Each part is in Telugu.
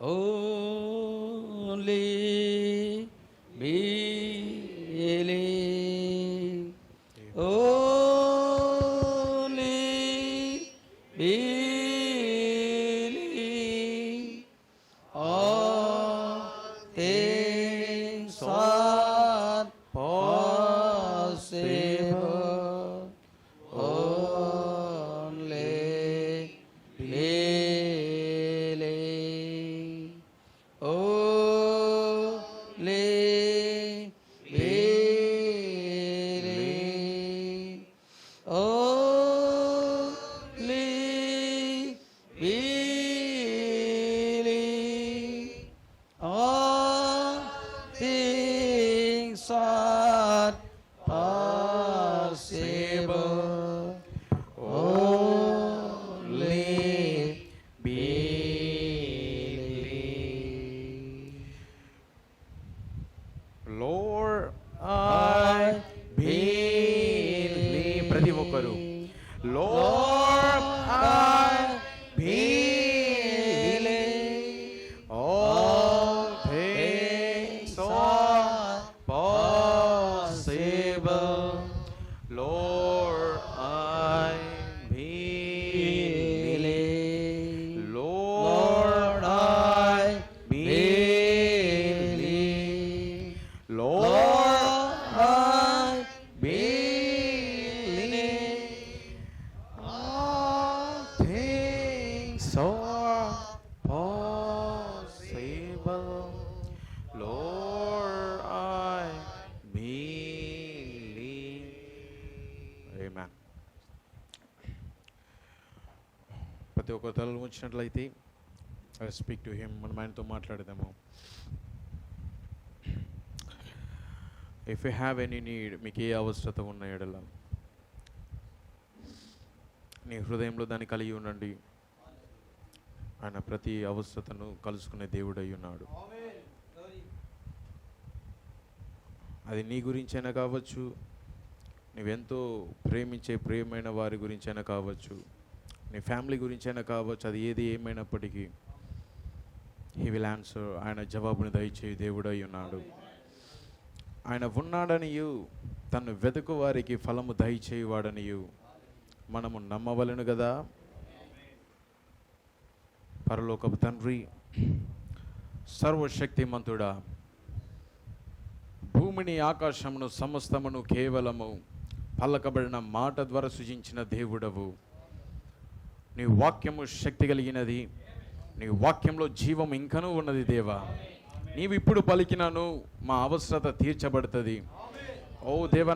only believe, only believe, all things are possible, only believe, only believe, only believe, all things are possible, only believe. Lord, I believe. ప్రతి ఒక్కరు Lord, I believe. All things are possible. Lord, I believe. Lord, I believe. Lord, I believe. All things are possible. Lord, I believe. Amen. ప్రతి ఒక్క తలలు ఉంచినట్లయితే ఐ స్పీక్ టు హిమ్. మనం ఆయనతో మాట్లాడదాము. If you have any need, మీకు ఏ అవసరత ఉన్న ఎడల నీ హృదయంలో దాన్ని కలిగి ఉండండి. ఆయన ప్రతి అవసరతను కలుసుకునే దేవుడై ఉన్నాడు. అది నీ గురించైనా కావచ్చు, నువ్వెంతో ప్రేమించే ప్రియమైన వారి గురించైనా కావచ్చు, నీ ఫ్యామిలీ గురించైనా కావచ్చు, అది ఏది ఏమైనప్పటికీ హీ విల్ ఆన్సర్. ఆయన జవాబుని దయచేయి దేవుడై ఉన్నాడు. ఆయన ఉన్నాడనియు తను వెతుకు వారికి ఫలము దయచేయువాడనియు మనము నమ్మవలెను కదా. పరలోకపు తండ్రి, సర్వశక్తిమంతుడా, భూమిని ఆకాశమును సమస్తమును కేవలము పలకబడిన మాట ద్వారా సృజించిన దేవుడవు. నీ వాక్యము శక్తి కలిగినది, నీ వాక్యంలో జీవం ఇంకనూ ఉన్నది దేవా. నీవు ఇప్పుడు పలికినను మా అవసరత తీర్చబడుతుంది. ఓ దేవ,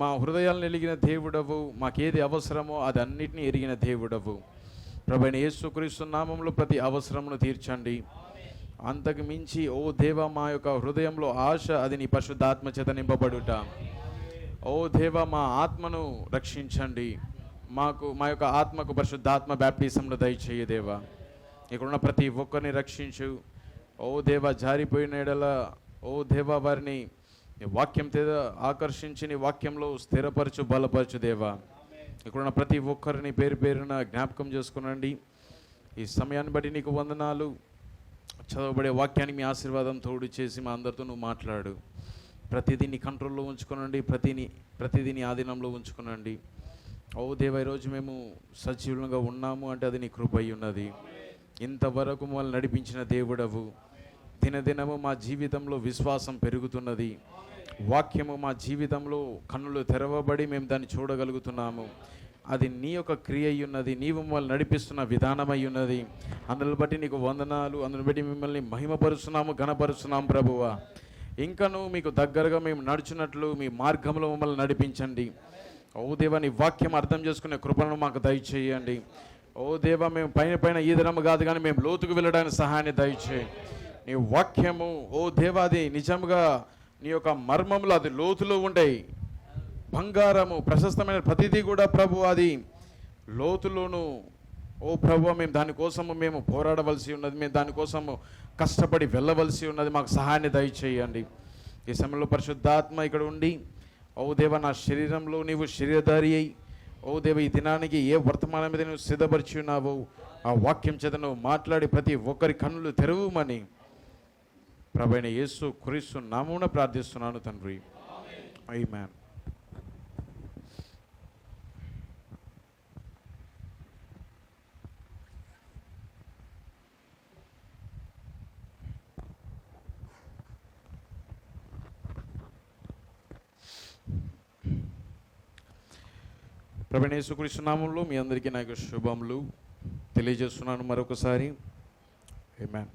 మా హృదయాలను ఎరిగిన దేవుడవు, మాకేది అవసరమో అది అన్నిటినీ ఎరిగిన దేవుడవు. ప్రభువైన యేసుక్రీస్తు నామములో ప్రతి అవసరమును తీర్చండి. అంతకు మించి ఓ దేవ, మా యొక్క హృదయంలో ఆశ, అది నీ పరిశుద్ధాత్మ చేత నింపబడుట. ఓ దేవ, మా ఆత్మను రక్షించండి. మా యొక్క ఆత్మకు పరిశుద్ధాత్మ బ్యాప్టిజంను దయచేయ దేవా. ఇక్కడున్న ప్రతి ఒక్కరిని రక్షించు. ఓ దేవ, జారిపోయిన ఎడల ఓ దేవ వారిని నీ వాక్యం ఆకర్షించి నీ వాక్యంలో స్థిరపరచు, బలపరచు దేవా. ఇక్కడున్న ప్రతి ఒక్కరిని పేరు పేరున జ్ఞాపకం చేసుకునండి. ఈ సమయాన్ని బట్టి నీకు వందనాలు. చదవబడే వాక్యానికి మీ ఆశీర్వాదం తోడు చేసి మా అందరితో నువ్వు మాట్లాడు. ప్రతిదీ నీ కంట్రోల్లో ఉంచుకునండి, ప్రతిదీ నీ ఆధీనంలో ఉంచుకునండి. ఓ దేవ, ఈరోజు మేము సజీవులంగా ఉన్నాము అంటే అది నీ కృప అయి ఉన్నది. ఇంతవరకు మమ్మల్ని నడిపించిన దేవుడవు. దినదినము మా జీవితంలో విశ్వాసం పెరుగుతున్నది. వాక్యము మా జీవితంలో కన్నులు తెరవబడి మేము దాన్ని చూడగలుగుతున్నాము. అది నీ యొక్క క్రియ అయి ఉన్నది, నీవు మమ్మల్ని నడిపిస్తున్న విధానమై ఉన్నది. అందుని బట్టి నీకు వందనాలు. అందుని బట్టి మిమ్మల్ని మహిమపరుస్తున్నాము, ఘనపరుస్తున్నాము ప్రభువా. ఇంకను మీకు దగ్గరగా మేము నడుచున్నట్లు మీ మార్గంలో మమ్మల్ని నడిపించండి. ఓ దేవా, నీ వాక్యం అర్థం చేసుకునే కృపను మాకు దయచేయండి. ఓ దేవా, మేము పైన ఈదరము కాదు కానీ మేము లోతుకు వెళ్ళడానికి సహాయాన్ని దయచేయి. నీ వాక్యము ఓ దేవా, అది నిజంగా నీ యొక్క మర్మములు అది లోతులో ఉంటాయి. బంగారము ప్రశస్తమైన ప్రతిదీ కూడా ప్రభు అది లోతులోను. ఓ ప్రభు, మేము దానికోసము మేము పోరాడవలసి ఉన్నది, మేము దానికోసము కష్టపడి వెళ్ళవలసి ఉన్నది. మాకు సహాయాన్ని దయచేయండి. ఈ సమయంలో పరిశుద్ధాత్మ ఇక్కడ ఉండి, ఓ దేవ, నా శరీరంలో నీవు శరీరధారి అయి ఓ దేవ, ఈ దినానికి ఏ వర్తమానం మీద నువ్వు సిద్ధపరిచి ఉన్నావు, ఆ వాక్యం చేత నువ్వు మాట్లాడి ప్రతి ఒక్కరి కన్నులు తెరవమని ప్రభువైన యేసు క్రీస్తు నామమున ప్రార్థిస్తున్నాను తండ్రి. ఆమేన్. ప్రభువైన యేసుక్రీస్తు నామములో మీ అందరికీ నా యొక్క శుభములు తెలియజేస్తున్నాను మరొకసారి. ఆమేన్.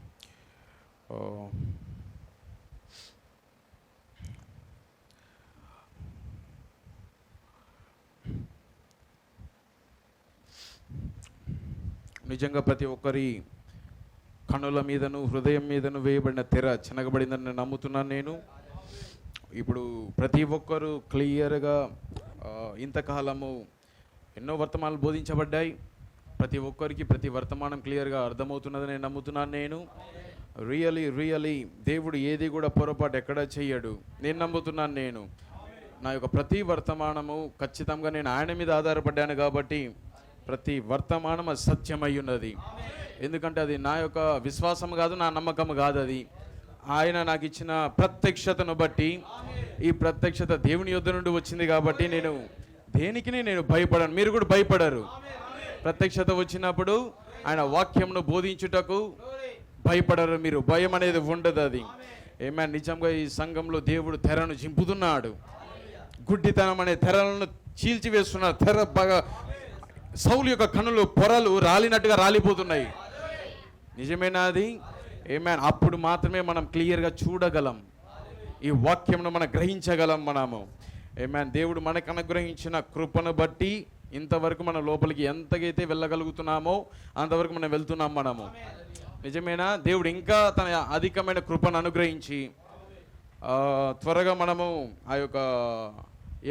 నిజంగా ప్రతి ఒక్కరి కనుల మీదను హృదయం మీదను వేయబడిన తెర చినగబడిందని నేను నమ్ముతున్నాను. నేను ఇప్పుడు ప్రతి ఒక్కరూ క్లియర్గా ఇంతకాలము ఎన్నో వర్తమానాలు బోధించబడ్డాయి. ప్రతి ఒక్కరికి ప్రతి వర్తమానం క్లియర్గా అర్థమవుతున్నదని నేను నమ్ముతున్నాను. నేను రియలీ దేవుడు ఏది కూడా పొరపాటు ఎక్కడా చెయ్యడు నేను నమ్ముతున్నాను. నేను నా యొక్క ప్రతి వర్తమానము ఖచ్చితంగా నేను ఆయన మీద ఆధారపడ్డాను కాబట్టి ప్రతి వర్తమానం అది సత్యమై ఉన్నది. ఎందుకంటే అది నా యొక్క విశ్వాసం కాదు, నా నమ్మకం కాదు, అది ఆయన నాకు ఇచ్చిన ప్రత్యక్షతను బట్టి, ఈ ప్రత్యక్షత దేవుని యొద్ద నుండి వచ్చింది కాబట్టి నేను దేనికి నేను భయపడను. మీరు కూడా భయపడరు. ప్రత్యక్షత వచ్చినప్పుడు ఆయన వాక్యంను బోధించుటకు భయపడరు మీరు. భయం అనేది ఉండదు. అది ఏమైనా నిజంగా ఈ సంఘంలో దేవుడు తెరను చింపుతున్నాడు. గుడ్డితనం అనే తెరలను చీల్చివేస్తున్నాడు. తెర బాగా సౌలు యొక్క కన్నులు పొరలు రాలినట్టుగా రాలిపోతున్నాయి. నిజమేనా అది? ఏమైనా అప్పుడు మాత్రమే మనం క్లియర్గా చూడగలం, ఈ వాక్యంను మనం గ్రహించగలం. మనము ఏమైనా దేవుడు మనకు అనుగ్రహించిన కృపను బట్టి ఇంతవరకు మన లోపలికి ఎంతకైతే వెళ్ళగలుగుతున్నామో అంతవరకు మనం వెళ్తున్నాం మనము. నిజమేనా? దేవుడు ఇంకా తన అధికమైన కృపను అనుగ్రహించి త్వరగా మనము ఆ యొక్క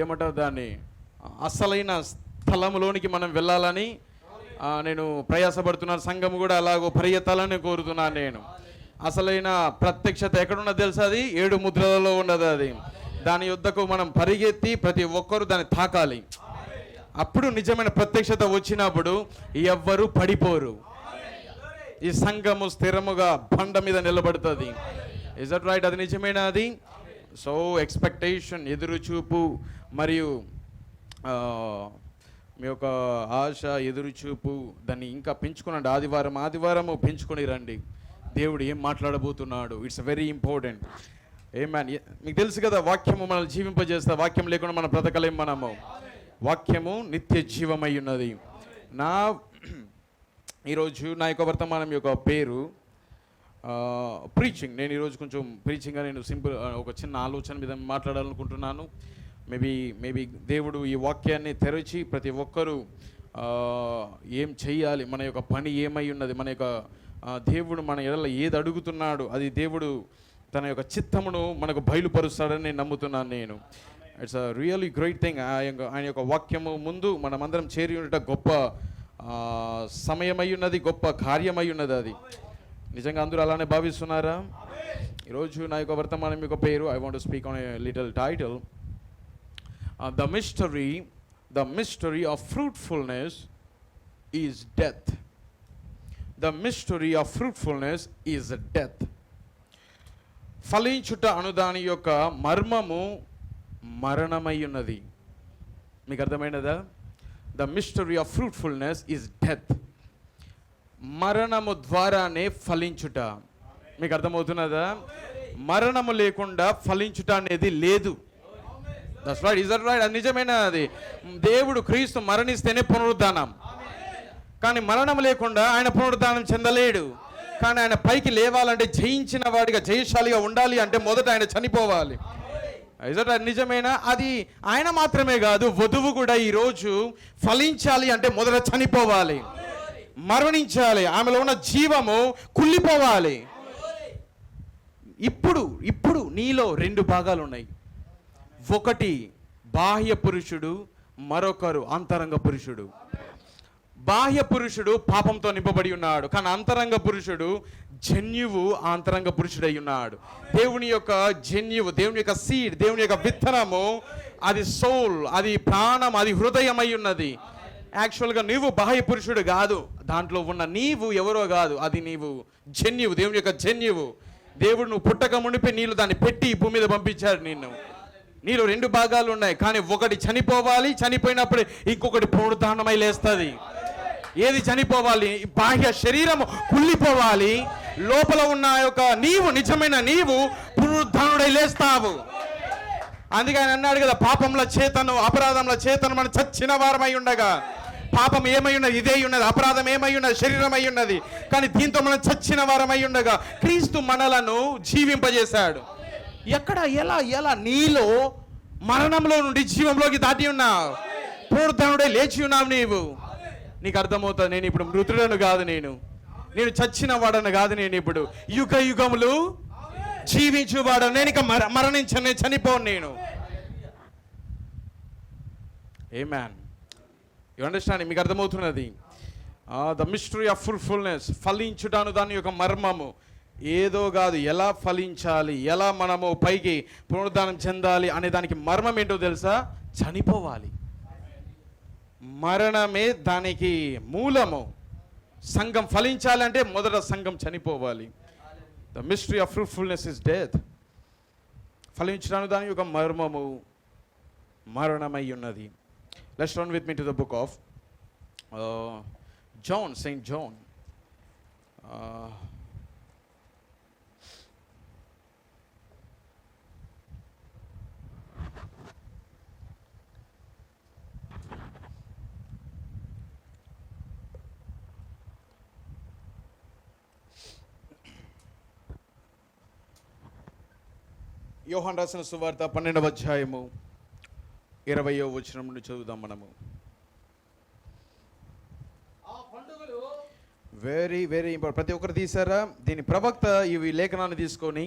ఏమంటారు దాన్ని అసలైన స్థలంలోనికి మనం వెళ్ళాలని నేను ప్రయాసపడుతున్నాను. సంఘం కూడా అలాగో పరిగెత్తాలని కోరుతున్నాను. నేను అసలైన ప్రత్యక్షత ఎక్కడున్నది తెలుసా? అది 7 ముద్రలలో ఉన్నది. అది దాని యొద్దకు మనం పరిగెత్తి ప్రతి ఒక్కరు దాన్ని తాకాలి. అప్పుడు నిజమైన ప్రత్యక్షత వచ్చినప్పుడు ఎవ్వరు పడిపోరు. ఈ సంఘము స్థిరముగా బండ మీద నిలబడుతుంది. Is that right? అది నిజమేనా? అది సో ఎక్స్పెక్టేషన్, ఎదురుచూపు మరియు మీ యొక్క ఆశ, ఎదురుచూపు దాన్ని ఇంకా పెంచుకునండి. ఆదివారము పెంచుకొని రండి. దేవుడు ఏం మాట్లాడబోతున్నాడు, ఇట్స్ వెరీ ఇంపార్టెంట్. ఏమన్ మీకు తెలుసు కదా, వాక్యము మనల్ని జీవింపజేస్తా. వాక్యం లేకుండా మనం బ్రతకలేం. మనము వాక్యము నిత్య జీవమై ఉన్నది. ఈరోజు నా యొక్క వర్తమానం యొక్క పేరు ప్రీచింగ్. నేను ఈరోజు కొంచెం ప్రీచింగ్గా నేను సింపుల్ ఒక చిన్న ఆలోచన మీద మాట్లాడాలనుకుంటున్నాను. మేబీ దేవుడు ఈ వాక్యాన్ని తెరచి ప్రతి ఒక్కరూ ఏం చెయ్యాలి, మన యొక్క పని ఏమై ఉన్నది, మన యొక్క దేవుడు మన ఎడల ఏది అడుగుతున్నాడు, అది దేవుడు తన యొక్క చిత్తమును మనకు బయలుపరుస్తాడని నేను నమ్ముతున్నాను. నేను it's a really great thing. ఆయన యొక్క వాక్యము ముందు మనమందరం చేరి ఉండట గొప్ప సమయమై ఉన్నది, గొప్ప కార్యమై ఉన్నది. అది నిజంగా అందరూ అలానే భావిస్తున్నారా? ఈరోజు నా యొక్క వర్తమానం యొక్క పేరు I want to speak on a little title. The mystery of fruitfulness is death. The mystery of fruitfulness is death. ఫలించుట అనుదాని యొక్క మర్మము మరణమై ఉన్నది. మీకు అర్థమైనదా? The mystery of fruitfulness is death. మరణము ద్వారానే ఫలించుట. మీకు అర్థమవుతున్నదా? మరణము లేకుండా ఫలించుట అనేది లేదు. That's right. Is that right? అది నిజమేనా? అది దేవుడు క్రీస్తు మరణిస్తేనే పునరుద్ధానం. కానీ మరణం లేకుండా ఆయన పునరుద్ధానం చెందలేడు. కానీ ఆయన పైకి లేవాలంటే జయించిన వాడిగా, జయశాలిగా ఉండాలి అంటే మొదట ఆయన చనిపోవాలి. Is that right? నిజమేనా? అది ఆయన మాత్రమే కాదు, వధువు కూడా ఈరోజు ఫలించాలి అంటే మొదట చనిపోవాలి, మరణించాలి, ఆమెలో ఉన్న జీవము కుళ్ళిపోవాలి. ఇప్పుడు నీలో 2 భాగాలు ఉన్నాయి. ఒకటి బాహ్య పురుషుడు, మరొకరు అంతరంగ పురుషుడు. బాహ్య పురుషుడు పాపంతో నింపబడి ఉన్నాడు, కానీ అంతరంగ పురుషుడు జన్యువు అంతరంగ పురుషుడై ఉన్నాడు. దేవుని యొక్క జన్యువు, దేవుని యొక్క సీడ్, దేవుని యొక్క విత్తనము, అది సోల్, అది ప్రాణం, అది హృదయం అయి ఉన్నది. యాక్చువల్గా నీవు బాహ్య పురుషుడు కాదు, దాంట్లో ఉన్న నీవు ఎవరో కాదు, అది నీవు జన్యువు, దేవుని యొక్క జన్యువు. దేవుడు నువ్వు పుట్టక మునిపే నీళ్ళు దాన్ని పెట్టి ఈ భూమి మీద పంపించాడు నిన్ను. నీలో రెండు భాగాలు ఉన్నాయి, కానీ ఒకటి చనిపోవాలి, చనిపోయినప్పుడు ఇంకొకటి పునరుద్ధానమై లేస్తుంది. ఏది చనిపోవాలి? బాహ్య శరీరము కుళ్ళిపోవాలి, లోపల ఉన్న యొక్క నీవు, నిజమైన నీవు పునరుద్ధానుడై లేస్తావు. అందుకే ఆయన అన్నాడు కదా, పాపంల చేతను అపరాధంల చేతను మనం చచ్చిన వారమై ఉండగా. పాపం ఏమై ఉన్నది? ఇదే ఉన్నది. అపరాధం ఏమై ఉన్నది? శరీరం అయి ఉన్నది. కానీ దీంతో మనం చచ్చిన వారమై ఉండగా క్రీస్తు మనలను జీవింపజేశాడు. ఎక్కడ, ఎలా ఎలా నీలో మరణంలో నుండి జీవంలోకి దాటి ఉన్నావు, పునరుద్ధానుడై లేచి ఉన్నావు నీవు. నీకు అర్థమవుతుంది, నేను ఇప్పుడు మృతుడను కాదు, నేను చచ్చిన వాడను కాదు, నేను ఇప్పుడు యుగ యుగములు జీవించువాడు. నేను ఇక మరణించను, నేను చనిపోను నేను. ఆమేన్. You understand? మీకు అర్థమవుతున్నది? ద మిస్టరీ ఆఫ్ ఫుల్ఫుల్నెస్, ఫలించుటాను దాని యొక్క మర్మము. ఏదో కాదు, ఎలా ఫలించాలి, ఎలా మనము పైకి పునరుద్ధానం చెందాలి అనే దానికి మర్మం ఏంటో తెలుసా? చనిపోవాలి. మరణమే దానికి మూలము. సంఘం ఫలించాలంటే మొదట సంఘం చనిపోవాలి. The mystery of fruitfulness is death. ఫలించడానికి దాని యొక్క మర్మము మరణమై ఉన్నది. Let's run with me to the book of John, saint John. యోహాను రాసిన సువార్త 12వ అధ్యాయము 20వ వచనం నుండి చదువుదాం మనము. Very very important. ప్రతి ఒక్కరు తీసారా? దీని ప్రవక్త ఈ లేఖనాన్ని తీసుకొని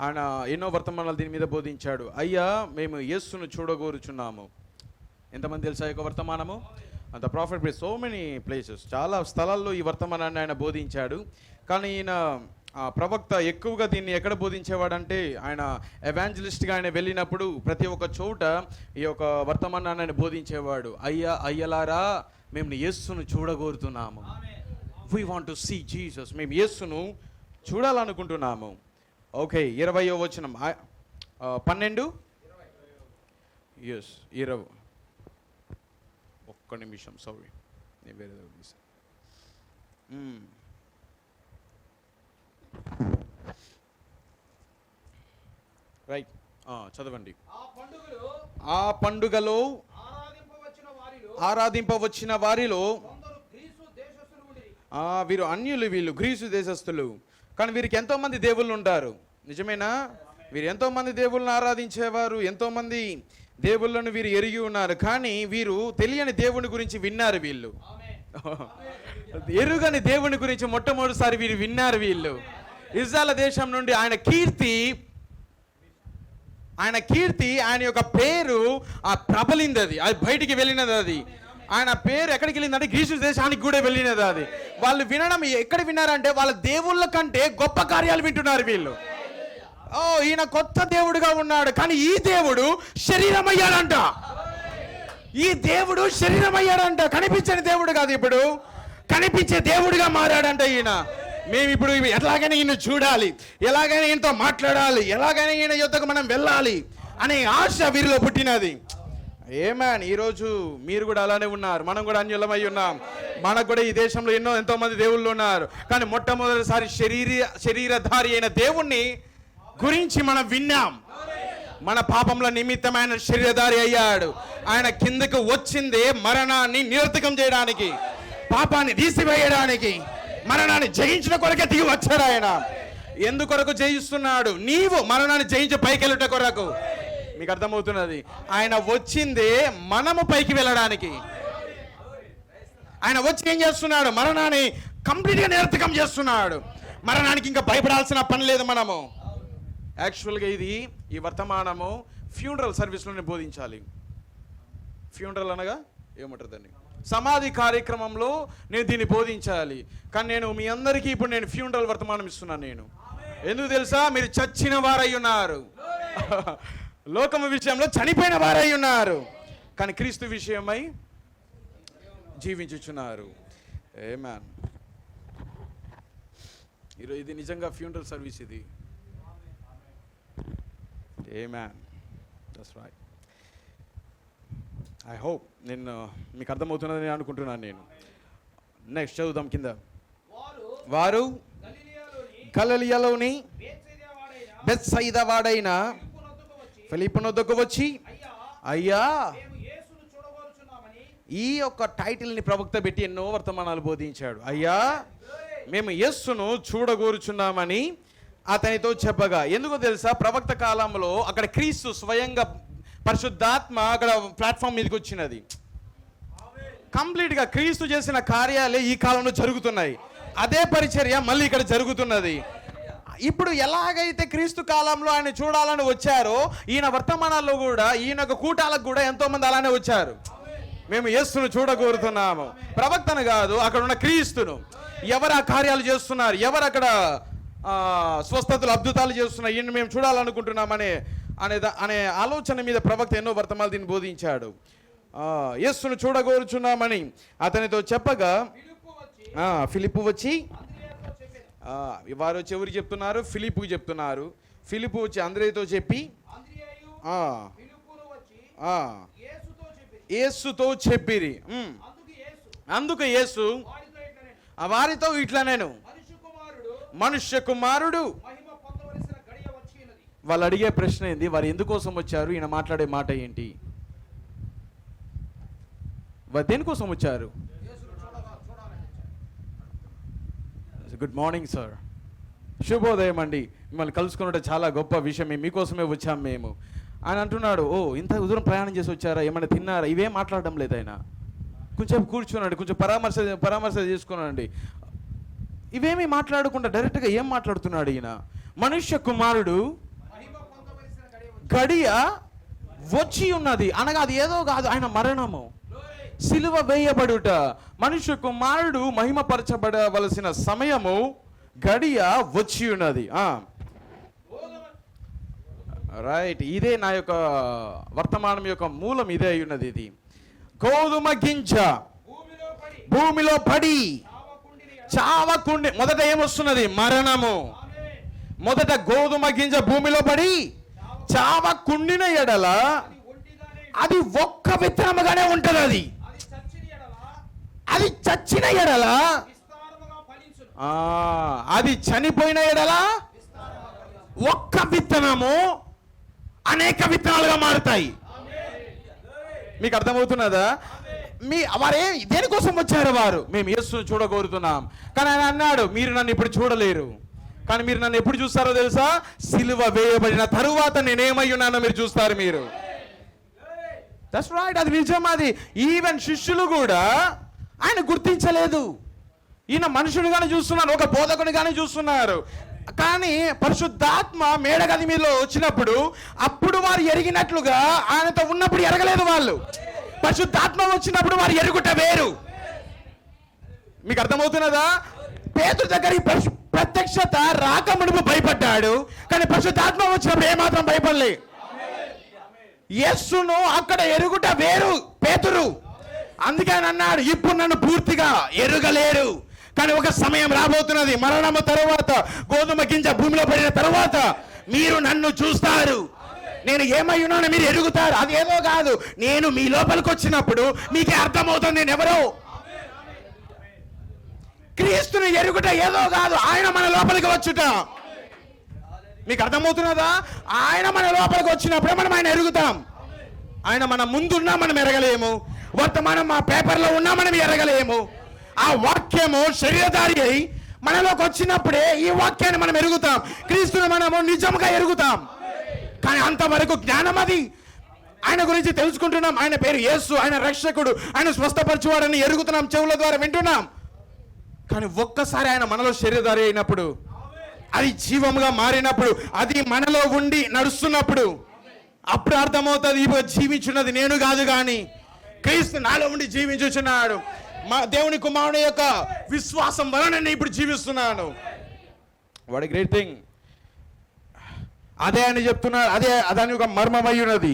ఆయన ఎన్నో వర్తమానాలు దీని మీద బోధించాడు. అయ్యా, మేము యేసును చూడగోరుచున్నాము. ఎంతమంది తెలుసా ఈ యొక్క వర్తమానము? The profit place, so many places, చాలా స్థలాల్లో ఈ వర్తమానాన్ని ఆయన బోధించాడు. కానీ ఈయన ప్రవక్త ఎక్కువగా దీన్ని ఎక్కడ బోధించేవాడంటే, ఆయన ఎవాంజలిస్ట్గా ఆయన వెళ్ళినప్పుడు ప్రతి ఒక్క చోట ఈ యొక్క వర్తమానాన్ని ఆయన బోధించేవాడు. అయ్యా, అయ్యలారా, మేము యేసును చూడగోరుతున్నాము. We want to see Jesus. మేము యేసును చూడాలనుకుంటున్నాము. ఓకే, 20వ వచనం 12 ఎస్ 20. ఒక్క నిమిషం, సారీ, నేను వేరే రైట్, చదవండి. ఆ పండుగలో ఆరాధింపవచ్చిన వారిలో వీరు అన్యులు, వీళ్ళు గ్రీసు దేశస్థులు. కానీ వీరికి ఎంతో మంది దేవుళ్ళు ఉంటారు. నిజమేనా? వీరు ఎంతో మంది దేవుళ్ళను ఆరాధించేవారు, ఎంతో మంది దేవుళ్ళను వీరు ఎరిగి ఉన్నారు. కానీ వీరు తెలియని దేవుని గురించి విన్నారు. వీళ్ళు ఎరుగని దేవుని గురించి మొట్టమొదటిసారి వీరు విన్నారు. వీళ్ళు ఇజ్రాయెల్ దేశం నుండి ఆయన కీర్తి, ఆయన యొక్క పేరు ప్రబలింది. అది బయటికి వెళ్ళినది. అది ఆయన పేరు ఎక్కడికి వెళ్ళిందంటే గ్రీసు దేశానికి కూడా వెళ్ళినది. అది వాళ్ళు వినడం ఎక్కడ విన్నారంటే, వాళ్ళ దేవుళ్ళ కంటే గొప్ప కార్యాలు వింటున్నారు వీళ్ళు. ఈయన కొత్త దేవుడుగా ఉన్నాడు, కానీ ఈ దేవుడు శరీరమయ్యాడంట. ఈ దేవుడు శరీరమయ్యాడంట. కనిపించని దేవుడు కాదు, ఇప్పుడు కనిపించే దేవుడిగా మారాడంట ఈయన. మేము ఇప్పుడు ఎలాగైనా ఈయన చూడాలి, ఎలాగైనా ఈయనతో మాట్లాడాలి, ఎలాగైనా ఈయన యుద్ధకు మనం వెళ్ళాలి అనే ఆశ వీరిలో పుట్టినది. ఏమేన్, ఈరోజు మీరు కూడా అలానే ఉన్నారు. మనం కూడా అన్యులమై ఉన్నాం. మనకు కూడా ఈ దేశంలో ఎంతో మంది దేవుళ్ళు ఉన్నారు. కానీ మొట్టమొదటిసారి శరీరధారి అయిన దేవుణ్ణి గురించి మనం విన్నాం. మన పాపంలో నిమిత్తమైన శరీరధారి అయ్యాడు. ఆయన కిందకు వచ్చిందే మరణాన్ని నిరర్థకం చేయడానికి, పాపాన్ని తీసివేయడానికి, మరణాన్ని జయించిన కొరకే దిగి వచ్చాడు ఆయన. ఎందుకొరకు జయిస్తున్నాడు? నీవు మరణాన్ని జయించి పైకి వెళ్ళుట కొరకు. మీకు అర్థమవుతున్నది? ఆయన వచ్చిందే మనము పైకి వెళ్ళడానికి. ఆయన వచ్చి ఏం చేస్తున్నాడు? మరణాన్ని కంప్లీట్గా నిరర్థకం చేస్తున్నాడు. మరణానికి ఇంకా భయపడాల్సిన పని లేదు మనము. యాక్చువల్గా ఈ వర్తమానము ఫ్యూనరల్ సర్వీస్లోనే బోధించాలి. ఫ్యూనరల్ అనగా ఏమంటారు దాన్ని? సమాధి కార్యక్రమంలో నేను దీన్ని బోధించాలి. కానీ నేను మీ అందరికీ ఇప్పుడు నేను ఫ్యూనరల్ వర్తమానం ఇస్తున్నాను. నేను ఎందుకు తెలుసా? మీరు చచ్చిన వారై ఉన్నారు. లోకము విషయంలో చనిపోయిన వారై ఉన్నారు, కానీ క్రీస్తు విషయమై జీవించుచున్నారు. ఆమేన్. ఈరోజు ఇది నిజంగా ఫ్యూనరల్ సర్వీస్ ఇది. Amen. That's right. I hope నేను మీకు అర్థమవుతున్నదని నేను అనుకుంటున్నాను. నేను నెక్స్ట్ చదువుదాం కింద. వారు గలిలయలోని బెత్సయిదా వాడైన ఫిలిప్పు నొద్దకు వచ్చి, అయ్యా, ఈ యొక్క టైటిల్ని ప్రవక్త పెట్టి ఎన్నో వర్తమానాలు బోధించాడు. అయ్యా, మేము యేసును చూడగోరుచున్నామని అతనితో చెప్పగా. ఎందుకో తెలుసా? ప్రవక్త కాలంలో అక్కడ క్రీస్తు స్వయంగా పరిశుద్ధాత్మ అక్కడ ప్లాట్ఫామ్ మీదకి వచ్చినది. కంప్లీట్గా క్రీస్తు చేసిన కార్యాలే ఈ కాలంలో జరుగుతున్నాయి. అదే పరిచర్య మళ్ళీ ఇక్కడ జరుగుతున్నది. ఇప్పుడు ఎలాగైతే క్రీస్తు కాలంలో ఆయన చూడాలని వచ్చారో, ఈయన వర్తమానాల్లో కూడా, ఈయన కూటాలకు కూడా ఎంతో మంది అలానే వచ్చారు. మేము యేసును చూడగోరుతున్నాము. ప్రవక్తను కాదు, అక్కడ ఉన్న క్రీస్తును. ఎవరు ఆ కార్యాలు చేస్తున్నారు, ఎవరు అక్కడ స్వస్థతలు అద్భుతాలు చేస్తున్నారు, ఈయన మేము చూడాలనుకుంటున్నామనే అనే ఆలోచన మీద ప్రవక్త ఎన్నో వర్తమానాలు దీన్ని బోధించాడు. యేసును చూడగోరుచున్నామని అతనితో చెప్పగా, ఫిలిప్పు వచ్చి, వారు వచ్చి ఎవరు చెప్తున్నారు? ఫిలిప్పుకి చెప్తున్నారు. ఫిలిప్పు వచ్చి అంద్రేయుతో చెప్పి, యేసుతో చెప్పిరి. అందుకు యేసు వారితో ఇట్లా, నేను మనుష్య కుమారుడు. వాళ్ళు అడిగే ప్రశ్న ఏంది? వారు ఎందుకోసం వచ్చారు? ఈయన మాట్లాడే మాట ఏంటి? వారు దేనికోసం వచ్చారు? గుడ్ మార్నింగ్ సార్, శుభోదయం అండి. మిమ్మల్ని కలుసుకున్నట్టు చాలా గొప్ప విషయం, మీకోసమే వచ్చాం మేము అని అంటున్నాడు. ఓ, ఇంత దూరం ప్రయాణం చేసి వచ్చారా? ఏమైనా తిన్నారా? ఇవేం మాట్లాడడం లేదు ఆయన. కొంచెం కూర్చోనండి, కొంచెం పరామర్శ చేసుకున్నానండి. ఇవేమీ మాట్లాడకుండా డైరెక్ట్గా ఏం మాట్లాడుతున్నాడు ఈయన? మనుష్య కుమారుడు గడియ వచ్చి ఉన్నది అనగా అది ఏదో కాదు, ఆయన మరణము, సిలువ వేయబడుట. మనుష్య కుమారుడు మహిమపరచబడవలసిన సమయము, గడియ వచ్చి ఉన్నది. రైట్. ఇదే నా యొక్క వర్తమానం యొక్క మూలం ఇదే అయి ఉన్నది. ఇది గోధుమ గింజ భూమిలో పడి చావకుండి. మొదట ఏమొస్తున్నది? మరణము. మొదట గోధుమ గింజ భూమిలో పడి చావకుండిన ఎడల అది ఒక్క విత్తనముగానే ఉంటది. అది చచ్చిన ఎడల, అది చనిపోయిన ఎడల ఒక్క విత్తనము అనేక విత్తనాలుగా మారుతాయి. మీకు అర్థమవుతున్నదా? వారే దేనికోసం వచ్చారు? వారు మేము యేసును చూడగోరుతున్నాం. కానీ ఆయన అన్నాడు, మీరు నన్ను ఇప్పుడు చూడలేరు, కానీ మీరు నన్ను ఎప్పుడు చూస్తారో తెలుసా? సిలువ వేయబడిన తరువాత నేనేమై ఉన్నానో మీరు చూస్తారు. మీరు దట్స్ రైట్. అది నిజం. అది ఈవెన్ శిష్యులు కూడా ఆయన గుర్తించలేదు. ఈయన మనుషుడిగానే చూస్తున్నారు, ఒక బోధకునిగానే చూస్తున్నారు. కానీ పరిశుద్ధాత్మ మేడగది మీదలో వచ్చినప్పుడు అప్పుడు వారు ఎరిగినట్లుగా ఆయనతో ఉన్నప్పుడు ఎరగలేదు వాళ్ళు. పరిశుద్ధాత్మ వచ్చినప్పుడు వారు ఎరుగుట వేరు. మీకు అర్థమవుతున్నదా? పేతురు దగ్గర ప్రత్యక్షత రాకమునుపు భయపడ్డాడు, కానీ పరిశుద్ధాత్మ వచ్చినప్పుడు ఏమాత్రం భయపడలే. యేసును అక్కడ ఎరుగుట వేరు పేతురు. అందుకే ఆయన అన్నాడు, ఇప్పుడు నన్ను పూర్తిగా ఎరుగలేరు, కానీ ఒక సమయం రాబోతున్నది, మరణము తరువాత, గోధుమ గింజ భూమిలో పడిన తరువాత మీరు నన్ను చూస్తారు. నేను ఏమై ఉన్నానో మీరు ఎరుగుతారు. అది ఏదో కాదు, నేను మీ లోపలికి వచ్చినప్పుడు మీకే అర్థమవుతుంది నేను ఎవరో. క్రీస్తుని ఎరుగుట ఏదో కాదు, ఆయన మన లోపలికి వచ్చుట. మీకు అర్థమవుతున్నదా? ఆయన మన లోపలికి వచ్చినప్పుడే మనం ఆయన ఎరుగుతాం. ఆయన మన ముందున్నా మనం ఎరగలేము, వర్తమానం మా పేపర్లో ఉన్నా మనం ఎరగలేము. ఆ వాక్యము శరీరధారి అయి మనలోకి వచ్చినప్పుడే ఈ వాక్యాన్ని మనం ఎరుగుతాం, క్రీస్తుని మనము నిజంగా ఎరుగుతాం. కానీ అంతవరకు జ్ఞానం అది. ఆయన గురించి తెలుసుకుంటున్నాం, ఆయన పేరు యేసు, ఆయన రక్షకుడు, ఆయన స్వస్థపరచువాడని ఎరుగుతున్నాం, చెవుల ద్వారా వింటున్నాం. కానీ ఒక్కసారి ఆయన మనలో శరీరధారి అయినప్పుడు, అది జీవముగా మారినప్పుడు, అది మనలో ఉండి నడుస్తున్నప్పుడు అప్పుడు అర్థమవుతుంది, ఇప్పుడు జీవించున్నది నేను కాదు కానీ క్రీస్తు నాలో ఉండి జీవించుచున్నాడు. మా దేవుని కుమారుని యొక్క విశ్వాసం వలన నేను ఇప్పుడు జీవిస్తున్నాను. What a great thing. అదే అని చెప్తున్నాడు. అదని ఒక మర్మమై ఉన్నది.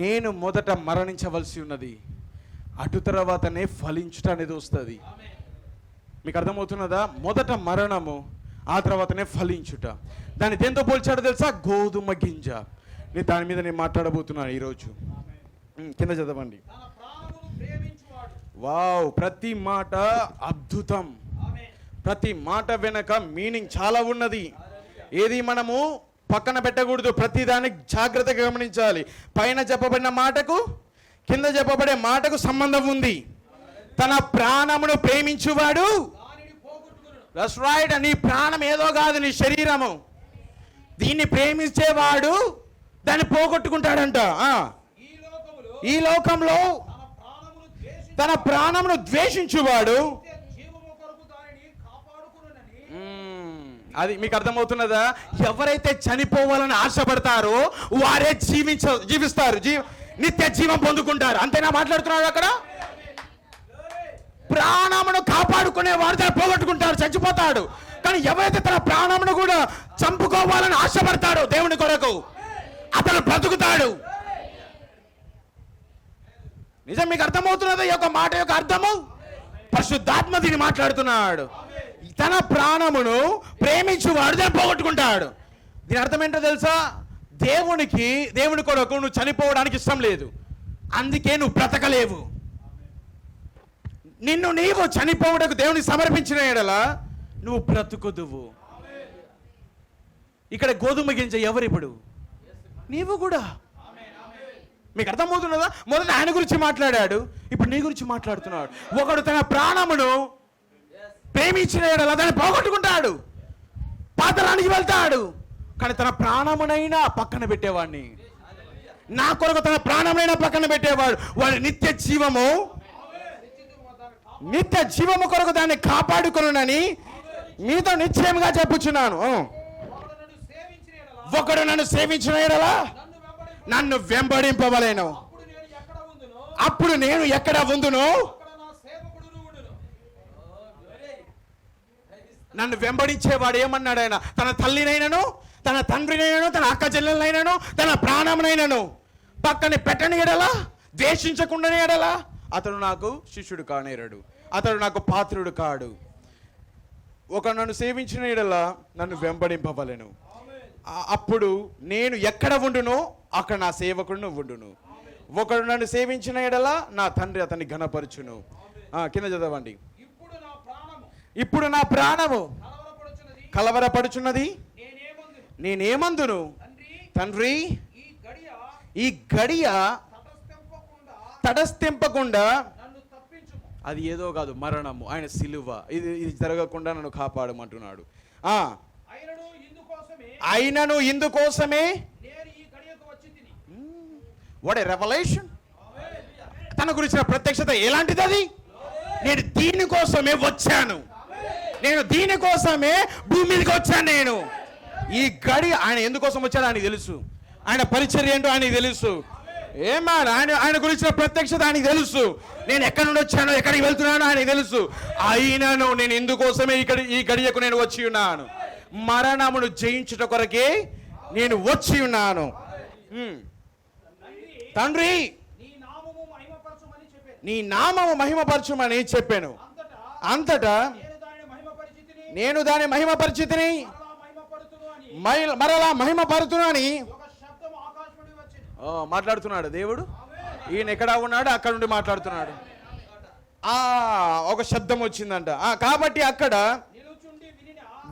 నేను మొదట మరణించవలసి ఉన్నది, అటు తర్వాతనే ఫలించుట అనేది వస్తుంది. మీకు అర్థమవుతున్నదా? మొదట మరణము, ఆ తర్వాతనే ఫలించుట. దాన్ని దేంతో పోల్చాడో తెలుసా? గోధుమ గింజ. దాని మీద నేను మాట్లాడబోతున్నాను ఈరోజు. కింద చదవండి. వావ్, ప్రతి మాట అద్భుతం. ప్రతి మాట వెనక మీనింగ్ చాలా ఉన్నది. ఏది మనము పక్కన పెట్టకూడదు, ప్రతి దానికి జాగ్రత్తగా గమనించాలి. పైన చెప్పబడిన మాటకు కింద చెప్పబడే మాటకు సంబంధం ఉంది. తన ప్రాణమును ప్రేమించువాడు, దట్స్ రైట్. నీ ప్రాణం ఏదో కాదు, నీ శరీరము. దీన్ని ప్రేమించేవాడు దాన్ని పోగొట్టుకుంటాడంట. ఈ లోకంలో తన ప్రాణమును ద్వేషించువాడు, అది మీకు అర్థమవుతున్నదా? ఎవరైతే చనిపోవాలని ఆశపడతారో వారే జీవిస్తారు, నిత్య జీవం పొందుకుంటారు. అంతేనా మాట్లాడుతున్నాడు అక్కడ? ప్రాణమును కాపాడుకునే వాడు దాన్ని పోగొట్టుకుంటాడు, చచ్చిపోతాడు. కానీ ఎవరైతే తన ప్రాణమును కూడా చంపుకోవాలని ఆశపడతాడో దేవుని కొరకు, అతను బ్రతుకుతాడు. నిజం మీకు అర్థమవుతున్నది ఈ యొక్క మాట యొక్క అర్థము? పరిశుద్ధాత్మ దీన్ని మాట్లాడుతున్నాడు. తన ప్రాణమును ప్రేమించువాడు దాన్ని పోగొట్టుకుంటాడు. దీని అర్థం ఏంటో తెలుసా? దేవుని కొరకు నువ్వు చనిపోవడానికి ఇష్టం లేదు, అందుకే నువ్వు బ్రతకలేవు. నిన్ను నీవు చనిపోవడానికి దేవునికి సమర్పించిన ఎడల నువ్వు బ్రతుకుదువు. ఇక్కడ గోధుమ గింజ ఎవరు? ఇప్పుడు నీవు కూడా. మీకు అర్థమవుతున్నదా? మొదట ఆయన గురించి మాట్లాడాడు, ఇప్పుడు నీ గురించి మాట్లాడుతున్నాడు. ఒకడు తన ప్రాణమును ప్రేమించిన ఎడల దాన్ని పోగొట్టుకుంటాడు, పాతాళానికి వెళ్తాడు. కానీ తన ప్రాణమునైనా పక్కన పెట్టేవాడిని, నా కొరకు తన ప్రాణమునైనా పక్కన పెట్టేవాడు వాడి నిత్య జీవము కొరకు దాన్ని కాపాడుకొనునని మీతో నిశ్చయంగా చెప్పుచున్నాను. ఒకడు నన్ను సేవించిన ఎడల నన్ను వెంబడింపవలెను, అప్పుడు నేను ఎక్కడ ఉందునో నన్ను వెంబడించేవాడు. ఏమన్నాడు ఆయన? తన తల్లినైనను, తన తండ్రినైనను, తన అక్క చెల్లెలైనను, తన ప్రాణమునైనను పక్కన పెట్టని ఎడల, ద్వేషించకుండానే ఎడల అతడు నాకు శిష్యుడు కానేరడు, అతడు నాకు పాత్రుడు కాడు. ఒక నన్ను సేవించిన ఎడల నన్ను వెంబడింపవలెను, అప్పుడు నేను ఎక్కడ ఉండునో అక్కడ నా సేవకుడును ఉండును. ఒకడు నన్ను సేవించిన ఎడల నా తండ్రి అతన్ని ఘనపరచును. కింద చదవండి. ఇప్పుడు నా ప్రాణము కలవరపడుచున్నది, నేనేమందును? తండ్రి, ఈ గడియ తటస్థింపకుండా, అది ఏదో కాదు, మరణము, ఆయన సిలువ, ఇది జరగకుండా నన్ను కాపాడమంటున్నాడు. అయినను ఇందుకోసమే వాట్ ఏ రెవల్యూషన్. తన గురించిన ప్రత్యక్షత ఎలాంటిది? అది నేను దీనికోసమే వచ్చాను, నేను దీనికోసమే భూమి మీదకి వచ్చాను. నేను ఈ గడి ఆయన ఎందుకోసం వచ్చాడు ఆయనకి తెలుసు, ఆయన పరిచర్య ఏంటో ఆయనకి తెలుసు. ఆయన గురించిన ప్రత్యక్షత ఆయనకి తెలుసు. నేను ఎక్కడి నుండి వచ్చానో, ఎక్కడికి వెళ్తున్నానో ఆయనకి తెలుసు. అయినను నేను ఇందుకోసమే ఈ గడియకు నేను వచ్చి ఉన్నాను, మరణమును జయించుట కొరకే నేను వచ్చి ఉన్నాను. తండ్రి, నీ నామము మహిమపరచుమని చెప్పాను. అంతటా నేను దాని మహిమపరిచితిని, మరలా మహిమపరుతును అని మాట్లాడుతున్నాడు దేవుడు. ఈయన ఎక్కడ ఉన్నాడు? అక్కడ నుండి మాట్లాడుతున్నాడు. ఒక శబ్దం వచ్చిందంట. కాబట్టి అక్కడ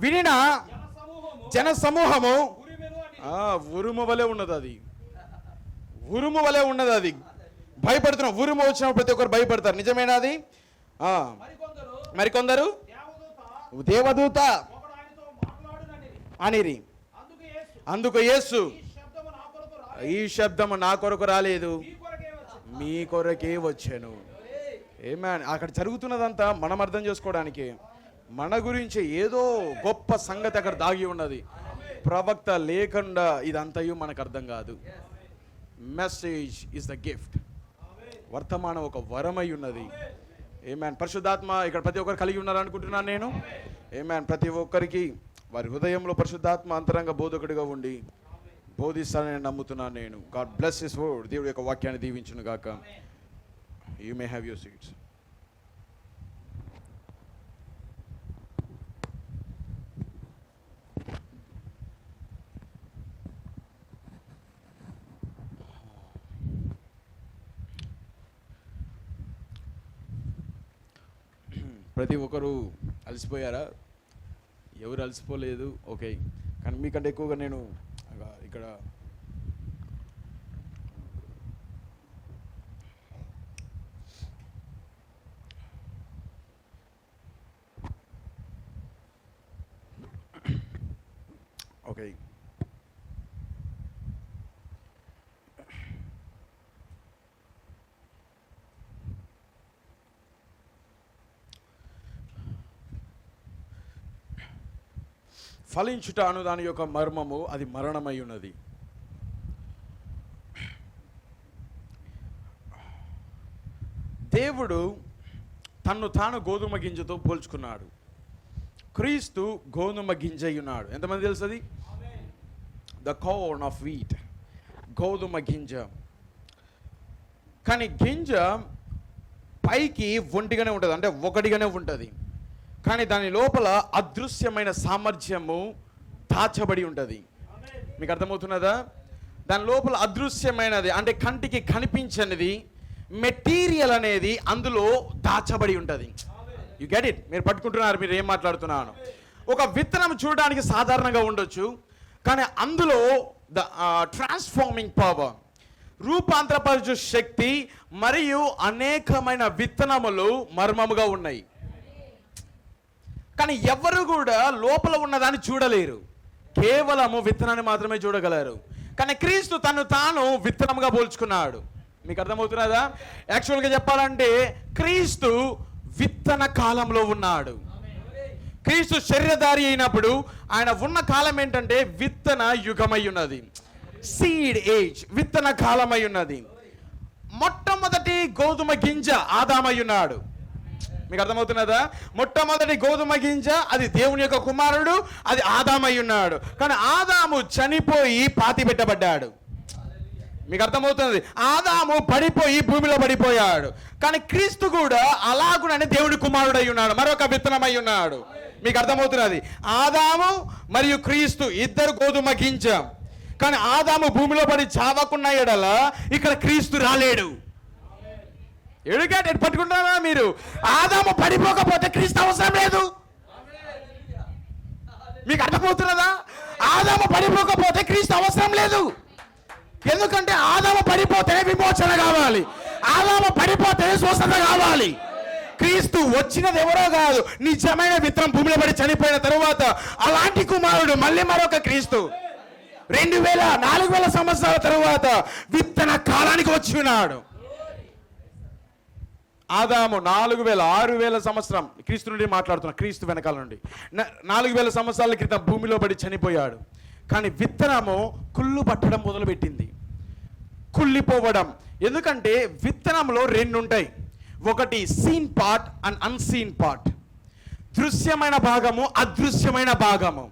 వినిన జన సమూహము ఉరుము వలె ఉన్నది. అది ఉరుము వలె ఉన్నది. అది భయపడుతున్నాం. ఉరుము వచ్చినప్పుడు ప్రతి ఒక్కరు భయపడతారు. నిజమేనా అది? మరికొందరు దేవదూత అనిరి. అందుకు యేసు, ఈ శబ్దము నా కొరకు రాలేదు, మీ కొరకే వచ్చాను. ఏమేన్ అక్కడ జరుగుతున్నదంతా మనం అర్థం చేసుకోవడానికి, మన గురించి ఏదో గొప్ప సంగతి అక్కడ దాగి ఉన్నది. ప్రవక్త లేకుండా ఇదంతయు మనకు అర్థం కాదు. Message is the gift. వర్తమానం ఒక వరమై ఉన్నది. ఆమేన్. పరిశుద్ధాత్మ ఇక్కడ ప్రతి ఒక్కరు కలిగి ఉన్నారనుకుంటున్నాను నేను. ఆమేన్. ప్రతి ఒక్కరికి వారి హృదయంలో పరిశుద్ధాత్మ అంతరంగ బోధకుడిగా ఉండి బోధిస్తానని నమ్ముతున్నాను నేను. God bless his word. దేవుడి యొక్క వాక్యాన్ని దీవించును గాక. You may have your seats. ప్రతి ఒక్కరు అలసిపోయారా? ఎవరు అలసిపోలేదు. ఓకే. కానీ మీకంటే ఎక్కువగా నేను ఇక్కడ ఓకే. ఫలించుట అను దాని యొక్క మర్మము అది మరణమై ఉన్నది. దేవుడు తన్ను తాను గోధుమ గింజతో పోల్చుకున్నాడు. క్రీస్తు గోధుమ గింజ ఉన్నాడు. ఎంతమంది తెలుసు అది? ద కార్న్ ఆఫ్ వీట్, గోధుమ గింజ. కానీ గింజ పైకి ఒంటిగానే ఉంటుంది, అంటే ఒకటిగానే ఉంటుంది. కానీ దాని లోపల అదృశ్యమైన సామర్థ్యము దాచబడి ఉంటుంది. మీకు అర్థమవుతున్నదా? దాని లోపల అదృశ్యమైనది అంటే కంటికి కనిపించనిది మెటీరియల్ అనేది అందులో దాచబడి ఉంటుంది. You get it? మీరు పట్టుకుంటున్నారు మీరు ఏం మాట్లాడుతున్నాను. ఒక విత్తనం చూడడానికి సాధారణంగా ఉండొచ్చు, కానీ అందులో ద ట్రాన్స్ఫార్మింగ్ పవర్, రూపాంతరపరచు శక్తి మరియు అనేకమైన విత్తనములు మర్మముగా ఉన్నాయి. కానీ ఎవరు కూడా లోపల ఉన్నదాన్ని చూడలేరు, కేవలము విత్తనాన్ని మాత్రమే చూడగలరు. కానీ క్రీస్తు తను తాను విత్తనంగా పోల్చుకున్నాడు. మీకు అర్థమవుతున్నదా? యాక్చువల్గా చెప్పాలంటే క్రీస్తు విత్తన కాలంలో ఉన్నాడు. క్రీస్తు శరీరధారి అయినప్పుడు ఆయన ఉన్న కాలం ఏంటంటే విత్తన యుగమై ఉన్నది, సీడ్ ఏజ్, విత్తన కాలమై ఉన్నది. మొట్టమొదటి గోధుమ గింజ ఆదామై ఉన్నాడు. మీకు అర్థమవుతున్నదా? మొట్టమొదటి గోధుమ గింజ అది దేవుని యొక్క కుమారుడు, అది ఆదామై ఉన్నాడు. కానీ ఆదాము చనిపోయి పాతి పెట్టబడ్డాడు. మీకు అర్థమవుతున్నది? ఆదాము పడిపోయి భూమిలో పడిపోయాడు. కానీ క్రీస్తు కూడా అలాగునని దేవుడి కుమారుడై ఉన్నాడు, మరొక విత్తనమై ఉన్నాడు. మీకు అర్థమవుతున్నది? ఆదాము మరియు క్రీస్తు ఇద్దరు గోధుమ గింజ. కానీ ఆదాము భూమిలో పడి చావకున్న ఎడల ఇక్కడ క్రీస్తు రాలేడు. ఎడుగేట పట్టుకుంటారా మీరు? ఆదాము పడిపోకపోతే క్రీస్తు అవసరం లేదు. మీకు అర్థమవుతున్నదా? ఆదాము పడిపోకపోతే క్రీస్తు అవసరం లేదు. ఎందుకంటే ఆదాము పడిపోతేనే విమోచన కావాలి, ఆదాము పడిపోతేనే స్వస్థత కావాలి. క్రీస్తు వచ్చినది ఎవరో కాదు, నిజమైన విత్తనం భూమిలో పడి చనిపోయిన తరువాత అలాంటి కుమారుడు మళ్ళీ మరొక క్రీస్తు 4000 సంవత్సరాల తరువాత విత్తన కాలానికి వచ్చి ఉన్నాడు. ఆదాము 6000 సంవత్సరం క్రీస్తు నుండి మాట్లాడుతున్నా, క్రీస్తు వెనకాల నుండి 4000 సంవత్సరాల క్రితం భూమిలో పడి చనిపోయాడు. కానీ విత్తనము కుళ్ళు పట్టడం మొదలుపెట్టింది, కుళ్ళిపోవడం. ఎందుకంటే విత్తనంలో 2 ఉంటాయి, ఒకటి seen part and unseen part, దృశ్యమైన భాగము అదృశ్యమైన భాగము.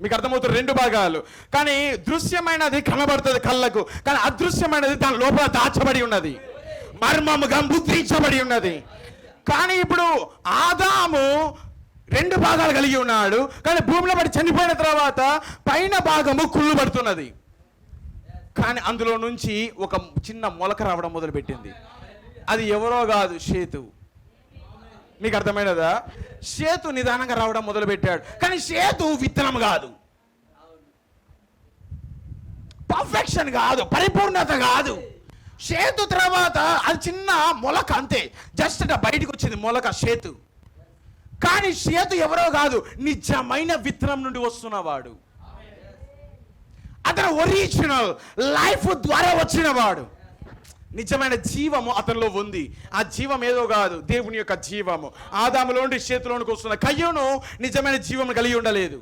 మీకు అర్థమవుతుంది? 2 భాగాలు. కానీ దృశ్యమైనది కనబడుతుంది కళ్ళకు, కానీ అదృశ్యమైనది దాని లోపల దాచబడి ఉన్నది, మర్మముగా ముద్రించబడి ఉన్నది. కానీ ఇప్పుడు ఆదాము 2 భాగాలు కలిగి ఉన్నాడు. కానీ భూమిలో పడి చనిపోయిన తర్వాత పైన భాగము కుళ్ళు పడుతున్నది. కానీ అందులో నుంచి ఒక చిన్న మొలక రావడం మొదలుపెట్టింది. అది ఎవరో కాదు, షేతు. మీకు అర్థమైనదా? షేతు నిదానంగా రావడం మొదలుపెట్టాడు. కానీ షేతు విత్తనం కాదు, పర్ఫెక్షన్ కాదు, పరిపూర్ణత కాదు. షేతు తర్వాత అది చిన్న మొలక, అంతే, జస్ట్ బయటకు వచ్చింది మొలక షేతు. కానీ షేతు ఎవరో కాదు, నిజమైన విత్తనం నుండి వస్తున్నవాడు. అతను ఒరిజినల్ లైఫ్ ద్వారా వచ్చినవాడు. నిజమైన జీవము అతనిలో ఉంది. ఆ జీవం ఏదో కాదు, దేవుని యొక్క జీవము. ఆదాములో నుండి షేతులోనికి వస్తున్న కయ్యూను నిజమైన జీవం కలిగి ఉండలేదు.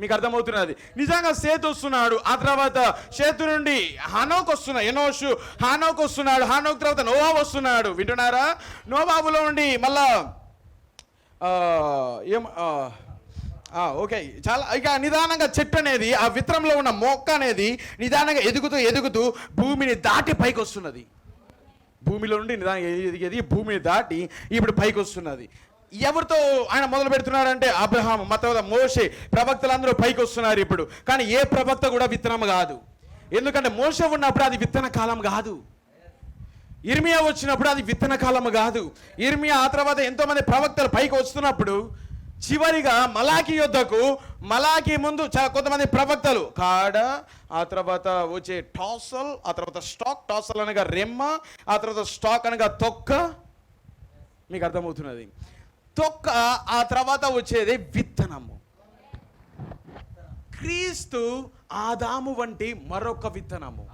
మీకు అర్థమవుతున్నది. నిజంగా సేతు వస్తున్నాడు, ఆ తర్వాత సేతు నుండి హానోక్ వస్తున్నాడు, ఎనోషు హానోక్ వస్తున్నాడు, హానోక్ తర్వాత నోవా వస్తున్నాడు. వింటున్నారా? నోవాబులో నుండి మళ్ళా ఓకే, చాలా ఇక నిదానంగా చెట్టు అనేది, ఆ విత్తనంలో ఉన్న మొక్క అనేది నిదానంగా ఎదుగుతూ భూమిని దాటి పైకి వస్తున్నది. భూమిలో నుండి నిదానంగా ఎదిగేది భూమిని దాటి ఇప్పుడు పైకి వస్తున్నది. ఎవరితో ఆయన మొదలు పెడుతున్నాడంటే అబ్రహాం, మా తర్వాత మోషే, ప్రవక్తలందరూ పైకి వస్తున్నారు ఇప్పుడు. కానీ ఏ ప్రవక్త కూడా విత్తనం కాదు. ఎందుకంటే మోషే ఉన్నప్పుడు అది విత్తన కాలం కాదు. ఇర్మియా వచ్చినప్పుడు అది విత్తన కాలం కాదు. ఇర్మియా ఆ తర్వాత ఎంతోమంది ప్రవక్తలు పైకి వస్తున్నప్పుడు చివరిగా మలాకి యొద్దకు, మలాకి ముందు కొంతమంది ప్రవక్తలు కాడ, ఆ తర్వాత వచ్చే టాసల్, ఆ తర్వాత స్టాక్, టాసల్ అనగా రెమ్మ, ఆ తర్వాత స్టాక్ అనగా తొక్క. మీకు అర్థమవుతున్నది? తొక్క, ఆ తర్వాత వచ్చేది విత్తనము. క్రీస్తు ఆదాము వంటి మరొక విత్తనము.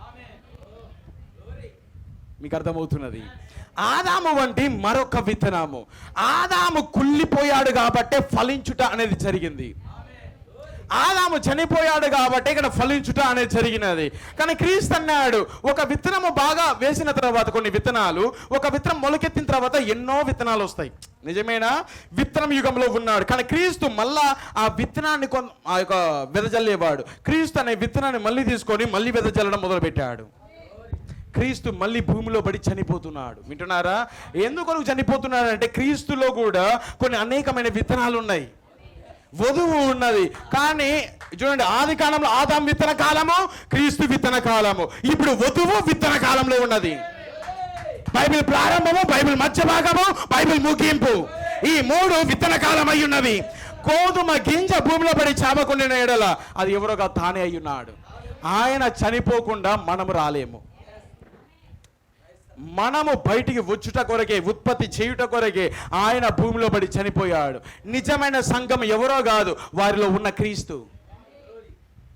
మీకు అర్థమవుతున్నది? ఆదాము వంటి మరొక విత్తనము. ఆదాము కుళ్ళిపోయాడు కాబట్టే ఫలించుట అనేది జరిగింది. ఆదాము చనిపోయాడు కాబట్టి ఇక్కడ ఫలించుట అనేది జరిగినది. కానీ క్రీస్తు అన్నాడు, ఒక విత్తనము బాగా వేసిన తర్వాత కొన్ని విత్తనాలు, ఒక విత్తనం మొలకెత్తిన తర్వాత ఎన్నో విత్తనాలు వస్తాయి. నిజమేనా? విత్తనం యుగంలో ఉన్నాడు. కానీ క్రీస్తు మళ్ళా ఆ విత్తనాన్ని ఆ యొక్క వెదజల్లేవాడు. క్రీస్తు అనే విత్తనాన్ని మళ్ళీ తీసుకొని మళ్ళీ వెదజల్లడం మొదలుపెట్టాడు. క్రీస్తు మళ్ళీ భూమిలో పడి చనిపోతున్నాడు. వింటున్నారా? ఎందుకు చనిపోతున్నాడు అంటే క్రీస్తులో కూడా కొన్ని అనేకమైన విత్తనాలు ఉన్నాయి. వధువు ఉన్నది. కానీ చూడండి, ఆది కాలంలో ఆదాం విత్తన కాలము, క్రీస్తు విత్తన కాలము. ఇప్పుడు వధువు విత్తన కాలంలో ఉన్నది. బైబిల్ ప్రారంభము, బైబిల్ మధ్య భాగము, బైబిల్ ముగింపు, ఈ మూడు విత్తన కాలం అయి ఉన్నవి. గోధుమ గింజ భూమిలో పడి చావకుండిన ఎడల అది ఎవరోగా తానే అయ్యున్నాడు. ఆయన చనిపోకుండా మనము రాలేము. మనము బయటికి వచ్చుట కొరకే, ఉత్పత్తి చేయుట కొరకే ఆయన భూమిలో పడి చనిపోయాడు. నిజమైన సంఘం ఎవరో కాదు, వారిలో ఉన్న క్రీస్తు.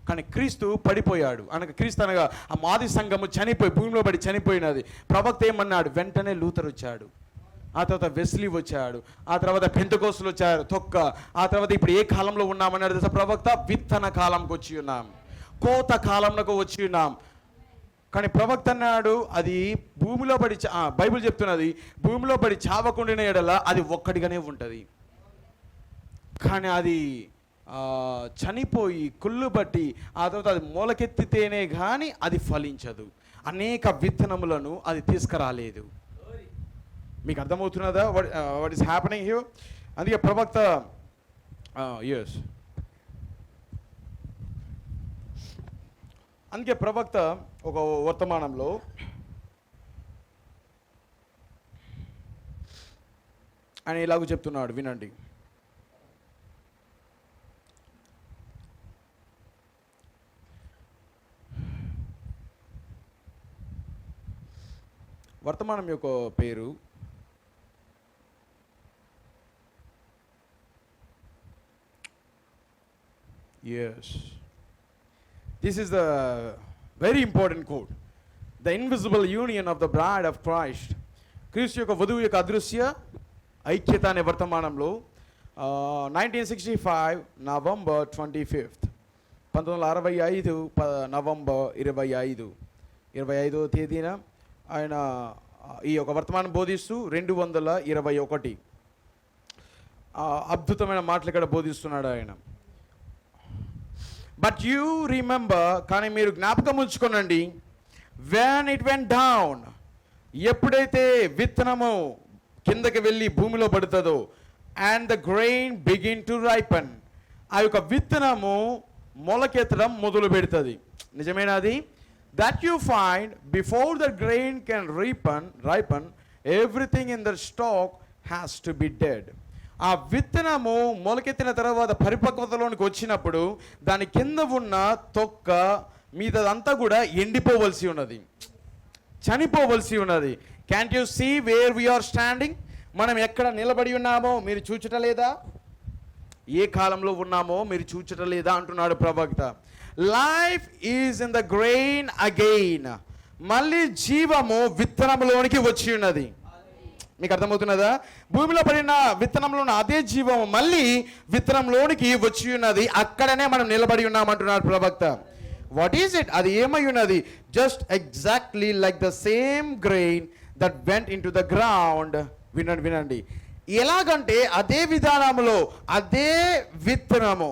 కానీ క్రీస్తు పడిపోయాడు అనగా, క్రీస్తు అనగా ఆ మాది సంఘము చనిపోయి భూమిలో పడి చనిపోయినది. ప్రవక్త ఏమన్నాడు? వెంటనే లూథర్ వచ్చాడు, ఆ తర్వాత వెస్లీ వచ్చాడు, ఆ తర్వాత పెంతెకోస్తులు వచ్చారు, తొక్క. ఆ తర్వాత ఇప్పుడు ఏ కాలంలో ఉన్నామన్నాడు తెలుసా ప్రవక్త? విత్తన కాలంకి వచ్చి ఉన్నాం, కోత కాలంలో వచ్చి ఉన్నాం. కానీ ప్రవక్త అన్నాడు, అది భూమిలో పడి బైబిల్ చెప్తున్నది, భూమిలో పడి చావకుండిన ఎడల అది ఒక్కడిగానే ఉంటుంది. కానీ అది చనిపోయి కుళ్ళు బట్టి ఆ తర్వాత అది మొలకెత్తితేనే కానీ అది ఫలించదు. అనేక విత్తనములను అది తీసుకురాలేదు. మీకు అర్థమవుతున్నదా వాట్ ఈస్ హ్యాపెనింగ్ హియర్? అందుకే ప్రవక్త ఎస్, అందుకే ప్రవక్త ఒక వర్తమానంలో ఆయన ఇలాగూ చెప్తున్నాడు, వినండి. వర్తమానం యొక్క పేరు This is the very important quote. The invisible union of the bride of Christ. క్రీస్తు యొక్క వధువు యొక్క అదృశ్య ఐక్యత అనే వర్తమానంలో 1965 నవంబర్ 25th 1965 నవంబర్ 25వ తేదీన ఆయన ఈ యొక్క వర్తమానం బోధిస్తూ 221 అద్భుతమైన మాటలు ఇక్కడ బోధిస్తున్నాడు ఆయన. బట్ యూ రిమెంబర్, కానీ మీరు జ్ఞాపకం ఉంచుకోనండి, వెన్ ఇట్ వెంట్ డౌన్, ఎప్పుడైతే విత్తనము కిందకి వెళ్ళి భూమిలో పడుతుందో, and the grain begin to ripen, ఆ యొక్క విత్తనము మొలకెత్తడం మొదలు పెడుతుంది. నిజమేనా అది? That you find before the grain can ripen everything in the stock has to be dead. ఆ విత్తనము మొలకెత్తిన తర్వాత పరిపక్వతలోనికి వచ్చినప్పుడు దాని కింద ఉన్న తొక్క మీదంతా కూడా ఎండిపోవలసి ఉన్నది, చనిపోవలసి ఉన్నది. Can't you see where we're standing? మనం ఎక్కడ నిలబడి ఉన్నామో మీరు చూచటలేదా? ఏ కాలంలో ఉన్నామో మీరు చూచటలేదా అంటున్నాడు ప్రవక్త. Life is in the grain again. మళ్ళీ జీవము విత్తనములోనికి వచ్చి ఉన్నది. మీకు అర్థమవుతున్నదా? భూమిలో పడిన విత్తనంలో ఉన్న అదే జీవం మళ్ళీ విత్తనంలోనికి వచ్చి ఉన్నది. అక్కడనే మనం నిలబడి ఉన్నామంటున్నాడు ప్రవక్త. What is it? అది ఏమై ఉన్నది? Just exactly like the same grain that went in to the ground. వినండి, ఎలాగంటే అదే విధానంలో అదే విత్తనము,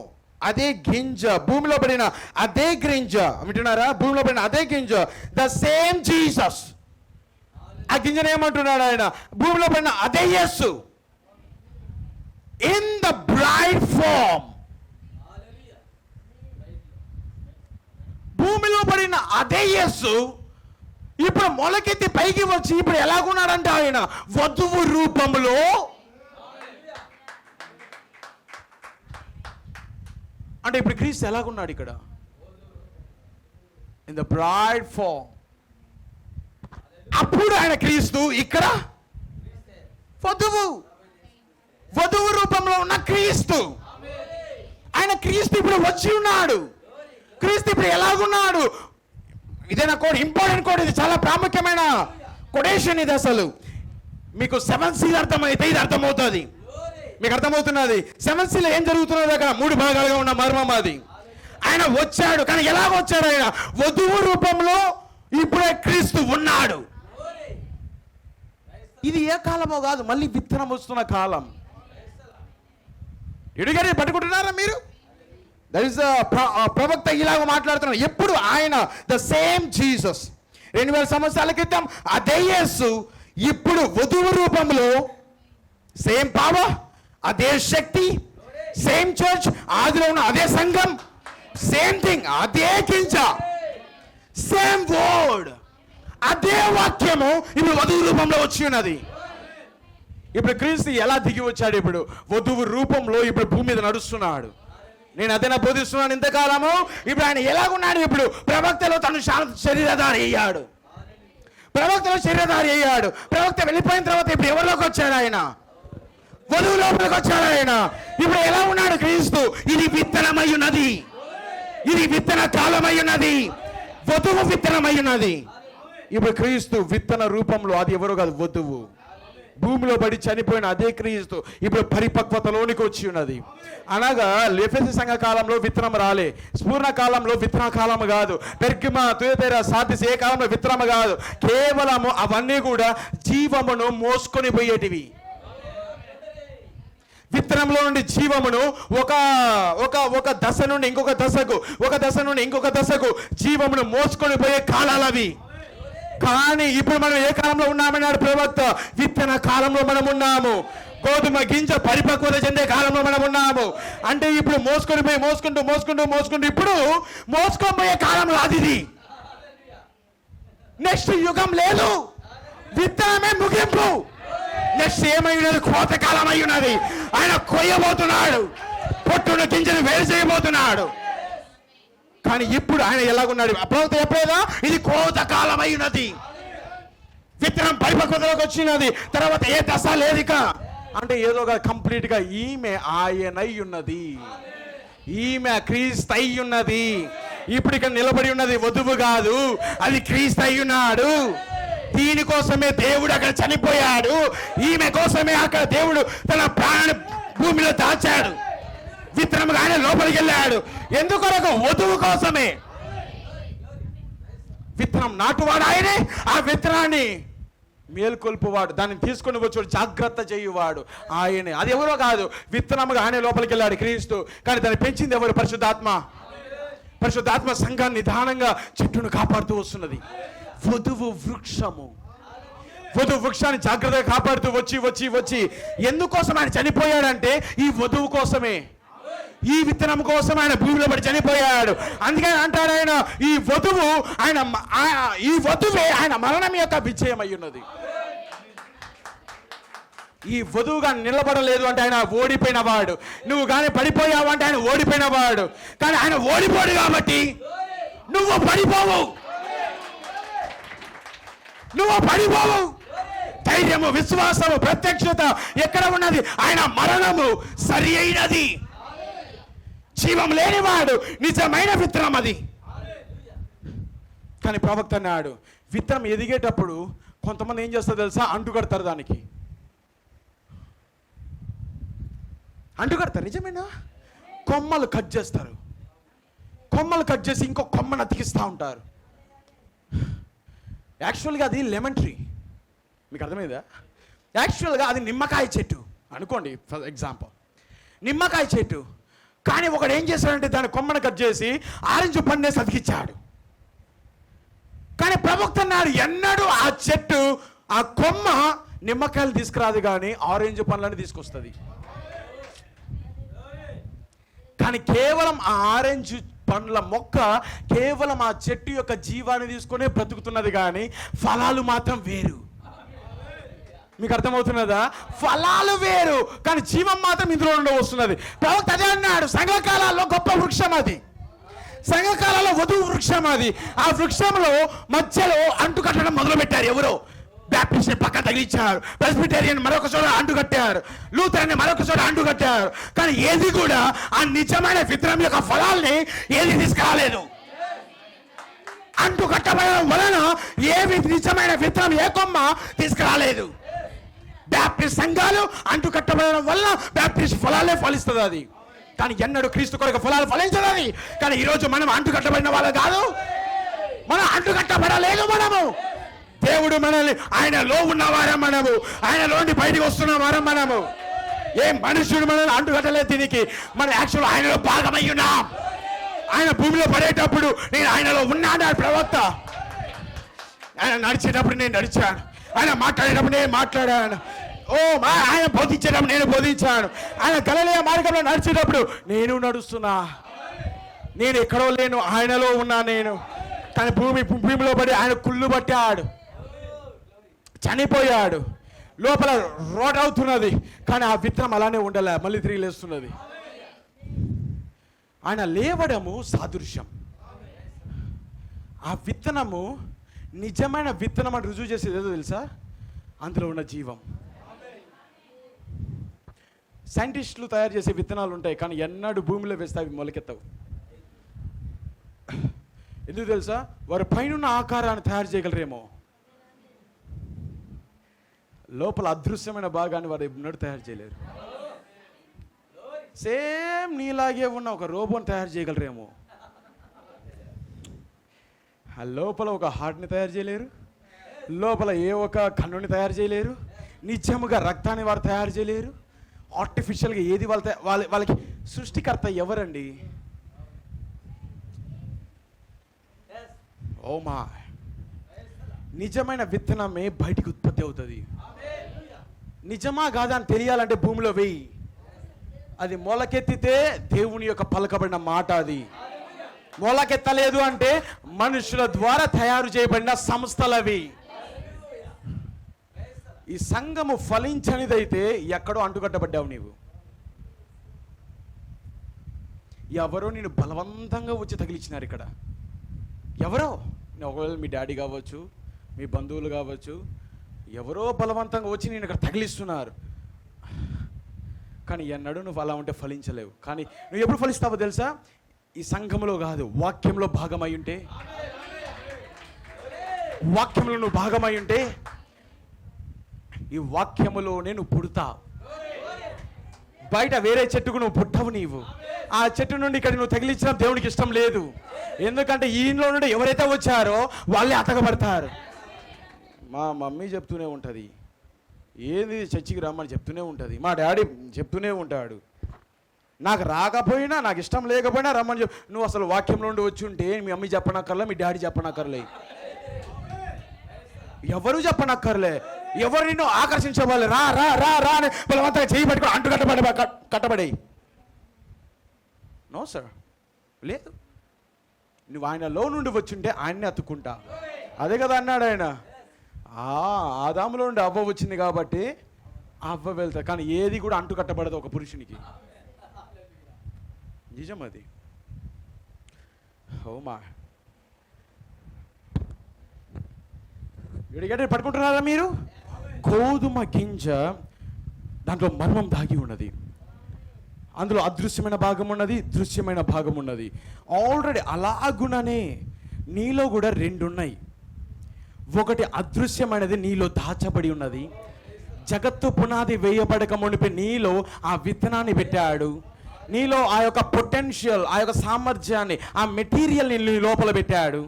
అదే గింజ, భూమిలో పడిన అదే గింజ, వింటున్నారా? భూమిలో పడిన అదే గింజ, ద సేమ్ జీసస్. ఆ గింజను ఏమంటున్నాడు ఆయన? భూమిలో పడిన అదే యేసు ఇన్ ద బ్రైడ్ ఫామ్. భూమిలో పడిన అదే యేసు ఇప్పుడు మొలకెత్తి పైకి వచ్చి ఇప్పుడు ఎలాగున్నాడంటే ఆయన వధువు రూపంలో. అంటే ఇప్పుడు క్రీస్తు ఎలాగున్నాడు ఇక్కడ? In the bride form. అప్పుడు ఆయన క్రీస్తు, ఇక్కడ వధువు రూపంలో ఉన్న క్రీస్తు. ఆయన క్రీస్తు ఇప్పుడు వచ్చి ఉన్నాడు. క్రీస్తు ఇప్పుడు ఎలాగున్నాడు? ఇదేనా కోడ్, ఇంపార్టెంట్ కోడ్. ఇది చాలా ప్రాముఖ్యమైన కొటేషన్. ఇది అసలు మీకు 7 సీలు అర్థమైతే ఇది అర్థమవుతుంది. మీకు అర్థమవుతున్నది? 7 సీలో ఏం జరుగుతున్నది? అక్కడ 3 భాగాలుగా ఉన్న మర్మం అది. ఆయన వచ్చాడు, కానీ ఎలాగ వచ్చాడు? ఆయన వధువు రూపంలో ఇప్పుడే క్రీస్తు ఉన్నాడు. ఇది ఏ కాలమో కాదు, మళ్ళీ విత్తనం వస్తున్న కాలం. ఎడుగానే పట్టుకుంటున్నారా మీరు? దట్ ఈస్ ప్రవక్త ఇలాగ మాట్లాడుతున్నాడు. ఎప్పుడు ఆయన ద సేమ్ జీసస్. 2000 సంవత్సరాల క్రితం అదే యేసు ఇప్పుడు వధువు రూపంలో, సేమ్ పవర్, అదే శక్తి, సేమ్ చర్చ్, ఆదిలో ఉన్న అదే సంఘం, సేమ్ థింగ్, అదే గింజ, సేమ్ వర్డ్, అదే వాక్యము ఇప్పుడు వధువు రూపంలో వచ్చి ఉన్నది. ఇప్పుడు క్రీస్తు ఎలా దిగి వచ్చాడు? ఇప్పుడు వధువు రూపంలో ఇప్పుడు భూమి మీద నడుస్తున్నాడు. నేను అదేనా బోధిస్తున్నాను ఇంతకాలము. ఇప్పుడు ఆయన ఎలాగున్నాడు? ఇప్పుడు ప్రవక్తలో తను శరీరధారి అయ్యాడు. ప్రవక్త వెళ్ళిపోయిన తర్వాత ఇప్పుడు ఎవరిలోకి వచ్చాడు? ఆయన వధువు లోపలికి వచ్చాడు. ఆయన ఇప్పుడు ఎలా ఉన్నాడు క్రీస్తు? ఇది విత్తనమై ఉన్నది, ఇది విత్తన కాలమై ఉన్నది, వధువు విత్తనమై ఉన్నది. ఇప్పుడు క్రీస్తు విత్తన రూపంలో, అది ఎవరో కాదు, వధువు. భూమిలో పడి చనిపోయిన అదే క్రీస్తు ఇప్పుడు పరిపక్వతలోనికి వచ్చి ఉన్నది. అనగా ఎఫెసీ సంఘ కాలంలో విత్తనం రాలే, స్ఫూర్ణ కాలంలో విత్తన కాలం కాదు, పెర్గమ, తుయతైర, సార్దిస్ ఏ కాలంలో విత్తనం కాదు. కేవలము అవన్నీ కూడా జీవమును మోసుకొని పోయేటివి. విత్తనంలో నుండి జీవమును ఒక దశ నుండి ఇంకొక దశకు, ఒక దశ నుండి ఇంకొక దశకు జీవమును మోసుకొని పోయే కాలాలు అవి. కానీ ఇప్పుడు మనం ఏ కాలంలో ఉన్నామన్నాడు ప్రవక్త? విత్తన కాలంలో మనం ఉన్నాము. గోధుమ గింజ పరిపక్వత చెందే కాలంలో మనం ఉన్నాము. అంటే ఇప్పుడు మోసుకుంటూ ఇప్పుడు మోసుకొని పోయే కాలం రాదు ఇది. నెక్స్ట్ యుగం లేదు, విత్తనమే ముగింపు. నెక్స్ట్ ఏమై ఉన్నది? కోత కాలం అయి ఉన్నది. ఆయన కొయ్యబోతున్నాడు, పొట్టును గింజను వేరు చేయబోతున్నాడు. కానీ ఇప్పుడు ఆయన ఎలాగున్నాడు? ప్రవక్త చెప్పలేదా? ఇది కోత కాలం అయి ఉన్నది, విత్తనం పరిపక్వతలోకి వచ్చినది, తర్వాత ఏ దశ లేదు ఇక. అంటే ఏదో కంప్లీట్ గా ఈమె ఆయనై ఉన్నది, ఈమె క్రీస్తు అయి ఉన్నది. ఇప్పుడు ఇక్కడ నిలబడి ఉన్నది వధువు కాదు, అది క్రీస్తు అయి ఉన్నాడు. దీనికోసమే దేవుడు అక్కడ చనిపోయాడు, ఈమె కోసమే అక్కడ దేవుడు తన ప్రాణాన్ని భూమిలో దాచాడు. విత్తనం ఆయన లోపలికి వెళ్ళాడు. ఎందుకొరకు? వధువు కోసమే. విత్తనం నాటువాడు ఆయనే, ఆ విత్తనాన్ని మేల్కొల్పువాడు, దాన్ని తీసుకుని వచ్చాడు, జాగ్రత్త చేయువాడు ఆయనే. అది ఎవరో కాదు, విత్తనముగా ఆయన లోపలికి వెళ్ళాడు క్రీస్తు. కానీ దాన్ని పెంచింది ఎవరు? పరిశుద్ధాత్మ సంఘాన్ని నిదానంగా చెట్టును కాపాడుతూ వస్తున్నది. వధువు వృక్షాన్ని జాగ్రత్తగా కాపాడుతూ వచ్చి ఎందుకోసం ఆయన చనిపోయాడంటే ఈ వధువు కోసమే, ఈ విత్తనం కోసం ఆయన భూమిలో పడి చనిపోయాడు. అందుకని అంటాడు ఆయన, ఈ వధువే ఆయన మరణం యొక్క విజయం అయి ఉన్నది. ఈ వధువుగా నిలబడలేదు అంటే ఆయన ఓడిపోయిన వాడు. నువ్వు కానీ పడిపోయావు అంటే ఆయన ఓడిపోయిన వాడు. కానీ ఆయన ఓడిపోడు కాబట్టి నువ్వు పడిపోవు. ధైర్యము, విశ్వాసము, ప్రత్యక్షత ఎక్కడ ఉన్నది? ఆయన మరణము సరి అయినది. జీవం లేనివాడు నిజమైన విత్తనం అది. కానీ ప్రవక్త అన్నాడు, విత్తనం ఎదిగేటప్పుడు కొంతమంది ఏం చేస్తారు తెలుసా? అంటుకడతారు దానికి. అంటుకడతారు. నిజమేనా? కొమ్మలు కట్ చేస్తారు, కొమ్మలు కట్ చేసి ఇంకో కొమ్మను అతికిస్తూ ఉంటారు. యాక్చువల్గా అది లెమన్ ట్రీ, మీకు అర్థమైందా? యాక్చువల్గా అది నిమ్మకాయ చెట్టు అనుకోండి, ఫర్ ఎగ్జాంపుల్ నిమ్మకాయ చెట్టు. కానీ ఒకడు ఏం చేశాడంటే దాని కొమ్మను కట్ చేసి ఆరెంజ్ పండేసి అతికిచ్చాడు. కానీ ప్రవక్త అన్నాడు, ఎన్నడూ ఆ చెట్టు, ఆ కొమ్మ నిమ్మకాయలు తీసుకురాదు కానీ ఆరెంజ్ పండ్లను తీసుకొస్తుంది. కానీ కేవలం ఆ ఆరెంజ్ పండ్ల మొక్క కేవలం ఆ చెట్టు యొక్క జీవాన్ని తీసుకొని బ్రతుకుతున్నది, కానీ ఫలాలు మాత్రం వేరు. మీకు అర్థమవుతున్నదా? ఫలాలు వేరు కానీ జీవం మాత్రం ఇందులో నుండి వస్తున్నది. ప్రవక్త అదే అన్నాడు, సంఘకాలాల్లో గొప్ప వృక్షం అది, సంఘకాలంలో వధువు వృక్షం అది. ఆ వృక్షంలో మధ్యలో అంటు కట్టడం మొదలు పెట్టారు. ఎవరో బ్యాప్టిస్ట్ పక్క తగిలించారు, ప్రెస్బిటేరియన్ మరొక చోట అంటు కట్టారు, లూథరన్ మరొక చోట అంటు కట్టారు. కానీ ఏది కూడా ఆ నిజమైన విత్తనం యొక్క ఫలాల్ని ఏది తీసుకురాలేదు. అంటు కట్టబడడం వలన ఏవి నిజమైన విత్తనం, ఏ కొమ్మ తీసుకురాలేదు. బ్యాప్టిస్ట్ సంఘాలు అంటు కట్టబడడం వల్ల బ్యాప్టిస్ట్ ఫలాలే ఫలిస్తుంది అది, కానీ ఎన్నడూ క్రీస్తు కొరకు ఫలాలు ఫలించదు అది. కానీ ఈరోజు మనం అంటు కట్టబడిన వాళ్ళు కాదు, మనం అంటు కట్టబడలేదు. మనము దేవుడు మనల్ని, ఆయనలో ఉన్నవారం మనము, ఆయనలోండి బయటికి వస్తున్న వారం మనము. ఏ మనుషుడు మనల్ని అంటు కట్టలేదు దీనికి. మనం యాక్చువల్ ఆయనలో భాగమై ఉన్నాం. ఆయన భూమిలో పడేటప్పుడు నేను ఆయనలో ఉన్నాను ప్రవక్త. ఆయన నడిచేటప్పుడు నేను నడిచాను, ఆయన మాట్లాడేటప్పుడు నేను మాట్లాడాను. ఆయన బోధించేటప్పుడు నేను బోధించాను. ఆయన గలిలయ మార్గంలో నడిచేటప్పుడు నేను నడుస్తున్నా. నేను ఎక్కడో లేను, ఆయనలో ఉన్నా నేను. కానీ భూమిలో పడి ఆయన కుళ్ళు పట్టాడు, చనిపోయాడు, లోపల రోడ్ అవుతున్నది. కానీ ఆ విత్తనం అలానే ఉండలే, మళ్ళీ తిరిగి లేస్తున్నది. ఆయన లేవడము సాదృశ్యం. ఆ విత్తనము నిజమైన విత్తనం అని రుజువు చేసేది ఏదో తెలుసా? అందులో ఉన్న జీవం. సైంటిస్టులు తయారు చేసే విత్తనాలు ఉంటాయి, కానీ ఎన్నడూ భూమిలో వేస్తే అవి మొలకెత్తవు. ఎందుకు తెలుసా? వారు పైన ఆకారాన్ని తయారు చేయగలరేమో, లోపల అదృశ్యమైన భాగాన్ని వారు ఎన్నడూ తయారు చేయలేరు. సేమ్ నీలాగే ఉన్న ఒక రోబోని తయారు చేయగలరేమో, ఆ లోపల ఒక హార్ట్ని తయారు చేయలేరు, లోపల ఏ ఒక కన్నుని తయారు చేయలేరు, నిజముగా రక్తాన్ని వారు తయారు చేయలేరు. ఆర్టిఫిషియల్గా ఏది వాళ్ళకి సృష్టికర్త ఎవరండి? ఓ మా, నిజమైన విత్తనమే బయటికి ఉత్పత్తి అవుతుంది. నిజమా కాదా అని తెలియాలంటే భూమిలో వేయి. అది మొలకెత్తితే దేవుని యొక్క పలకబడిన మాట. అది మొలకెత్తలేదు అంటే మనుషుల ద్వారా తయారు చేయబడిన సంస్థలవి. ఈ సంఘము ఫలించనిదైతే ఎక్కడో అంటుకట్టబడ్డావు నీవు. ఎవరో నేను బలవంతంగా వచ్చి తగిలించినారు ఇక్కడ. ఎవరో, ఒకవేళ మీ డాడీ కావచ్చు, మీ బంధువులు కావచ్చు, ఎవరో బలవంతంగా వచ్చి నేను ఇక్కడ తగిలిస్తున్నారు. కానీ ఎన్నడూ నువ్వు అలా ఉంటే ఫలించలేవు. కానీ నువ్వు ఎప్పుడు ఫలిస్తావో తెలుసా? ఈ సంఘంలో కాదు, వాక్యంలో భాగమై ఉంటే. వాక్యంలో నువ్వు భాగమై ఉంటే ఈ వాక్యములోనే నువ్వు పుడతావు. బయట వేరే చెట్టుకు నువ్వు పుట్టవు. నీవు ఆ చెట్టు నుండి ఇక్కడ నువ్వు తగిలించడం దేవునికి ఇష్టం లేదు. ఎందుకంటే ఈయనలో నుండి ఎవరైతే వచ్చారో వాళ్ళే అతకబడతారు. మా మమ్మీ చెప్తూనే ఉంటుంది, ఏది చర్చికి రమ్మని చెప్తూనే ఉంటుంది. మా డాడీ చెప్తూనే ఉంటాడు, నాకు రాకపోయినా నాకు ఇష్టం లేకపోయినా రమ్మని నువ్వు అసలు వాక్యంలో నుండి వచ్చి ఉంటే మీ మమ్మీ చెప్పనక్కర్లే, మీ డాడీ చెప్పనక్కర్లే, ఎవరు చెప్పనక్కర్లే. ఎవరు నిన్ను ఆకర్షించవాలి, రా రా రా రా అని బలవంతంగా చేయి పట్టుకొని అంటు కట్టబడే. నో సార్, లేదు. నువ్వు ఆయనలో నుండి వచ్చుంటే ఆయన్ని అతుక్కుంటా. అదే కదా అన్నాడు ఆయన. ఆదాములో నుండి అవ్వ వచ్చింది కాబట్టి అవ్వ వెళ్తా. కానీ ఏది కూడా అంటు కట్టబడదు ఒక పురుషునికి. నిజం అది. ఓ మా, ఎడిగడ్డ పట్టుకుంటున్నారా మీరు? గోధుమ గింజ, దాంట్లో మర్మం దాగి ఉన్నది. అందులో అదృశ్యమైన భాగం ఉన్నది, దృశ్యమైన భాగం ఉన్నది. ఆల్రెడీ అలాగుననే నీలో కూడా రెండు ఉన్నాయి. ఒకటి అదృశ్యమైనది నీలో దాచబడి ఉన్నది, జగత్తు పునాది వేయబడక మునిపి నీలో ఆ విత్తనాన్ని పెట్టాడు. నీలో ఆ యొక్క పొటెన్షియల్, ఆ యొక్క సామర్థ్యాన్ని, ఆ మెటీరియల్ని నీ లోపల పెట్టాడు.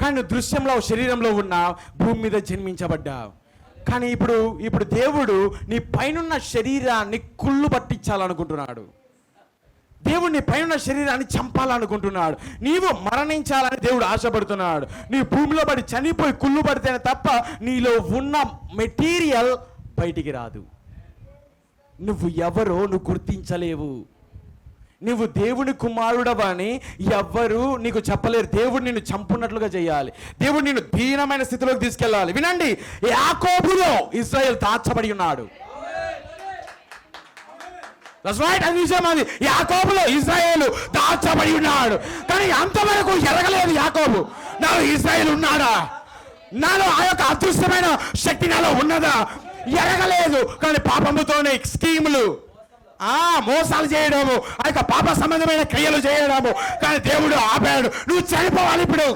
కానీ నువ్వు దృశ్యంలో శరీరంలో ఉన్నావు, భూమి మీద జన్మించబడ్డావు. కానీ ఇప్పుడు దేవుడు నీ పైనున్న శరీరాన్ని కుళ్ళు పట్టించాలనుకుంటున్నాడు. దేవుడు నీ పైన శరీరాన్ని చంపాలనుకుంటున్నాడు. నీవు మరణించాలని దేవుడు ఆశపడుతున్నాడు. నీ భూమిలో పడి చనిపోయి కుళ్ళు పడితేనే తప్ప నీలో ఉన్న మెటీరియల్ బయటికి రాదు. నువ్వు ఎవరో నువ్వు గుర్తించలేవు. నువ్వు దేవుని కుమారుడవని ఎవ్వరు నీకు చెప్పలేరు. దేవుడు నిన్ను చంపున్నట్లుగా చేయాలి. దేవుడు నిన్ను దీనమైన స్థితిలోకి తీసుకెళ్ళాలి. వినండి, యాకోబులో ఇశ్రాయేలు దాచబడి ఉన్నాడు. అది నిజం. అది యాకోబులో ఇశ్రాయేలు దాచబడి ఉన్నాడు. కానీ అంతవరకు ఎరగలేదు యాకోబు, నాలో ఇశ్రాయేలు ఉన్నాడా, నాలో ఆ యొక్క అదృష్టమైన శక్తి నాలో ఉన్నదా, ఎరగలేదు. కానీ పాపముతోనే స్కీములు, మోసాలు చేయడము, ఆ యొక్క పాప సంబంధమైన క్రియలు చేయడము. కానీ దేవుడు ఆపాడు. నువ్వు చనిపోవాలి, ఇప్పుడు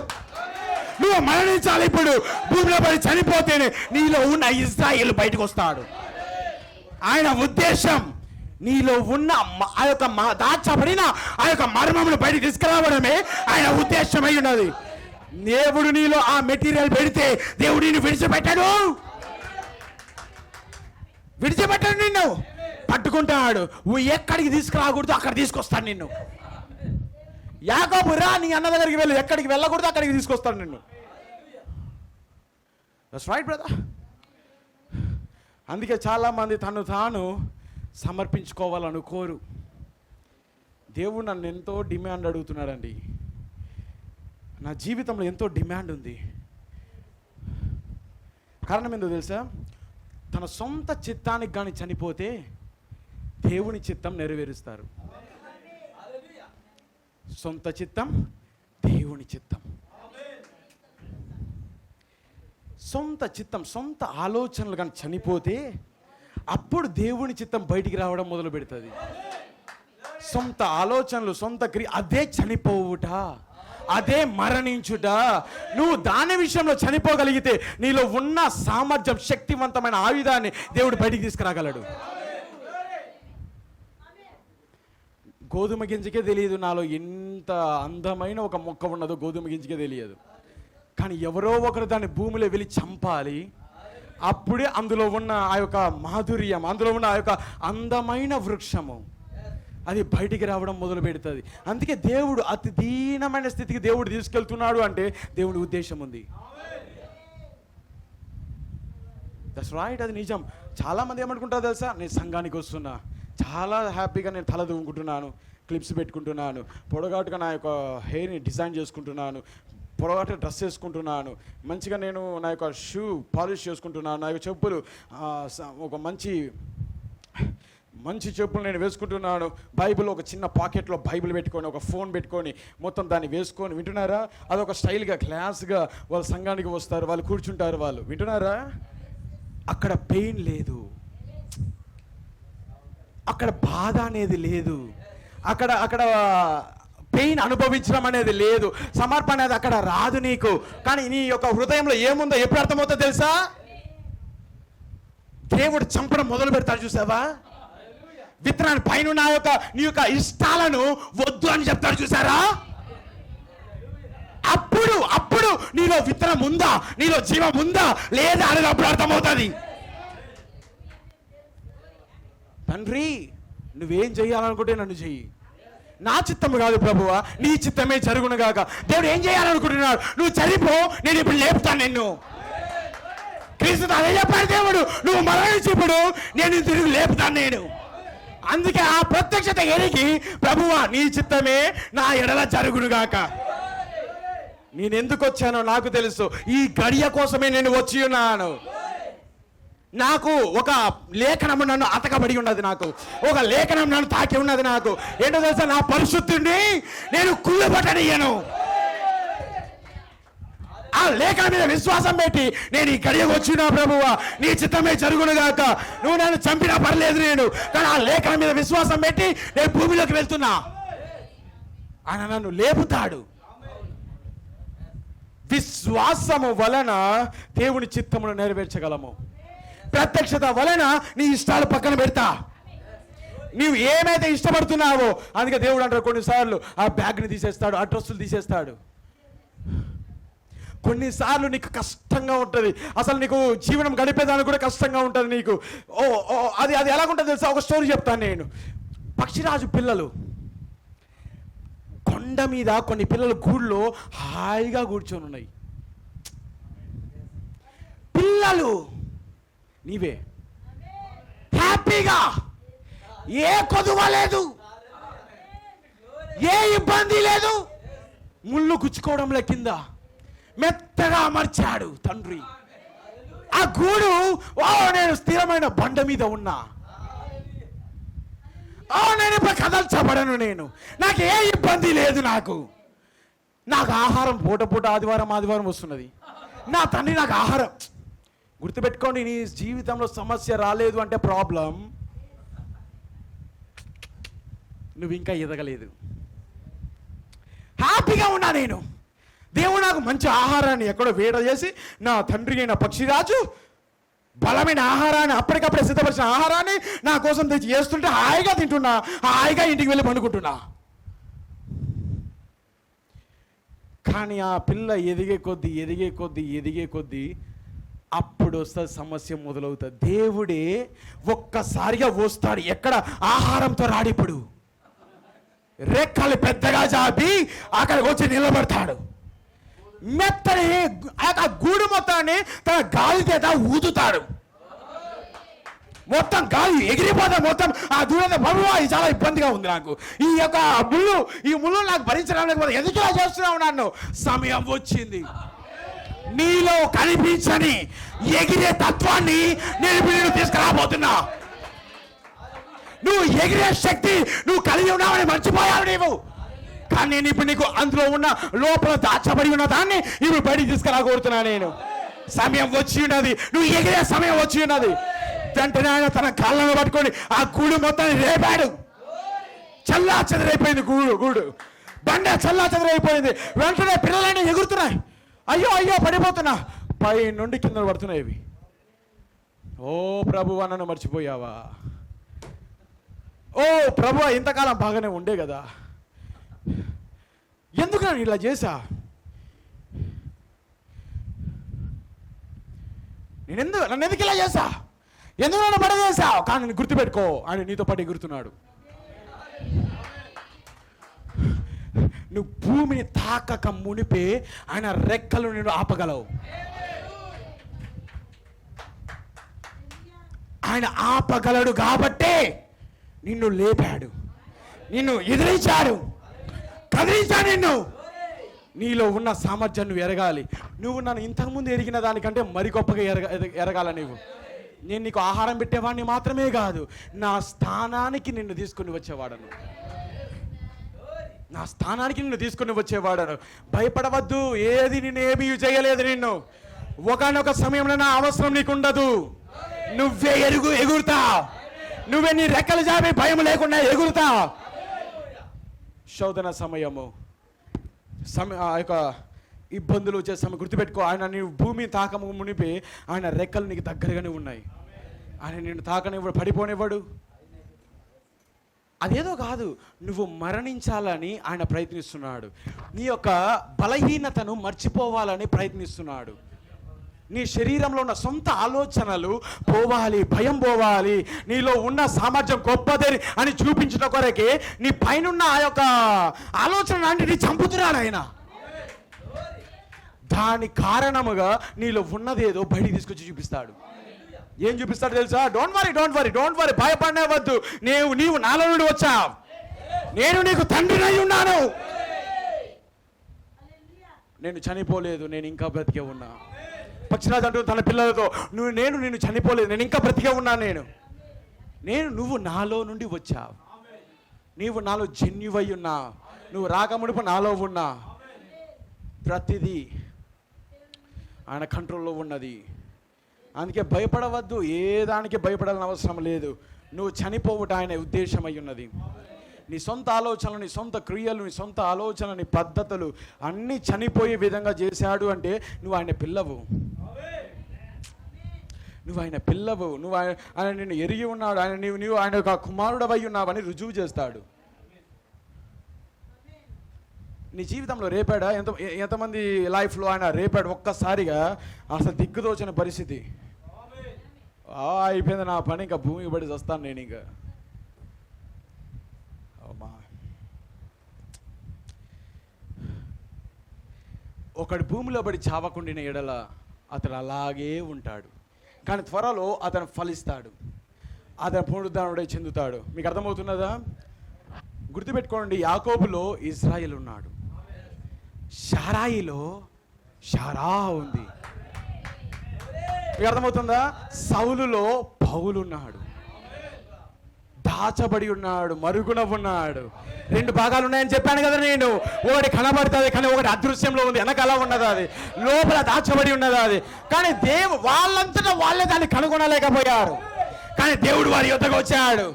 నువ్వు మరణించాలి. ఇప్పుడు భూమిలో పడి చనిపోతేనే నీలో ఉన్న ఇశ్రాయేలు బయటకు వస్తాడు. ఆయన ఉద్దేశం నీలో ఉన్న ఆ యొక్క దాచబడిన ఆ యొక్క మర్మమును బయటకు తీసుకురావడమే ఆయన ఉద్దేశమై ఉన్నది. దేవుడు నీలో ఆ మెటీరియల్ పెడితే దేవుడు నిన్ను విడిచిపెట్టాడు. నిన్ను పట్టుకుంటాడు. నువ్వు ఎక్కడికి తీసుకురాకూడదు అక్కడ తీసుకొస్తాడు నిన్ను. యాకోబు రా, నీ అన్న దగ్గరికి వెళ్ళు, ఎక్కడికి వెళ్ళకూడదు అక్కడికి తీసుకొస్తాడు నిన్ను. That's right brother. అందుకే చాలామంది తను తాను సమర్పించుకోవాలనుకోరు. దేవుడు నన్ను ఎంతో డిమాండ్ అడుగుతున్నాడండి. నా జీవితంలో ఎంతో డిమాండ్ ఉంది. కారణం ఏందో తెలుసా? తన సొంత చిత్తానికి కానీ చనిపోతే దేవుని చిత్తం నెరవేరుస్తారు. సొంత చిత్తం, దేవుని చిత్తం. సొంత చిత్తం, సొంత ఆలోచనలు కానీ చనిపోతే అప్పుడు దేవుని చిత్తం బయటికి రావడం మొదలు పెడుతుంది. సొంత ఆలోచనలు, సొంత క్రియ, అదే చనిపోవుట, అదే మరణించుట. నువ్వు దాని విషయంలో చనిపోగలిగితే నీలో ఉన్న సామర్థ్యం, శక్తివంతమైన ఆయుధాన్ని దేవుడు బయటికి తీసుకురాగలడు. గోధుమ గింజకే తెలియదు నాలో ఎంత అందమైన ఒక మొక్క ఉన్నదో, గోధుమ గింజకే తెలియదు. కానీ ఎవరో ఒకరు దాన్ని భూమిలో వెళ్ళి చంపాలి. అప్పుడే అందులో ఉన్న ఆ యొక్క మాధుర్యం, అందులో ఉన్న ఆ యొక్క అందమైన వృక్షము అది బయటికి రావడం మొదలు పెడుతుంది. అందుకే దేవుడు అతి దీనమైన స్థితికి దేవుడు తీసుకెళ్తున్నాడు అంటే దేవుడి ఉద్దేశం ఉంది. దట్స్ రైట్, అది నిజం. చాలామంది ఏమనుకుంటారో తెలుసా? నేను సంఘానికి వస్తున్నా, చాలా హ్యాపీగా నేను తల దువ్వుకుంటున్నాను, క్లిప్స్ పెట్టుకుంటున్నాను, పొడగాటుగా నా యొక్క హెయిర్ని డిజైన్ చేసుకుంటున్నాను, పొడగాటుగా డ్రెస్ వేసుకుంటున్నాను, మంచిగా నేను నా యొక్క షూ పాలిష్ చేసుకుంటున్నాను, నా యొక్క చెప్పులు ఒక మంచి చెప్పులు నేను వేసుకుంటున్నాను, బైబిల్ ఒక చిన్న పాకెట్లో బైబిల్ పెట్టుకొని, ఒక ఫోన్ పెట్టుకొని మొత్తం దాన్ని వేసుకొని, వింటున్నారా? అదొక స్టైల్గా క్లాస్గా వాళ్ళు సంఘానికి వస్తారు, వాళ్ళు కూర్చుంటారు, వాళ్ళు వింటున్నారా? అక్కడ పెయిన్ లేదు, అక్కడ బాధ అనేది లేదు, అక్కడ పెయిన్ అనుభవించడం అనేది లేదు, సమర్పణ అనేది అక్కడ రాదు నీకు. కానీ నీ యొక్క హృదయంలో ఏముందో ఎప్పుడు అర్థమవుతుందో తెలుసా? దేవుడు చంపడం మొదలు పెడతాడు, చూసావా? విత్తనాన్ని పైన నీ యొక్క ఇష్టాలను వద్దు అని చెప్తాడు, చూసారా? అప్పుడు నీలో విత్తనం ఉందా, నీలో జీవం ఉందా లేదా అనేది అప్పుడు అర్థమవుతుంది. తండ్రి, నువ్వేం చేయాలనుకుంటే నన్ను చెయ్యి, నా చిత్తము కాదు ప్రభువా, నీ చిత్తమే జరుగును గాక. దేవుడు ఏం చేయాలనుకుంటున్నాడు? నువ్వు చనిపో, నేను ఇప్పుడు లేపుతాను నిన్ను. క్రీస్తు అదే చెప్పాడు దేవుడు, నువ్వు మరణించి ఇప్పుడు నేను తిరిగి లేపుతాను నేను. అందుకే ఆ ప్రత్యక్షత ఎరిగి, ప్రభువా నీ చిత్తమే నా ఎడల జరుగును గాక. నేను ఎందుకు వచ్చానో నాకు తెలుసు, ఈ గడియ కోసమే నేను వచ్చి ఉన్నాను. నాకు ఒక లేఖనము నన్ను అతకబడి ఉన్నది, నాకు ఒక లేఖనం నన్ను తాకి ఉన్నది. నాకు ఏంటో తెలుసా? నా పరిశుద్ధుడిని నేను కుళ్ళబట్టనియను. ఆ లేఖనం మీద విశ్వాసం పెట్టి నేను ఈ గడియకు వచ్చినా, ప్రభువా నీ చిత్తమే జరుగునుగాక. నువ్వు నన్ను చంపినా పర్లేదు నేను, కానీ ఆ లేఖనం మీద విశ్వాసం పెట్టి నేను భూమిలోకి వెళ్తున్నా. ఆయన నన్ను లేపుతాడు. విశ్వాసము వలన దేవుని చిత్తమును నెరవేర్చగలము. ప్రత్యక్షత వలన నీ ఇష్టాలు పక్కన పెడతా. నీవు ఏమైతే ఇష్టపడుతున్నావో, అందుకే దేవుడు అంటారు కొన్నిసార్లు ఆ బ్యాగ్ని తీసేస్తాడు, ఆ డ్రెస్సులు తీసేస్తాడు. కొన్నిసార్లు నీకు కష్టంగా ఉంటుంది, అసలు నీకు జీవనం గడిపేదానికి కూడా కష్టంగా ఉంటుంది నీకు. అది ఎలాగుంటుంది తెలుసా? ఒక స్టోరీ చెప్తాను నేను. పక్షిరాజు పిల్లలు కొండ మీద కొన్ని పిల్లలు గూళ్ళో హాయిగా కూర్చొని ఉన్నాయి. పిల్లలు నీవే హ్యాపీగా, ఏ కొదువ లేదు, ఏ ఇబ్బంది లేదు. ముళ్ళు గుచ్చుకోవడంలో కింద మెత్తగా అమర్చాడు తండ్రి. ఆ గూడు, నేను స్థిరమైన బండ మీద ఉన్నా, నేను ఇప్పుడు కదల్చబడను, నాకు ఏ ఇబ్బంది లేదు, నాకు ఆహారం పూట ఆదివారం వస్తున్నది. నా తండ్రి నాకు ఆహారం. గుర్తుపెట్టుకోండి, నీ జీవితంలో సమస్య రాలేదు అంటే ప్రాబ్లం నువ్వు ఇంకా ఎదగలేదు. హ్యాపీగా ఉన్నా నేను. దేవుడు నాకు మంచి ఆహారాన్ని ఎక్కడో వేడ చేసి, నా తండ్రి అయిన పక్షిరాజు బలమైన ఆహారాన్ని, అప్పటికప్పుడే సిద్ధపరిచిన ఆహారాన్ని నా కోసం తెచ్చి చేస్తుంటే హాయిగా తింటున్నా, హాయిగా ఇంటికి వెళ్ళి పండుకుంటున్నా. కానీ ఆ పిల్ల ఎదిగే కొద్దీ అప్పుడు వస్తుంది సమస్య మొదలవుతుంది. దేవుడే ఒక్కసారిగా వస్తాడు. ఎక్కడ? ఆహారంతో రాడిప్పుడు రెక్కలు పెద్దగా చాపి అక్కడికి వచ్చి నిలబడతాడు. మెత్తని ఆ గూడు మొత్తాన్ని తన గాలి చేత ఊదుతాడు. మొత్తం గాలి ఎగిరిపోతా, మొత్తం ఆ దూరం బరువు. ఇది చాలా ఇబ్బందిగా ఉంది నాకు, ఈ ముళ్ళు నాకు భరించడం లేకపోతే ఎందుకు ఇలా చేస్తున్నావు నన్ను? సమయం వచ్చింది. నీలో కనిపించని ఎగిరే తత్వాన్ని నేను తీసుకురాబోతున్నా. నువ్వు ఎగిరే శక్తి నువ్వు కలిగి ఉన్నావని మర్చిపోయావు నీవు. కానీ నేను ఇప్పుడు నీకు అందులో ఉన్న లోపల దాచబడి ఉన్న దాన్ని ఇప్పుడు బయటికి తీసుకురాకూడుతున్నా. నేను సమయం వచ్చి ఉన్నది, నువ్వు ఎగిరే సమయం వచ్చి ఉన్నది. వెంటనే ఆయన తన కాళ్ళను పట్టుకొని ఆ గూడు మొత్తాన్ని రేపాడు. చల్లా చెదరైపోయింది గూడు బండ చల్లా చెదరైపోయింది. వెంటనే పిల్లలన్నీ ఎగురుతున్నాయి. అయ్యో పడిపోతున్నా. పై నుండి కింద పడుతున్నాయి ఇవి. ఓ ప్రభువా, నన్ను మర్చిపోయావా? ఓ ప్రభువా, ఇంతకాలం బాగానే ఉండే కదా, ఎందుకు నన్ను ఇలా చేశా? నన్ను ఎందుకు ఇలా చేశా? ఎందుకు నన్ను పడవేశావు? కానీ నేను గుర్తుపెట్టుకో, ఆయన నీతో పాటు ఎగురుతున్నాడు. నువ్వు భూమిని తాకక మునిపే ఆయన రెక్కలు నేను ఆపగలవు. ఆయన ఆపగలడు కాబట్టే నిన్ను లేపాడు, నిన్ను ఎదిరించాడు, కదిలించాడు నిన్ను. నీలో ఉన్న సామర్థ్యం నువ్వు ఎరగాలి. నువ్వు నన్ను ఇంతకుముందు ఎరిగిన దానికంటే మరి గొప్పగా ఎరగాల. నేను నీకు ఆహారం పెట్టేవాడిని మాత్రమే కాదు, నా స్థానానికి నిన్ను తీసుకుని వచ్చేవాడను. నా స్థానానికి నిన్ను తీసుకుని వచ్చేవాడను. భయపడవద్దు, ఏది నిన్ను ఏమీ చేయలేదు. నిన్ను ఒకనొక సమయంలో నా అవసరం నీకుండదు. నువ్వే ఎగురుతా, నువ్వే నీ రెక్కలు జాపి భయం లేకుండా ఎగురుతా. శోధన సమయము, ఆ యొక్క ఇబ్బందులు వచ్చే సమయం గుర్తుపెట్టుకో. ఆయన నీవు భూమి తాకము మునిపి ఆయన రెక్కలు నీకు దగ్గరగానే ఉన్నాయి. ఆయన నిన్ను తాకనివ్వడు, పడిపోనివ్వడు. అదేదో కాదు, నువ్వు మరణించాలని ఆయన ప్రయత్నిస్తున్నాడు. నీ యొక్క బలహీనతను మర్చిపోవాలని ప్రయత్నిస్తున్నాడు. నీ శరీరంలో ఉన్న సొంత ఆలోచనలు పోవాలి, భయం పోవాలి, నీలో ఉన్న సామర్థ్యం గొప్పదని అని చూపించడం కొరకే నీ పైనున్న ఆ యొక్క ఆలోచన అన్నిటిని చంపుతున్నాడు ఆయన. దాని కారణముగా నీలో ఉన్నదేదో బయటికి తీసుకొచ్చి చూపిస్తాడు. ఏం చూపిస్తాడు తెలుసా? డోంట్ వరీ, భయపడవద్దు. నీవు నాలో నుండి వచ్చావు, నేను నీకు తండ్రినై ఉన్నాను. నేను చనిపోలేదు, నేను ఇంకా బ్రతికే ఉన్నా. పక్షిరాజు అంటూ తన పిల్లలతో, నేను చనిపోలేదు, నేను ఇంకా బ్రతికే ఉన్నాను. నువ్వు నాలో నుండి వచ్చావు, నీవు నాలో జెన్యువై ఉన్నా, నువ్వు రాకమునుపు నాలో ఉన్నా. ప్రతిదీ ఆయన కంట్రోల్లో ఉన్నది. అందుకే భయపడవద్దు, ఏ దానికి భయపడాలని అవసరం లేదు. నువ్వు చనిపోవుట ఆయన ఉద్దేశమై ఉన్నది. నీ సొంత ఆలోచనలు, నీ సొంత క్రియలు, నీ సొంత ఆలోచన, నీ పద్ధతులు అన్నీ చనిపోయే విధంగా చేశాడు అంటే నువ్వు ఆయన పిల్లవు. నువ్వు ఆయన పిల్లవు, నువ్వు ఆయన నిన్ను ఎరిగి ఉన్నాడు, నీవు ఆయన యొక్క కుమారుడవై ఉన్నావని రుజువు చేస్తాడు. నీ జీవితంలో రేపాడా? ఎంతమంది లైఫ్లో ఆయన రేపాడు ఒక్కసారిగా అసలు దిక్కుదోచిన పరిస్థితి. అయిపోయింది నా పని, ఇంకా భూమికి పడి వస్తాను నేను. ఇంకా ఒకడు భూమిలో పడి చావకుండిన ఎడల అతడు అలాగే ఉంటాడు, కానీ త్వరలో అతను ఫలిస్తాడు, అతను పునరుద్ధరణుడై చెందుతాడు. మీకు అర్థమవుతున్నదా? గుర్తుపెట్టుకోండి, యాకోబులో ఇజ్రాయేల్ ఉన్నాడు, షారాయిలో షారా ఉంది. మీకు అర్థమవుతుందా? సౌలులో పౌలు ఉన్నాడు, దాచబడి ఉన్నాడు, మరుగున ఉన్నాడు. 2 భాగాలు ఉన్నాయని చెప్పాను కదా నేను. ఒకటి కనబడుతుంది కానీ ఒకటి అదృశ్యంలో ఉంది, వెనకాల ఉన్నది అది, లోపల దాచబడి ఉన్నది అది. కానీ వాళ్ళంతటా వాళ్ళే దాన్ని కనుగొనలేకపోయారు. కానీ దేవుడు వారి యొద్దకు వచ్చాడు.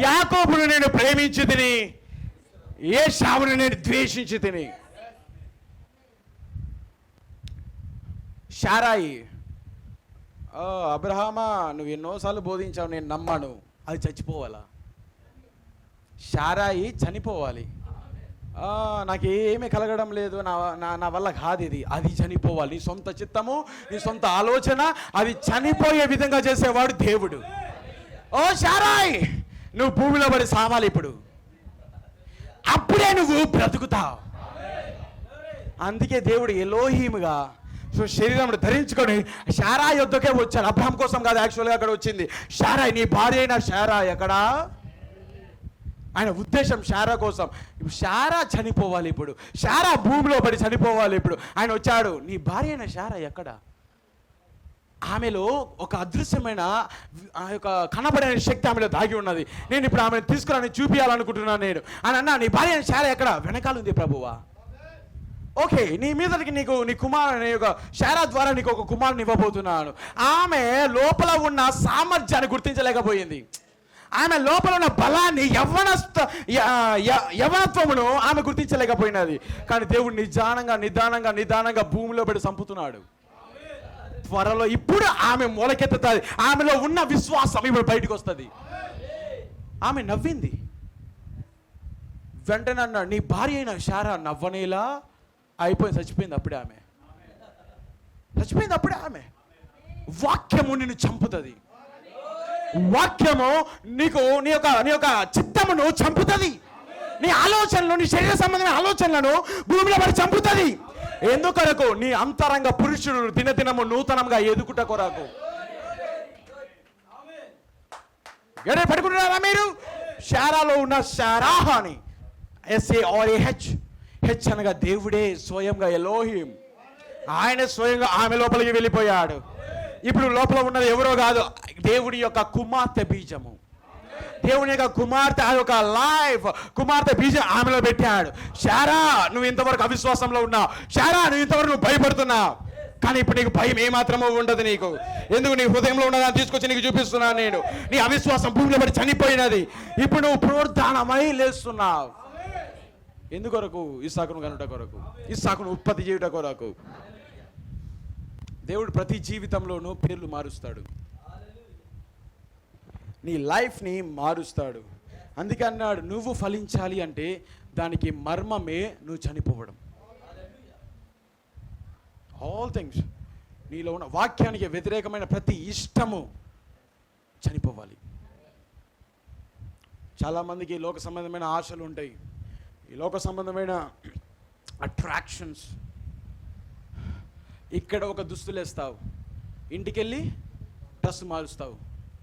యాకోబును నేను ప్రేమించి తిని, ఏశావును నేను ద్వేషించి తిని. షారాయి, అబ్రహామా నువ్వు ఎన్నోసార్లు బోధించావు, నేను నమ్మను, అది చచ్చిపోవాలా? షారాయి చనిపోవాలి. నాకేమీ కలగడం లేదు, నా వల్ల కాదు ఇది, అది చనిపోవాలి. నీ సొంత చిత్తము, నీ సొంత ఆలోచన అది చనిపోయే విధంగా చేసేవాడు దేవుడు. ఓ షారాయి, నువ్వు భూమిలో పడి సావాలి ఇప్పుడు, అప్పుడే నువ్వు బ్రతుకుతావు. అందుకే దేవుడు ఎలోహీముగా శరీరం ధరించుకొని షారా యొద్దకే వచ్చాడు. అబ్రహాం కోసం కాదు యాక్చువల్గా అక్కడ వచ్చింది. షారాయి, నీ భార్య అయిన షారా ఎక్కడా? ఆయన ఉద్దేశం షారా కోసం. ఇప్పుడు షారా చనిపోవాలి, ఇప్పుడు షారా భూమిలో పడి చనిపోవాలి. ఇప్పుడు ఆయన వచ్చాడు, నీ భార్య అయిన షారా ఎక్కడ? ఆమెలో ఒక అదృశ్యమైన ఆ యొక్క కనబడని శక్తి ఆమెలో దాగి ఉన్నది. నేను ఇప్పుడు ఆమెను తీసుకురాని చూపించాలనుకుంటున్నాను నేను అని అన్నా. నీ భార్య అయిన షారా ఎక్కడ? వెనకాల ఉంది ప్రభువా. ఓకే, నీ మీదకి నీ కుమారుని యొక్క షారా ద్వారా నీకు ఒక కుమారుని ఇవ్వబోతున్నాను. ఆమె లోపల ఉన్న సామర్థ్యాన్ని గుర్తించలేకపోయింది. ఆమె లోపల ఉన్న బలాన్ని, యవనత్వమును ఆమె గుర్తించలేకపోయినది. కానీ దేవుడు నిదానంగా భూమిలో పెట్టి చంపుతున్నాడు. త్వరలో ఇప్పుడు ఆమె మొలకెత్తుతుంది. ఆమెలో ఉన్న విశ్వాసం ఇప్పుడు బయటకు వస్తుంది. ఆమె నవ్వింది. వెంటనే అన్నాడు, నీ భార్య అయిన షారా నవ్వనేలా అయిపోయింది, చచ్చిపోయింది అప్పుడే ఆమె. వాక్యము నిన్ను చంపుతుంది. వాక్యము నీ యొక్క చిత్తమును చంపుతుంది. నీ ఆలోచనలు, నీ శరీర సంబంధమైన ఆలోచనలను భూమిలో పడి చంపుతుంది. ఎందుకొరకు? నీ అంతరంగ పురుషుడు దినదినము నూతనంగా ఎదుగుట కొరకు. పడుకుంటున్నారా మీరు? షారాలో ఉన్న షారాహ్ అని, SARAH, హెచ్ అనగా దేవుడే స్వయంగా ఎలోహిం. ఆయన స్వయంగా ఆమె లోపలికి వెళ్ళిపోయాడు. ఇప్పుడు లోపల ఉన్నది ఎవరో కాదు, దేవుడి యొక్క కుమార్తె బీజము. దేవుని యొక్క కుమార్తె, ఆ యొక్క కుమార్తె బీజం ఆమెలో పెట్టాడు. షారా, నువ్వు ఇంతవరకు అవిశ్వాసంలో ఉన్నావు. షారా, నువ్వు ఇంతవరకు భయపడుతున్నావు. కానీ ఇప్పుడు నీకు భయం ఏమాత్రమో ఉండదు. నీకు ఎందుకు? నీ హృదయంలో ఉన్నదాన్ని తీసుకొచ్చి నీకు చూపిస్తున్నాను నేను. నీ అవిశ్వాసం భూమిలో పడి చనిపోయినది. ఇప్పుడు నువ్వు పునరుద్ధానమై లేస్తున్నావు. ఎందుకొరకు? ఇస్సాకును కనుట కొరకు, ఇస్సాకును ఉత్పత్తి చేయుట కొరకు. దేవుడు ప్రతి జీవితంలోనూ పేర్లు మారుస్తాడు, నీ లైఫ్ని మారుస్తాడు. అందుకే అన్నాడు, నువ్వు ఫలించాలి అంటే దానికి మర్మమే నువ్వు చనిపోవడం. ఆల్ థింగ్స్, నీలో ఉన్న వాక్యానికి వ్యతిరేకమైన ప్రతి ఇష్టము చనిపోవాలి. చాలామందికి లోక సంబంధమైన ఆశలు ఉంటాయి, ఈ లోక సంబంధమైన అట్రాక్షన్స్. ఇక్కడ ఒక దుస్తులు వేస్తావు, ఇంటికెళ్ళి డ్రెస్ మారుస్తావు,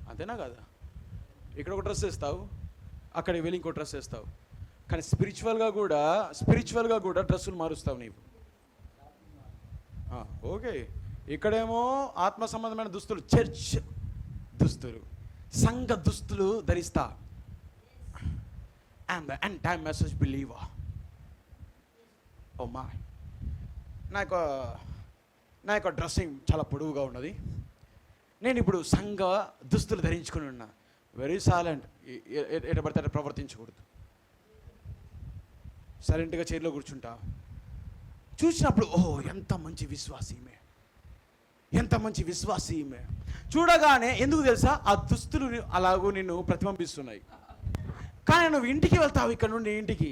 అంతేనా కదా? ఇక్కడ ఒక డ్రెస్ వేస్తావు, అక్కడికి వెళ్ళి ఇంకో డ్రెస్ వేస్తావు. కానీ స్పిరిచువల్గా కూడా డ్రెస్సులు మారుస్తావు నీవు. ఓకే, ఇక్కడేమో ఆత్మ సంబంధమైన దుస్తులు, చర్చ్ దుస్తులు, సంఘ దుస్తులు ధరిస్తా. And the end time message believer. Oh my. నా యొక్క డ్రెస్సింగ్ చాలా పొడవుగా ఉన్నది. నేను ఇప్పుడు సంఘ దుస్తులు ధరించుకుని ఉన్నా. వెరీ సైలెంట్, ఎట పడితే అట్లా ప్రవర్తించకూడదు. సైలెంట్గా చైర్లో కూర్చుంటా. చూసినప్పుడు ఎంత మంచి విశ్వాసీమే, ఎంత మంచి విశ్వాసీమే. చూడగానే ఎందుకు తెలుసా, ఆ దుస్తులు అలాగూ నిన్ను ప్రతిబింబిస్తున్నాయి. కానీ నువ్వు ఇంటికి వెళ్తావు, ఇక్కడ నుండి ఇంటికి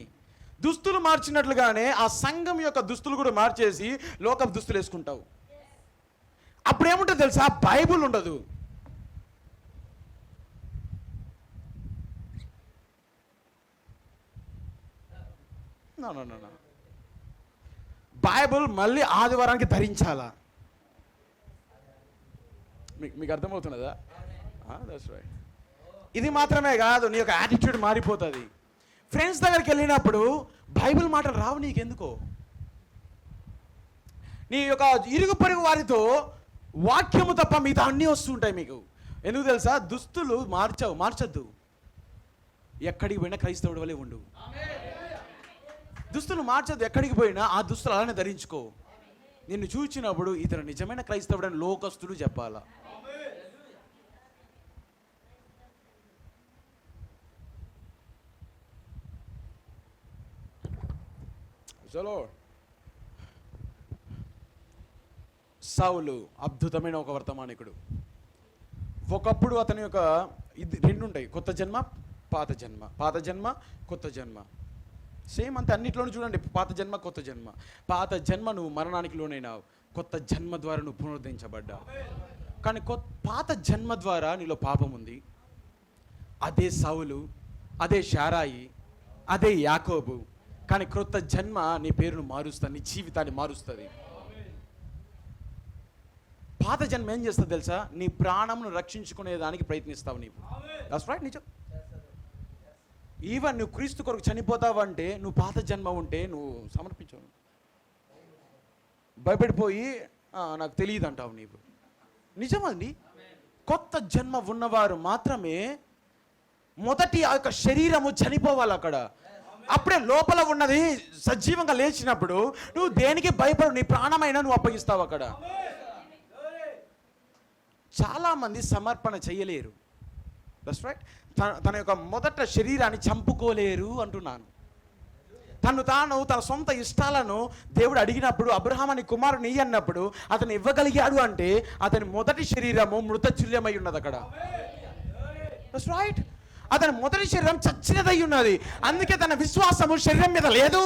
దుస్తులు మార్చినట్లుగానే ఆ సంఘం యొక్క దుస్తులు కూడా మార్చేసి లోకపు దుస్తులు వేసుకుంటావు. అప్పుడు ఏముంటుంది తెలుసా, బైబుల్ ఉండదు. బైబుల్ మళ్ళీ ఆదివారానికి ధరించాలా? మీకు అర్థమవుతున్నదా? That's right. ఇది మాత్రమే కాదు, నీ యొక్క యాటిట్యూడ్ మారిపోతుంది. ఫ్రెండ్స్ దగ్గరికి వెళ్ళినప్పుడు బైబిల్ మాటలు రావు నీకెందుకో. నీ యొక్క ఇరుగు పొరుగు వారితో వాక్యము తప్ప మిగతా అన్నీ వస్తుంటాయి మీకు. ఎందుకు తెలుసా, దుస్తులు మార్చద్దు. ఎక్కడికి పోయినా క్రైస్తవుడి వలె ఉండు. దుస్తులు మార్చద్దు, ఎక్కడికి పోయినా ఆ దుస్తులు అలానే ధరించుకో. నిన్ను చూచినప్పుడు ఇతను నిజమైన క్రైస్తవుడు అని లోకస్తులు చెప్పాలా. చలో. సౌలు అద్భుతమైన ఒక వర్తమానికుడు. ఒకప్పుడు అతని యొక్క ఇది రెండు ఉంటాయి, కొత్త జన్మ పాత జన్మ, పాత జన్మ కొత్త జన్మ. సేమ్ అంతే అన్నిట్లోనూ చూడండి, పాత జన్మ కొత్త జన్మ. పాత జన్మ నువ్వు మరణానికి లోనైనావు, కొత్త జన్మ ద్వారా నువ్వు పునరుద్ధరించబడ్డావు. కానీ పాత జన్మ ద్వారా నీలో పాపం ఉంది. అదే సౌలు, అదే శారాయి, అదే యాకోబు. కానీ క్రొత్త జన్మ నీ పేరును మారుస్తుంది, నీ జీవితాన్ని మారుస్తుంది. పాత జన్మ ఏం చేస్తుంది తెలుసా, నీ ప్రాణంను రక్షించుకునే దానికి ప్రయత్నిస్తావు నీవు. దట్స్ రైట్, నిజం. ఈవెన్ నువ్వు క్రీస్తు కొరకు చనిపోతావంటే నువ్వు పాత జన్మ ఉంటే నువ్వు సమర్పించవు. భయపడిపోయి నాకు తెలియదు అంటావు నీవు. నిజమండి. కొత్త జన్మ ఉన్నవారు మాత్రమే మొదటి ఆ యొక్క శరీరము చనిపోవాలి అక్కడ. అప్పుడే లోపల ఉన్నది సజీవంగా లేచినప్పుడు నువ్వు దేనికి భయపడు, నీ ప్రాణమైనా నువ్వు అప్పగిస్తావు అక్కడ. చాలామంది సమర్పణ చేయలేరు. That's right. తన యొక్క మొదట శరీరాన్ని చంపుకోలేరు అంటున్నాను. తన సొంత ఇష్టాలను దేవుడు అడిగినప్పుడు, అబ్రహాము అని కుమారుని అన్నప్పుడు అతను ఇవ్వగలిగాడు అంటే అతని మొదటి శరీరము మృతతుల్యమై ఉన్నది అక్కడ. That's right. అతని మొదటి శరీరం చచ్చినదై ఉన్నది. అందుకే తన విశ్వాసము శరీరం మీద లేదు.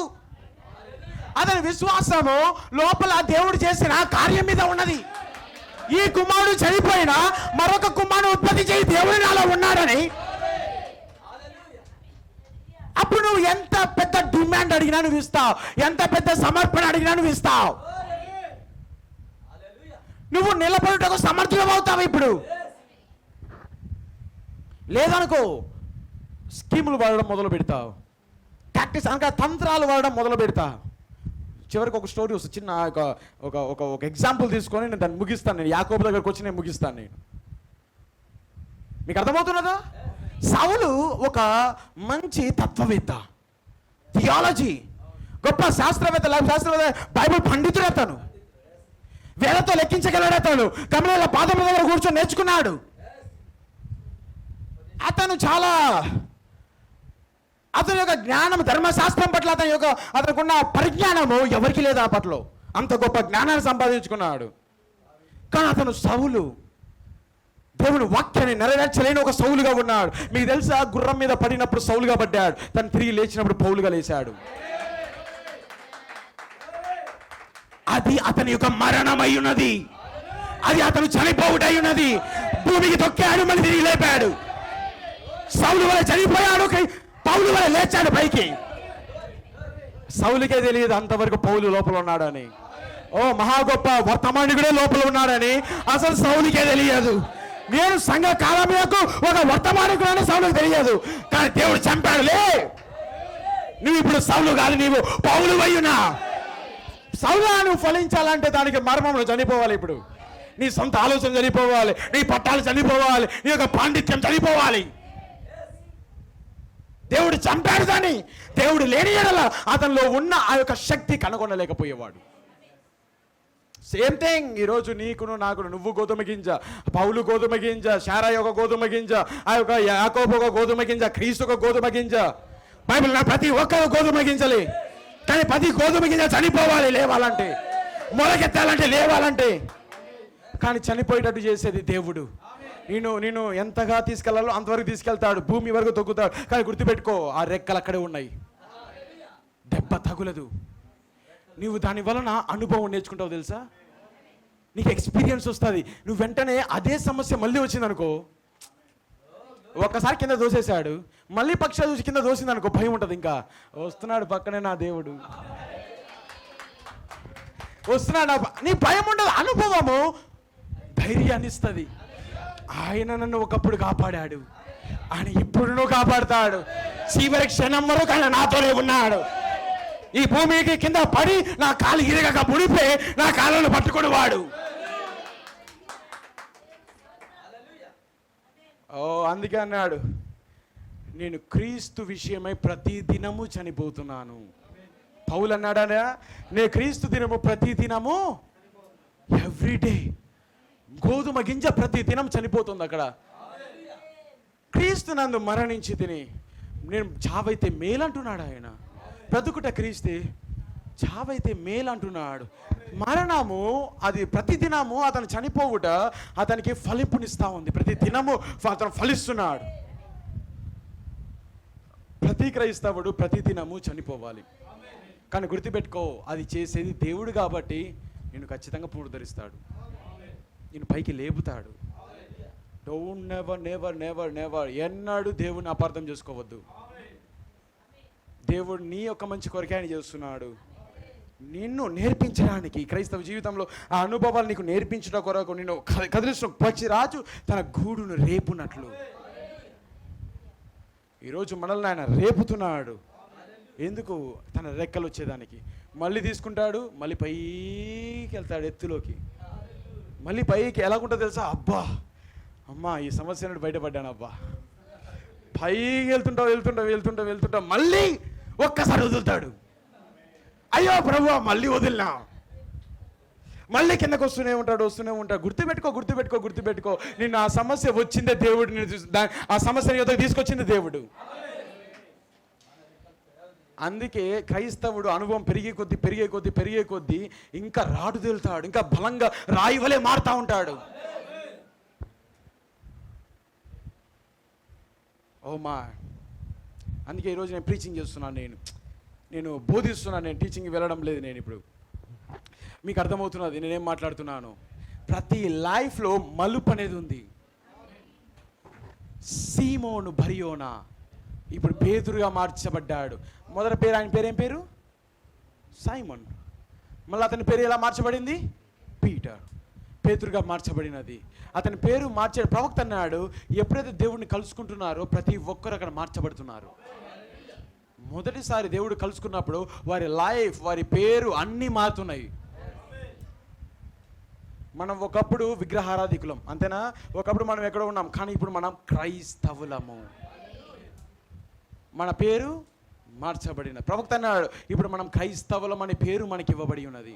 అతని విశ్వాసము లోపల దేవుడు చేసిన కార్యం మీద ఉన్నది. ఈ కుమారుడు చనిపోయినా మరొక కుమారుడు ఉత్పత్తి చేయి దేవుడు నాలో ఉన్నాడని. అప్పుడు నువ్వు ఎంత పెద్ద డిమాండ్ అడిగినా నువ్వు ఇస్తావు, ఎంత పెద్ద సమర్పణ అడిగినా నువ్వు ఇస్తావు. నువ్వు నిలబడుటకు సమర్థులవుతావు. ఇప్పుడు లేదనుకో, స్కీములు వాడడం మొదలు పెడతావు, ప్రాక్టీస్ అనగా తంత్రాలు వాడడం మొదలు పెడతా. చివరికి ఒక స్టోరీ వస్తుంది, చిన్న ఒక ఎగ్జాంపుల్ తీసుకొని నేను దాన్ని ముగిస్తాను. నేను యాకోబు దగ్గరకు వచ్చి నేను ముగిస్తాను. నేను మీకు అర్థమవుతున్నదా? సౌలు ఒక మంచి తత్వవేత్త, థియాలజీ, గొప్ప శాస్త్రవేత్త, బైబిల్ పండితుడు. అతను వేలతో లెక్కించగలడు. అతను గమనిల పాదముల దగ్గర కూర్చొని నేర్చుకున్నాడు. అతను చాలా, అతని యొక్క జ్ఞానం, ధర్మశాస్త్రం పట్ల అతనుకున్న పరిజ్ఞానము ఎవరికి లేదు అప్పట్లో. అంత గొప్ప జ్ఞానాన్ని సంపాదించుకున్నాడు. కానీ అతను సౌలు, దేవుని వాక్యాన్ని నెరవేర్చలేని ఒక సౌలుగా ఉన్నాడు. మీకు తెలుసా, గుర్రం మీద పడినప్పుడు సౌలుగా పడ్డాడు, తను తిరిగి లేచినప్పుడు పౌలుగా లేచాడు. అది అతని యొక్క మరణమై ఉన్నది. అది అతను చనిపోవుటై ఉన్నది. భూమికి తొక్కాడు, మళ్ళీ తిరిగి లేపాడు. సౌలు వల్ల చనిపోయాడు, పౌలు వల్ల లేచాడు పైకి. సౌలుకే తెలియదు అంతవరకు పౌలు లోపల ఉన్నాడని. ఓ మహా గొప్ప వర్తమానికుడే లోపల ఉన్నాడని అసలు సౌలుకే తెలియదు. నేను సంఘ కాలములకు ఒక వర్తమానికుడని సౌలుకు తెలియదు. కానీ దేవుడు చంపాడు. లే, నువ్వు ఇప్పుడు సౌలు కాదు, నీవు పౌలు అయ్యున్నా. సౌలు నువ్వు ఫలించాలంటే దానికి మర్మములు చనిపోవాలి. ఇప్పుడు నీ సొంత ఆలోచన చనిపోవాలి, నీ పట్టాలు చనిపోవాలి, నీ యొక్క పాండిత్యం చనిపోవాలి. దేవుడు చంపాడు దాన్ని. దేవుడు లేని ఎడల అతనిలో ఉన్న ఆ యొక్క శక్తి కనుగొనలేకపోయేవాడు. సేమ్ థింగ్ ఈరోజు నీకును నాకును, నువ్వు గోధుమ గింజ, పౌలు గోధుమ గింజ, శారాయి ఒక గోధుమ గింజ, ఆ యొక్క యాకోబు ఒక గోధుమ గింజ, క్రీస్తు ఒక గోధుమ గింజ. బైబిల్ ప్రతి ఒక్కరు గోధుమ గింజలే. కానీ ప్రతి గోధుమ గింజ చనిపోవాలి లేవాలంటే, మొలకెత్తాలంటే, లేవాలంటే. కానీ చనిపోయేటట్టు చేసేది దేవుడు. నేను ఎంతగా తీసుకెళ్లాలో అంతవరకు తీసుకెళ్తాడు, భూమి వరకు తొక్కుతాడు. కానీ గుర్తుపెట్టుకో, ఆ రెక్కలు అక్కడే ఉన్నాయి, దెబ్బ తగులదు. నీవు దాని వలన అనుభవం నేర్చుకుంటావు తెలుసా, నీకు ఎక్స్పీరియన్స్ వస్తుంది. నువ్వు వెంటనే అదే సమస్య మళ్ళీ వచ్చింది అనుకో, ఒక్కసారి కింద దోసేశాడు, మళ్ళీ పక్షాలు చూసి కింద దోసింది అనుకో, భయం ఉంటుంది. ఇంకా వస్తున్నాడు పక్కనే నా దేవుడు, వస్తున్నాడు. నీ భయం ఉండదు, అనుభవము ధైర్యాన్ని ఇస్తుంది. ఆయన నన్ను ఒకప్పుడు కాపాడాడు, ఆయన ఇప్పుడు కాపాడుతాడు. చివరి క్షణం వరకు ఆయన నాతోనే ఉన్నాడు. ఈ భూమికి కింద పడి నా కాలు ఇరగక ముడిపే నా కాళ్ళను పట్టుకుని వాడు. అందుకే అన్నాడు, నేను క్రీస్తు విషయమై ప్రతి దినము చనిపోతున్నాను. పౌలు అన్నాడా, నేను క్రీస్తు దినము ప్రతి దినము, ఎవ్రీడే. గోధుమ గింజ ప్రతి దినం చనిపోతుంది అక్కడ. క్రీస్తు నందు మరణించి తిని నేను చావైతే మేలంటున్నాడు ఆయన. బ్రతుకుట క్రీస్తే, చావైతే మేలంటున్నాడు. మరణము అది ప్రతి దినము అతను చనిపోవుట అతనికి ఫలింపునిస్తా ఉంది. ప్రతి దినము అతను ఫలిస్తున్నాడు. ప్రతి క్రైస్తవుడు ప్రతి దినము చనిపోవాలి. కానీ గుర్తుపెట్టుకో, అది చేసేది దేవుడు కాబట్టి నేను ఖచ్చితంగా పునరుద్ధరిస్తాడు, నేను పైకి లేపుతాడు. Don't never never never never ఎన్నాడు దేవుడిని అపార్థం చేసుకోవద్దు. దేవుడు నీ యొక్క మంచి కొరకే ఆయన చేస్తున్నాడు. నిన్ను నేర్పించడానికి, క్రైస్తవ జీవితంలో ఆ అనుభవాలు నీకు నేర్పించడం కొరకు నిన్ను కదిలిస్తున్న పచ్చి రాజు తన గూడును రేపునట్లు ఈరోజు మనల్ని ఆయన రేపుతున్నాడు. ఎందుకు? తన రెక్కలు వచ్చేదానికి. మళ్ళీ తీసుకుంటాడు, మళ్ళీ పైకి వెళ్తాడు, ఎత్తులోకి. మళ్ళీ పైకి ఎలాగుంటుందో తెలుసా, అబ్బా అమ్మా ఈ సమస్య నుండి బయటపడ్డాను, అబ్బా. పైకి వెళ్తుంటావు మళ్ళీ ఒక్కసారి వదులుతాడు. అయ్యో ప్రభు మళ్ళీ వదిలినా, మళ్ళీ కిందకు వస్తూనే ఉంటాడు. గుర్తుపెట్టుకో. నిన్ను ఆ సమస్య వచ్చిందే దేవుడు, ఆ సమస్యని యొద్దకు తీసుకొచ్చింది దేవుడు. అందుకే క్రైస్తవుడు అనుభవం పెరిగే కొద్దీ ఇంకా రాడు తేలుతాడు, ఇంకా బలంగా రాయి వలె మారుతా ఉంటాడు. ఓ మా, అందుకే ఈరోజు నేను ప్రీచింగ్ చేస్తున్నాను, నేను బోధిస్తున్నాను, నేను టీచింగ్కి వెళ్ళడం లేదు. నేను ఇప్పుడు మీకు అర్థమవుతున్నది నేనేం మాట్లాడుతున్నాను. ప్రతి లైఫ్లో మలుపు అనేది ఉంది. సీమోను బరియోనా ఇప్పుడు పేతురుగా మార్చబడ్డాడు. మొదటి పేరు, ఆయన పేరు ఏం పేరు? సైమన్. మళ్ళీ అతని పేరు ఎలా మార్చబడింది? పీటర్. పేతురుగా మార్చబడినది. అతని పేరు మార్చే ప్రవక్త అన్నాడు, ఎప్పుడైతే దేవుడిని కలుసుకుంటున్నారో ప్రతి ఒక్కరు అక్కడ మార్చబడుతున్నారు. మొదటిసారి దేవుడు కలుసుకున్నప్పుడు వారి లైఫ్, వారి పేరు అన్నీ మారుతున్నాయి. మనం ఒకప్పుడు విగ్రహారాధికులం, అంతేనా? ఒకప్పుడు మనం ఎక్కడ ఉన్నాం, కానీ ఇప్పుడు మనం క్రైస్తవులము. మన పేరు మార్చబడిన ప్రవక్త అన్నాడు, ఇప్పుడు మనం క్రైస్తవులం అనే పేరు మనకి ఇవ్వబడి ఉన్నది.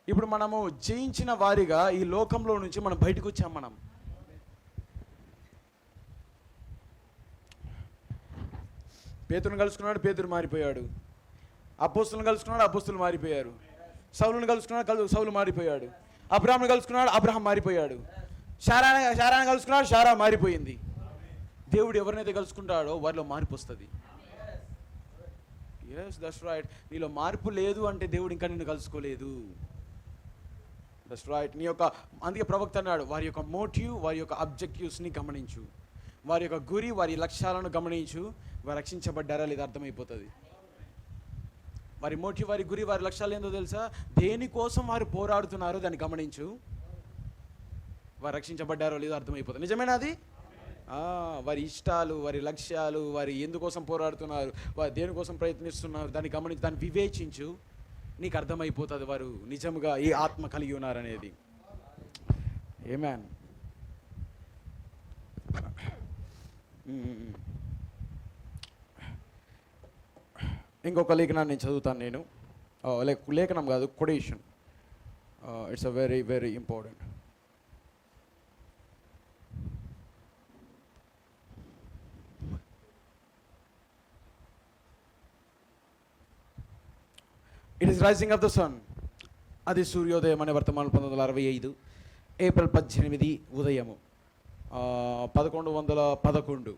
ఇప్పుడు మనము జయించిన వారిగా ఈ లోకంలో నుంచి మనం బయటకు వచ్చాం. మనం పేతురుని కలుసుకున్నాడు, పేతురు మారిపోయాడు. అపోస్తులను కలుసుకున్నాడు, అపోస్తులు మారిపోయారు. సౌలుని కలుసుకున్నాడు, సౌలు మారిపోయాడు. అబ్రహాముని కలుసుకున్నాడు, అబ్రహాం మారిపోయాడు. శారాని కలుసుకున్నాడు, శారా మారిపోయింది. దేవుడు ఎవరినైతే కలుసుకుంటాడో వారిలో మార్పు వస్తుంది. Yes, that's right. నీలో మార్పు లేదు అంటే దేవుడు ఇంకా నిన్ను కలుసుకోలేదు. That's right. నీ యొక్క, అందుకే ప్రవక్త అన్నాడు, వారి యొక్క మోటివ్, వారి యొక్క అబ్జెక్టివ్స్ని గమనించు, వారి యొక్క గురి, వారి లక్ష్యాలను గమనించు. వారు రక్షించబడ్డారా లేదా అర్థమైపోతుంది. వారి మోటివ్, వారి గురి, వారి లక్ష్యాలు ఏందో తెలుసా? దేనికోసం వారు పోరాడుతున్నారో దాన్ని గమనించు. వారు రక్షించబడ్డారో లేదో అర్థమైపోతుంది. నిజమేనా అది? వారి ఇష్టాలు, వారి లక్ష్యాలు, వారి ఎందుకోసం పోరాడుతున్నారు, వారు దేనికోసం ప్రయత్నిస్తున్నారు దాన్ని గమనించి, దాన్ని వివేచించు. నీకు అర్థమైపోతుంది వారు నిజంగా ఏ ఆత్మ కలిగి ఉన్నారనేది. ఆమేన్. ఇంకొక లేఖనాన్ని నేను చదువుతాను. నేను లేఖనం కాదు, quotation. It's a very very important. It is rising of the sun. అది సూర్యోదయం అనే వర్తమానం 1965. ఏప్రిల్ 18 ఉదయము 1111.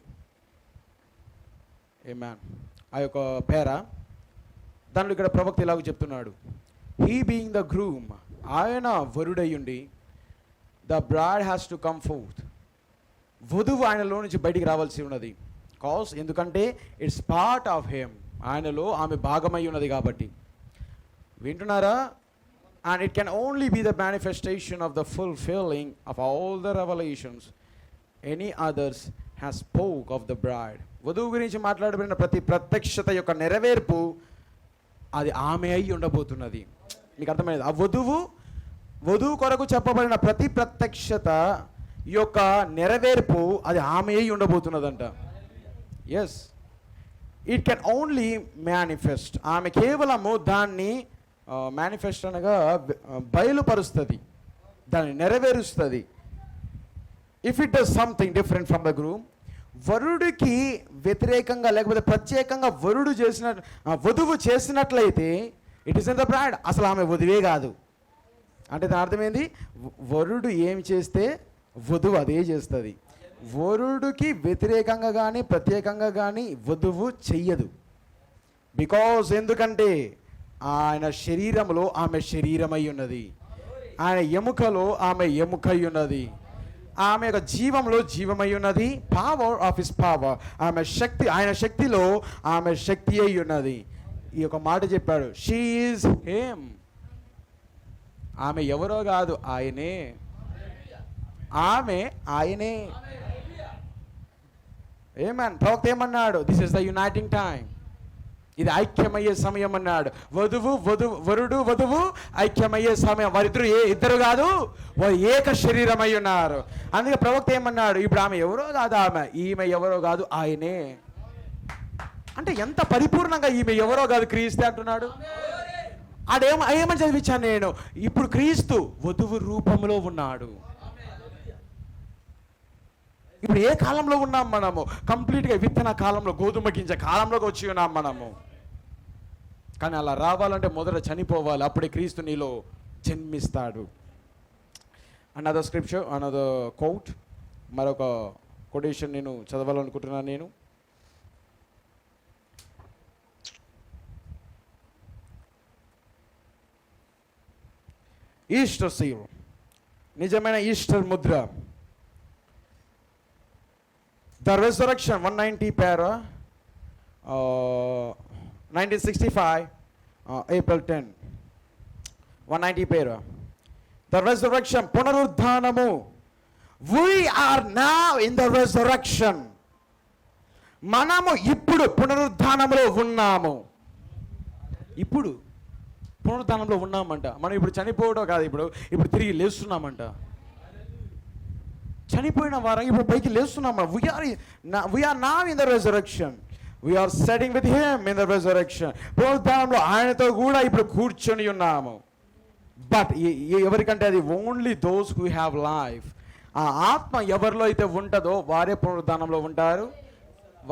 ఆమేన్. ఆ యొక్క పేర దానిలో ఇక్కడ ప్రవక్త ఇలాగ చెప్తున్నాడు, హీ బీయింగ్ ద గ్రూమ్, ఆయన వరుడయ్యుండి, the bride has to come forth, వధువు ఆయనలో నుంచి బయటికి రావాల్సి ఉన్నది. ఎందుకంటే ఇట్స్ పార్ట్ ఆఫ్ హేమ్, ఆయనలో ఆమె భాగమై ఉన్నది కాబట్టి. వింటున్నారా? And it can only be the manifestation of the fulfilling of all the revolutions any others has spoke of the bride. వధువు గురించి మాట్లాడబడిన ప్రతి ప్రత్యక్షత యొక్క నెరవేర్పు అది ఆమె అయి ఉండబోతున్నది. మీకు అర్థమైనది? ఆ వధువు కొరకు చెప్పబడిన ప్రతి ప్రత్యక్షత యొక్క నెరవేర్పు అది ఆమె అయి ఉండబోతున్నదంట. Yes, it can only manifest. ఆమె కేవలము దాన్ని మేనిఫెస్ట్ అనగా బయలుపరుస్తుంది, దాన్ని నెరవేరుస్తుంది. If it does something different from the groom, వరుడికి వ్యతిరేకంగా లేకపోతే ప్రత్యేకంగా వధువు చేసినట్లయితే it is in the bride, అసలు ఆమె వధువే కాదు. అంటే దాని అర్థమైంది, వరుడు ఏం చేస్తే వధువు అదే చేస్తుంది. వరుడికి వ్యతిరేకంగా కానీ ప్రత్యేకంగా కానీ వధువు చెయ్యదు. ఎందుకంటే ఆయన శరీరంలో ఆమె శరీరమై ఉన్నది, ఆయన ఎముకలో ఆమె ఎముకై ఉన్నది, ఆమె యొక్క జీవంలో జీవమై ఉన్నది. పవర్ ఆఫ్ హిస్ పవర్, ఆమె శక్తి, ఆయన శక్తిలో ఆమె శక్తి అయి ఉన్నది. ఈ యొక్క మాట చెప్పాడు, షీ ఈజ్ హేమ్. ఆమె ఎవరో కాదు, ఆయనే. ఆమె ఆయనే. ఏమన్ ప్రవక్త ఏమన్నాడు? This is the uniting time, ఇది ఐక్యమయ్యే సమయం అన్నాడు. వధువు ఐక్యమయ్యే సమయం. వారిద్దరు ఇద్దరు కాదు, వారు ఏక శరీరమై ఉన్నారు. అందుకే ప్రవక్త ఏమన్నాడు? ఇప్పుడు ఆమె ఎవరో కాదు, ఈమె ఎవరో కాదు, ఆయనే. అంటే ఎంత పరిపూర్ణంగా ఈమె ఎవరో కాదు, క్రీస్తే అంటున్నాడు. ఏమని చదివించాను నేను? ఇప్పుడు క్రీస్తు వధువు రూపంలో ఉన్నాడు. ఇప్పుడు ఏ కాలంలో ఉన్నాం మనము? కంప్లీట్గా విత్తన కాలంలో, గోధుమ గింజ కాలంలోకి వచ్చి ఉన్నాం మనము. కానీ అలా రావాలంటే మొదట చనిపోవాలి, అప్పుడే క్రీస్తు నీలో జన్మిస్తాడు. అనదర్ స్క్రిప్చర్, అనదర్ కోట్, మరొక కొటేషన్ నేను చదవాలనుకుంటున్నాను. నేను ఈస్టర్ సీల్, నిజమైన Easter Mudra. The resurrection, 190 para, 1965, April 10, 190 para. The resurrection, పునరుద్ధానము. We are now in the resurrection. మనము ఇప్పుడు పునరుద్ధానంలో ఉన్నాము. ఇప్పుడు పునరుద్ధానంలో ఉన్నామంట. మనం ఇప్పుడు చనిపోవడం కాదు, ఇప్పుడు తిరిగి లేస్తున్నామంట. చనిపోయిన వారం ఇప్పుడు పైకి లేస్తున్నాం. we are now in the resurrection. We are sitting with him in the resurrection. పునరుద్ధానంలో ఆయనతో కూడా ఇప్పుడు కూర్చొని ఉన్నాము. బట్ ఎవరికంటే అది only those who have life. ఆ ఆత్మ ఎవరిలో అయితే ఉంటుందో వారే పునరుద్ధానంలో ఉంటారు.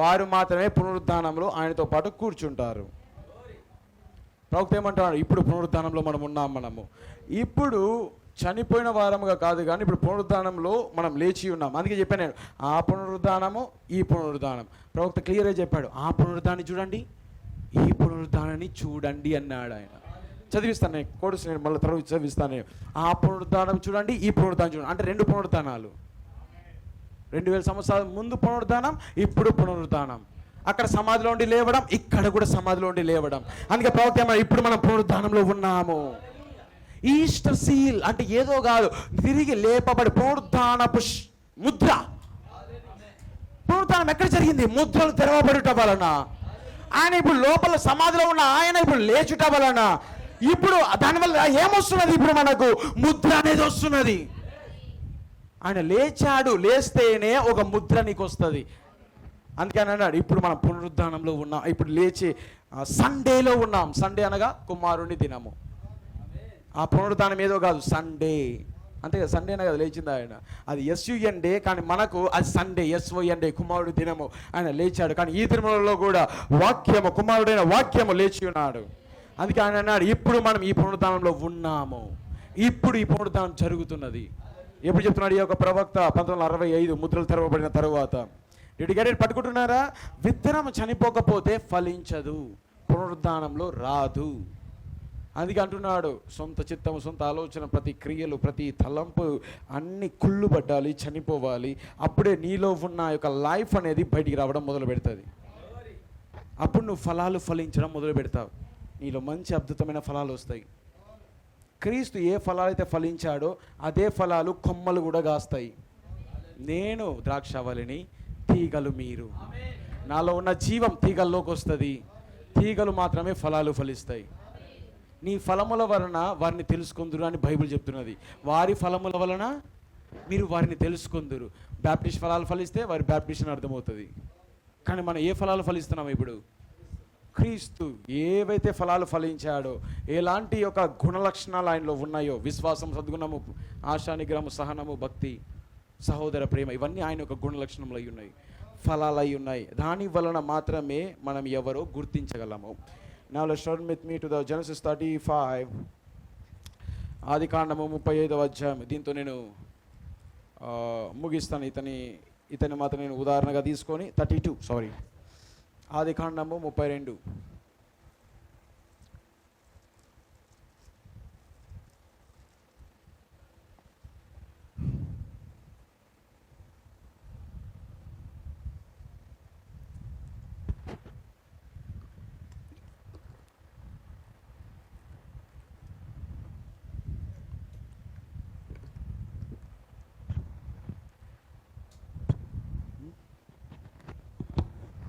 వారు మాత్రమే పునరుద్ధానంలో ఆయనతో పాటు కూర్చుంటారు. ప్రవక్త ఏమంటున్నాడు? ఇప్పుడు పునరుద్ధానంలో మనము ఇప్పుడు చనిపోయిన వారముగా కాదు, కానీ ఇప్పుడు పునరుద్ధానంలో మనం లేచి ఉన్నాం. అందుకే చెప్పాను నేను, ఆ పునరుద్ధానము, ఈ పునరుద్ధానం. ప్రవక్త క్లియర్గా చెప్పాడు, ఆ పునరుద్ధాన్ని చూడండి, ఈ పునరుద్ధానాన్ని చూడండి అన్నాడు ఆయన. చదివిస్తాను నేను, కోర్సు నేను మళ్ళీ తర్వాత చదివిస్తాను నేను. ఆ పునరుద్ధానం చూడండి, ఈ పునరుద్ధానం చూడండి. అంటే రెండు పునరుద్ధానాలు. 2000 సంవత్సరాల ముందు పునరుద్ధానం, ఇప్పుడు పునరుద్ధానం. అక్కడ సమాధిలో ఉండి లేవడం, ఇక్కడ కూడా సమాధిలో ఉండి లేవడం. అందుకే ప్రవక్త ఏమన్నా, ఇప్పుడు మనం పునరుద్ధానంలో ఉన్నాము. ఈస్టర్ సీల్ అంటే ఏదో కాదు, తిరిగి లేపబడి పునరుద్ధానపు ముద్ర. పునరుద్ధానం ఎక్కడ జరిగింది? ముద్రలు తెరవబడుట వలన. ఆయన ఇప్పుడు లోపల సమాధిలో ఉన్న ఆయన ఇప్పుడు లేచుట వలన ఇప్పుడు దానివల్ల ఏమొస్తున్నది? ఇప్పుడు మనకు ముద్ర అనేది వస్తున్నది. ఆయన లేచాడు, లేస్తేనే ఒక ముద్ర నీకు వస్తుంది. అందుకని అన్నాడు, ఇప్పుడు మనం పునరుద్ధానంలో ఉన్నాం, ఇప్పుడు లేచి సండేలో ఉన్నాం. సండే అనగా కుమారుని దినము. ఆ పునరుద్ధానం ఏదో కాదు, సండే. అంతే కదా, సండేనే కదా లేచింది ఆయన. అది SUN డే, కానీ మనకు అది సండే, SON డే, కుమారుడు దినము. ఆయన లేచాడు. కానీ ఈ దినములలో కూడా వాక్యము, కుమారుడైన వాక్యము లేచి ఉన్నాడు. అందుకే ఆయన అన్నాడు, ఇప్పుడు మనం ఈ పునరుద్ధానంలో ఉన్నాము. ఇప్పుడు ఈ పునరుద్ధానం జరుగుతున్నది. ఎప్పుడు చెప్తున్నాడు ఈ యొక్క ప్రవక్త? 1965 ముద్రలు తెరవబడిన తరువాత. డెడికేటెడ్ పట్టుకుంటున్నారా? విత్తనం చనిపోకపోతే ఫలించదు, పునరుద్ధానంలో రాదు. అందుకే అంటున్నాడు, సొంత చిత్తము, సొంత ఆలోచన, ప్రతి క్రియలు, ప్రతి తలంపు అన్ని కుళ్ళు పడ్డాలి, చనిపోవాలి. అప్పుడే నీలో ఉన్న యొక్క లైఫ్ అనేది బయటికి రావడం మొదలు పెడుతుంది. అప్పుడు నువ్వు ఫలాలు ఫలించడం మొదలు పెడతావు. నీలో మంచి అద్భుతమైన ఫలాలు వస్తాయి. క్రీస్తు ఏ ఫలాలు అయితే ఫలించాడో అదే ఫలాలు కొమ్మలు కూడా కాస్తాయి. నేను ద్రాక్షావళిని, తీగలు మీరు. నాలో ఉన్న జీవం తీగల్లోకి వస్తుంది. తీగలు మాత్రమే ఫలాలు ఫలిస్తాయి. నీ ఫలముల వలన వారిని తెలుసుకుందురు అని బైబిల్ చెప్తున్నది. వారి ఫలముల వలన మీరు వారిని తెలుసుకుందురు. బ్యాప్టిస్ట్ ఫలాలు ఫలిస్తే వారి బ్యాప్టిస్ట్ అని అర్థమవుతుంది. కానీ మనం ఏ ఫలాలు ఫలిస్తున్నాం ఇప్పుడు? క్రీస్తు ఏవైతే ఫలాలు ఫలించాడో, ఎలాంటి యొక్క గుణలక్షణాలు ఆయనలో ఉన్నాయో, విశ్వాసం, సద్గుణము, ఆశా, నిగ్రహము, సహనము, భక్తి, సహోదర ప్రేమ, ఇవన్నీ ఆయన యొక్క గుణలక్షణములు అయి ఉన్నాయి, ఫలాలు అయి ఉన్నాయి. దాని వలన మాత్రమే మనం ఎవరో గుర్తించగలము. Now let's turn with me to the Genesis 35. ఆది కాండము 35వ అధ్యాయం. దీంతో నేను ముగిస్తాను. ఇతని మాత్రం నేను ఉదాహరణగా తీసుకొని 32 ఆది కాండము 32.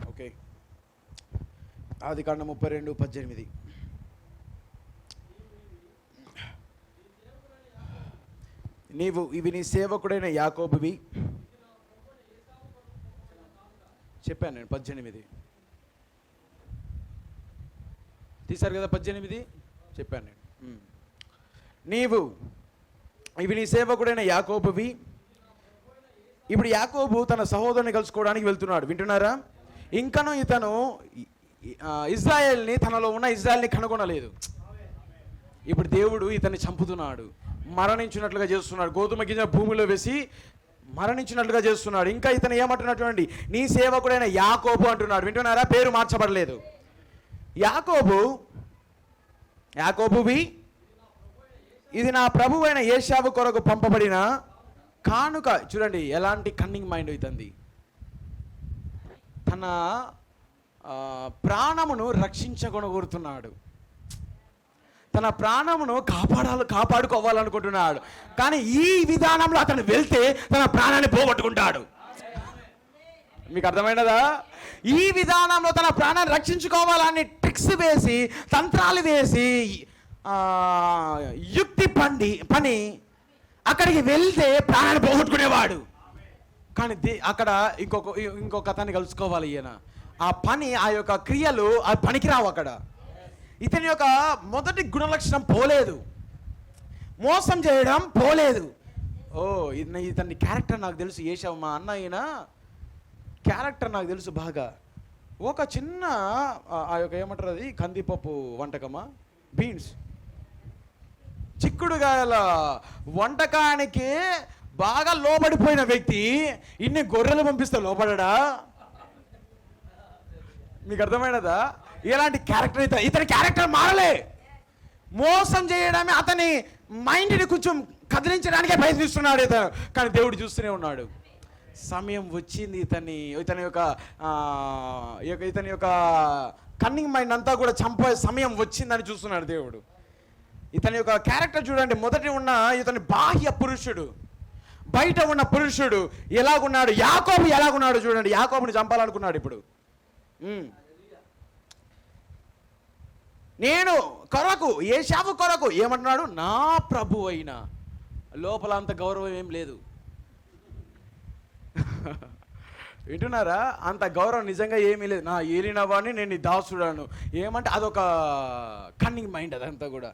ఓకే, ఆది కాండం 32:18. నీవు ఇవి నీ సేవకుడైన యాకోబువి. చెప్పాను నేను 18 తీశారు కదా. 18 చెప్పాను నేను. నీవు ఇవి నీ సేవకుడైన యాకోబువి. ఇప్పుడు యాకోబు తన సహోదరుని కలుసుకోవడానికి వెళ్తున్నాడు. వింటున్నారా? ఇంకను ఇతను ఇజ్రాయెల్ని, తనలో ఉన్న ఇజ్రాయెల్ని కనుగొనలేదు. ఇప్పుడు దేవుడు ఇతన్ని చంపుతున్నాడు, మరణించినట్లుగా చేస్తున్నాడు. గోధుమ గింజ భూమిలో వేసి మరణించినట్లుగా చేస్తున్నాడు. ఇంకా ఇతను ఏమంటున్నటువంటి నీ సేవకుడైన యాకోబు అంటున్నాడు. వింటున్నారా? పేరు మార్చబడలేదు. యాకోబువి, ఇది నా ప్రభువైన యేషావు కొరకు పంపబడిన కానుక. చూడండి ఎలాంటి కన్నింగ్ మైండ్ అవుతుంది. తన ప్రాణమును రక్షించగొనగోరుతున్నాడు, తన ప్రాణమును కాపాడుకోవాలనుకుంటున్నాడు. కానీ ఈ విధానంలో అతను వెళ్తే తన ప్రాణాన్ని పోగొట్టుకుంటాడు. మీకు అర్థమైనదా? ఈ విధానంలో తన ప్రాణాన్ని రక్షించుకోవాలని ట్రిక్స్ వేసి, తంత్రాలు వేసి, యుక్తి పని అక్కడికి వెళ్తే ప్రాణాన్ని పోగొట్టుకునేవాడు. కానీ అక్కడ ఇంకొక అతన్ని కలుసుకోవాలి. ఈయన ఆ యొక్క క్రియలు ఆ పనికిరావు. అక్కడ ఇతని యొక్క మొదటి గుణలక్షణం పోలేదు, మోసం చేయడం పోలేదు. ఇతని క్యారెక్టర్ నాకు తెలుసు. యేషావు మా అన్న అయిన క్యారెక్టర్ నాకు తెలుసు బాగా. ఒక చిన్న ఆ యొక్క ఏమంటారు, అది కందిపప్పు వంటకమా, బీన్స్, చిక్కుడుగాయల వంటకానికి బాగా లోబడిపోయిన వ్యక్తి ఇన్ని గొర్రెలు పంపిస్తే లోబడడా? మీకు అర్థమైనదా? ఇలాంటి క్యారెక్టర్ ఇతని క్యారెక్టర్ మారలే. మోసం చేయడమే అతని మైండ్ని కొంచెం కదిలించడానికే ప్రయత్నిస్తున్నాడు ఇతను. కానీ దేవుడు చూస్తూనే ఉన్నాడు. సమయం వచ్చింది. ఇతని యొక్క కన్నింగ్ మైండ్ అంతా కూడా చంపే సమయం వచ్చిందని చూస్తున్నాడు దేవుడు. ఇతని యొక్క క్యారెక్టర్ చూడండి. మొదటి ఉన్న ఇతని బాహ్య పురుషుడు, బయట ఉన్న పురుషుడు ఎలాగున్నాడు, యాకోబు ఎలాగున్నాడు చూడండి. యాకోబుని చంపాలనుకున్నాడు. ఇప్పుడు నేను కొరకు, యేషావు కొరకు ఏమంటున్నాడు? నా ప్రభు అయినా. లోపల అంత గౌరవం ఏం లేదు. వింటున్నారా? అంత గౌరవం నిజంగా ఏమీ లేదు. నా ఏలినవాడిని, నేను నీ దాసుడాను ఏమంటే అదొక కన్నింగ్ మైండ్. అదంతా కూడా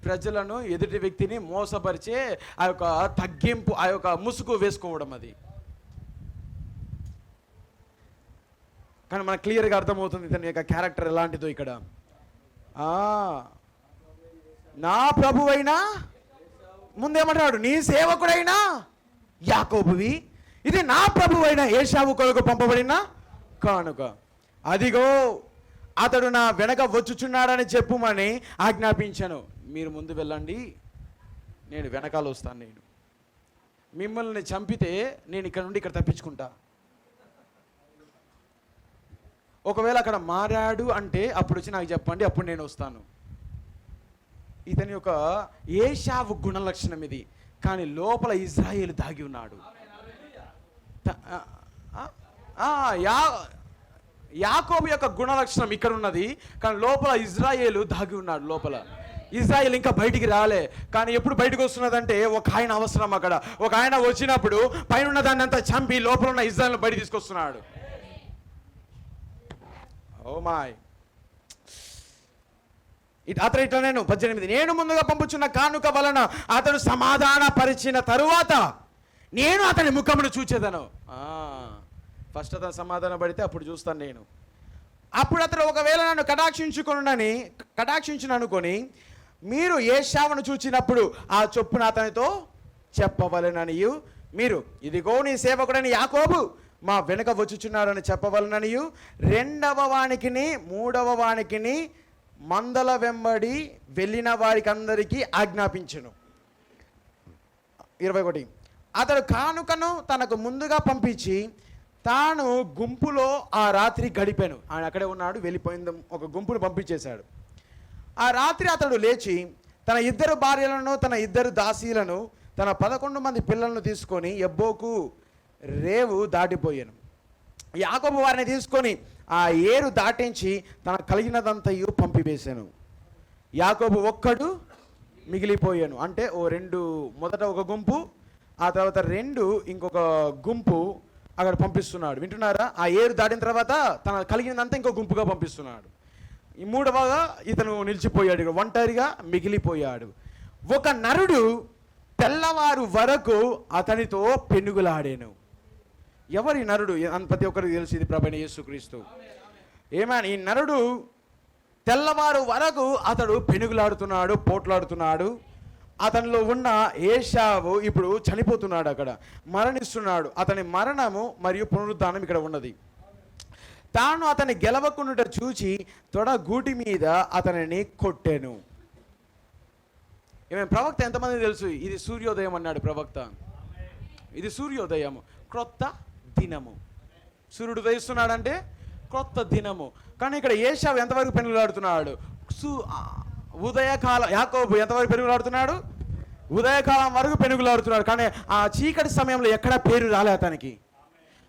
ప్రజలను, ఎదుటి వ్యక్తిని మోసపరిచే ఆ యొక్క తగ్గింపు, ఆ యొక్క ముసుగు వేసుకోవడం అది. కానీ మనకు క్లియర్గా అర్థమవుతుంది ఇతని యొక్క క్యారెక్టర్ ఎలాంటిదో ఇక్కడ. నా ప్రభువైనా ముందేమంటున్నాడు, నీ సేవకుడైనా యాకోబువి, ఇది నా ప్రభువైన ఏశావు కొరకు పంపబడిన కానుక. అదిగో అతడు నా వెనక వచ్చుచున్నాడని చెప్పుమని ఆజ్ఞాపించాను. మీరు ముందు వెళ్ళండి, నేను వెనకాల వస్తాను. నేను మిమ్మల్ని చంపితే నేను ఇక్కడ నుండి ఇక్కడ తప్పించుకుంటా. ఒకవేళ అక్కడ మారాడు అంటే అప్పుడు వచ్చి నాకు చెప్పండి, అప్పుడు నేను వస్తాను. ఇతని యొక్క ఏశావు గుణ లక్షణం ఇది. కానీ లోపల ఇజ్రాయేలు దాగి ఉన్నాడు. యాకోబు యొక్క గుణ లక్షణం ఇక్కడ ఉన్నది, కానీ లోపల ఇజ్రాయేలు దాగి ఉన్నాడు. లోపల ఇజ్రాయేల్ ఇంకా బయటికి రాలే. కానీ ఎప్పుడు బయటకు వస్తున్నదంటే ఒక ఆయన అవసరం. అక్కడ ఒక ఆయన వచ్చినప్పుడు పైన ఉన్న దాన్ని అంతా చంపి లోపల ఉన్న ఇజ్రాయేల్ బయట తీసుకొస్తున్నాడు. ఓ మాయ్. అతడు ఇట్లా, నేను 18, నేను ముందుగా పంపుచున్న కానుక వలన అతడు సమాధాన పరిచిన తరువాత నేను అతని ముఖమును చూచేదను. ఫస్ట్ అతను సమాధాన పడితే అప్పుడు చూస్తాను నేను. అప్పుడు అతడు ఒకవేళ నన్ను కటాక్షించును అనుకొని మీరు ఏశావును చూచినప్పుడు ఆ చొప్పున అతనితో చెప్పవలెననియు, మీరు ఇదిగో నీ సేవకుడని యాకోబు మా వెనుక వచ్చుచున్నాడని చెప్పవలననియు, రెండవ వానికిని మూడవ వానికిని మందల వెంబడి వెళ్ళిన వారికి అందరికీ ఆజ్ఞాపించెను. 21, అతడు కానుకను తనకు ముందుగా పంపించి తాను గుంపులో ఆ రాత్రి గడిపాను. ఆయన అక్కడే ఉన్నాడు, వెళ్ళిపోయింది. ఒక గుంపును పంపించేశాడు. ఆ రాత్రి అతడు లేచి తన 2 భార్యలను, తన 2 దాసీలను, తన 11 మంది పిల్లలను తీసుకొని ఎబ్బోకు రేవు దాటిపోయాను. యాకోబు వారిని తీసుకొని ఆ ఏరు దాటించి తన కలిగినదంతయు పంపివేశాను. యాకోబు ఒక్కడు మిగిలిపోయాను. అంటే మొదట ఒక గుంపు, ఆ తర్వాత 2 ఇంకొక గుంపు అక్కడ పంపిస్తున్నాడు. వింటున్నారా? ఆ ఏరు దాటిన తర్వాత తన కలిగినదంతా ఇంకో గుంపుగా పంపిస్తున్నాడు. ఈ 3వగా ఇతను నిలిచిపోయాడు, ఒంటరిగా మిగిలిపోయాడు. ఒక నరుడు తెల్లవారు వరకు అతనితో పెనుగులాడాను. ఎవరి నరుడు? ప్రతి ఒక్కరికి తెలిసి ఇది ప్రభువైన యేసుక్రీస్తు. ఏమైనా ఈ నరుడు తెల్లవారు వరకు అతడు పెనుగులాడుతున్నాడు, పోట్లాడుతున్నాడు. అతనిలో ఉన్న ఏశావు ఇప్పుడు చనిపోతున్నాడు, అక్కడ మరణిస్తున్నాడు. అతని మరణము మరియు పునరుద్ధానం ఇక్కడ ఉన్నది. తాను అతని గెలవకుండా చూచి తొడ గూటి మీద అతనిని కొట్టెను. ఏమైనా ప్రవక్త ఎంతమంది తెలుసు? ఇది సూర్యోదయం అన్నాడు ప్రవక్త. ఇది సూర్యోదయము, క్రొత్త దినము. సూర్యుడు ఉదయిస్తున్నాడంటే క్రొత్త దినము. కానీ ఇక్కడ ఏశావు ఎంతవరకు పెనుగులాడుతున్నాడు? ఉదయకాలం. యాకోబు ఎంతవరకు పెనుగులాడుతున్నాడు? ఉదయకాలం వరకు పెనుగులాడుతున్నాడు. కానీ ఆ చీకటి సమయంలో ఎక్కడ పేరు రాలే అతనికి,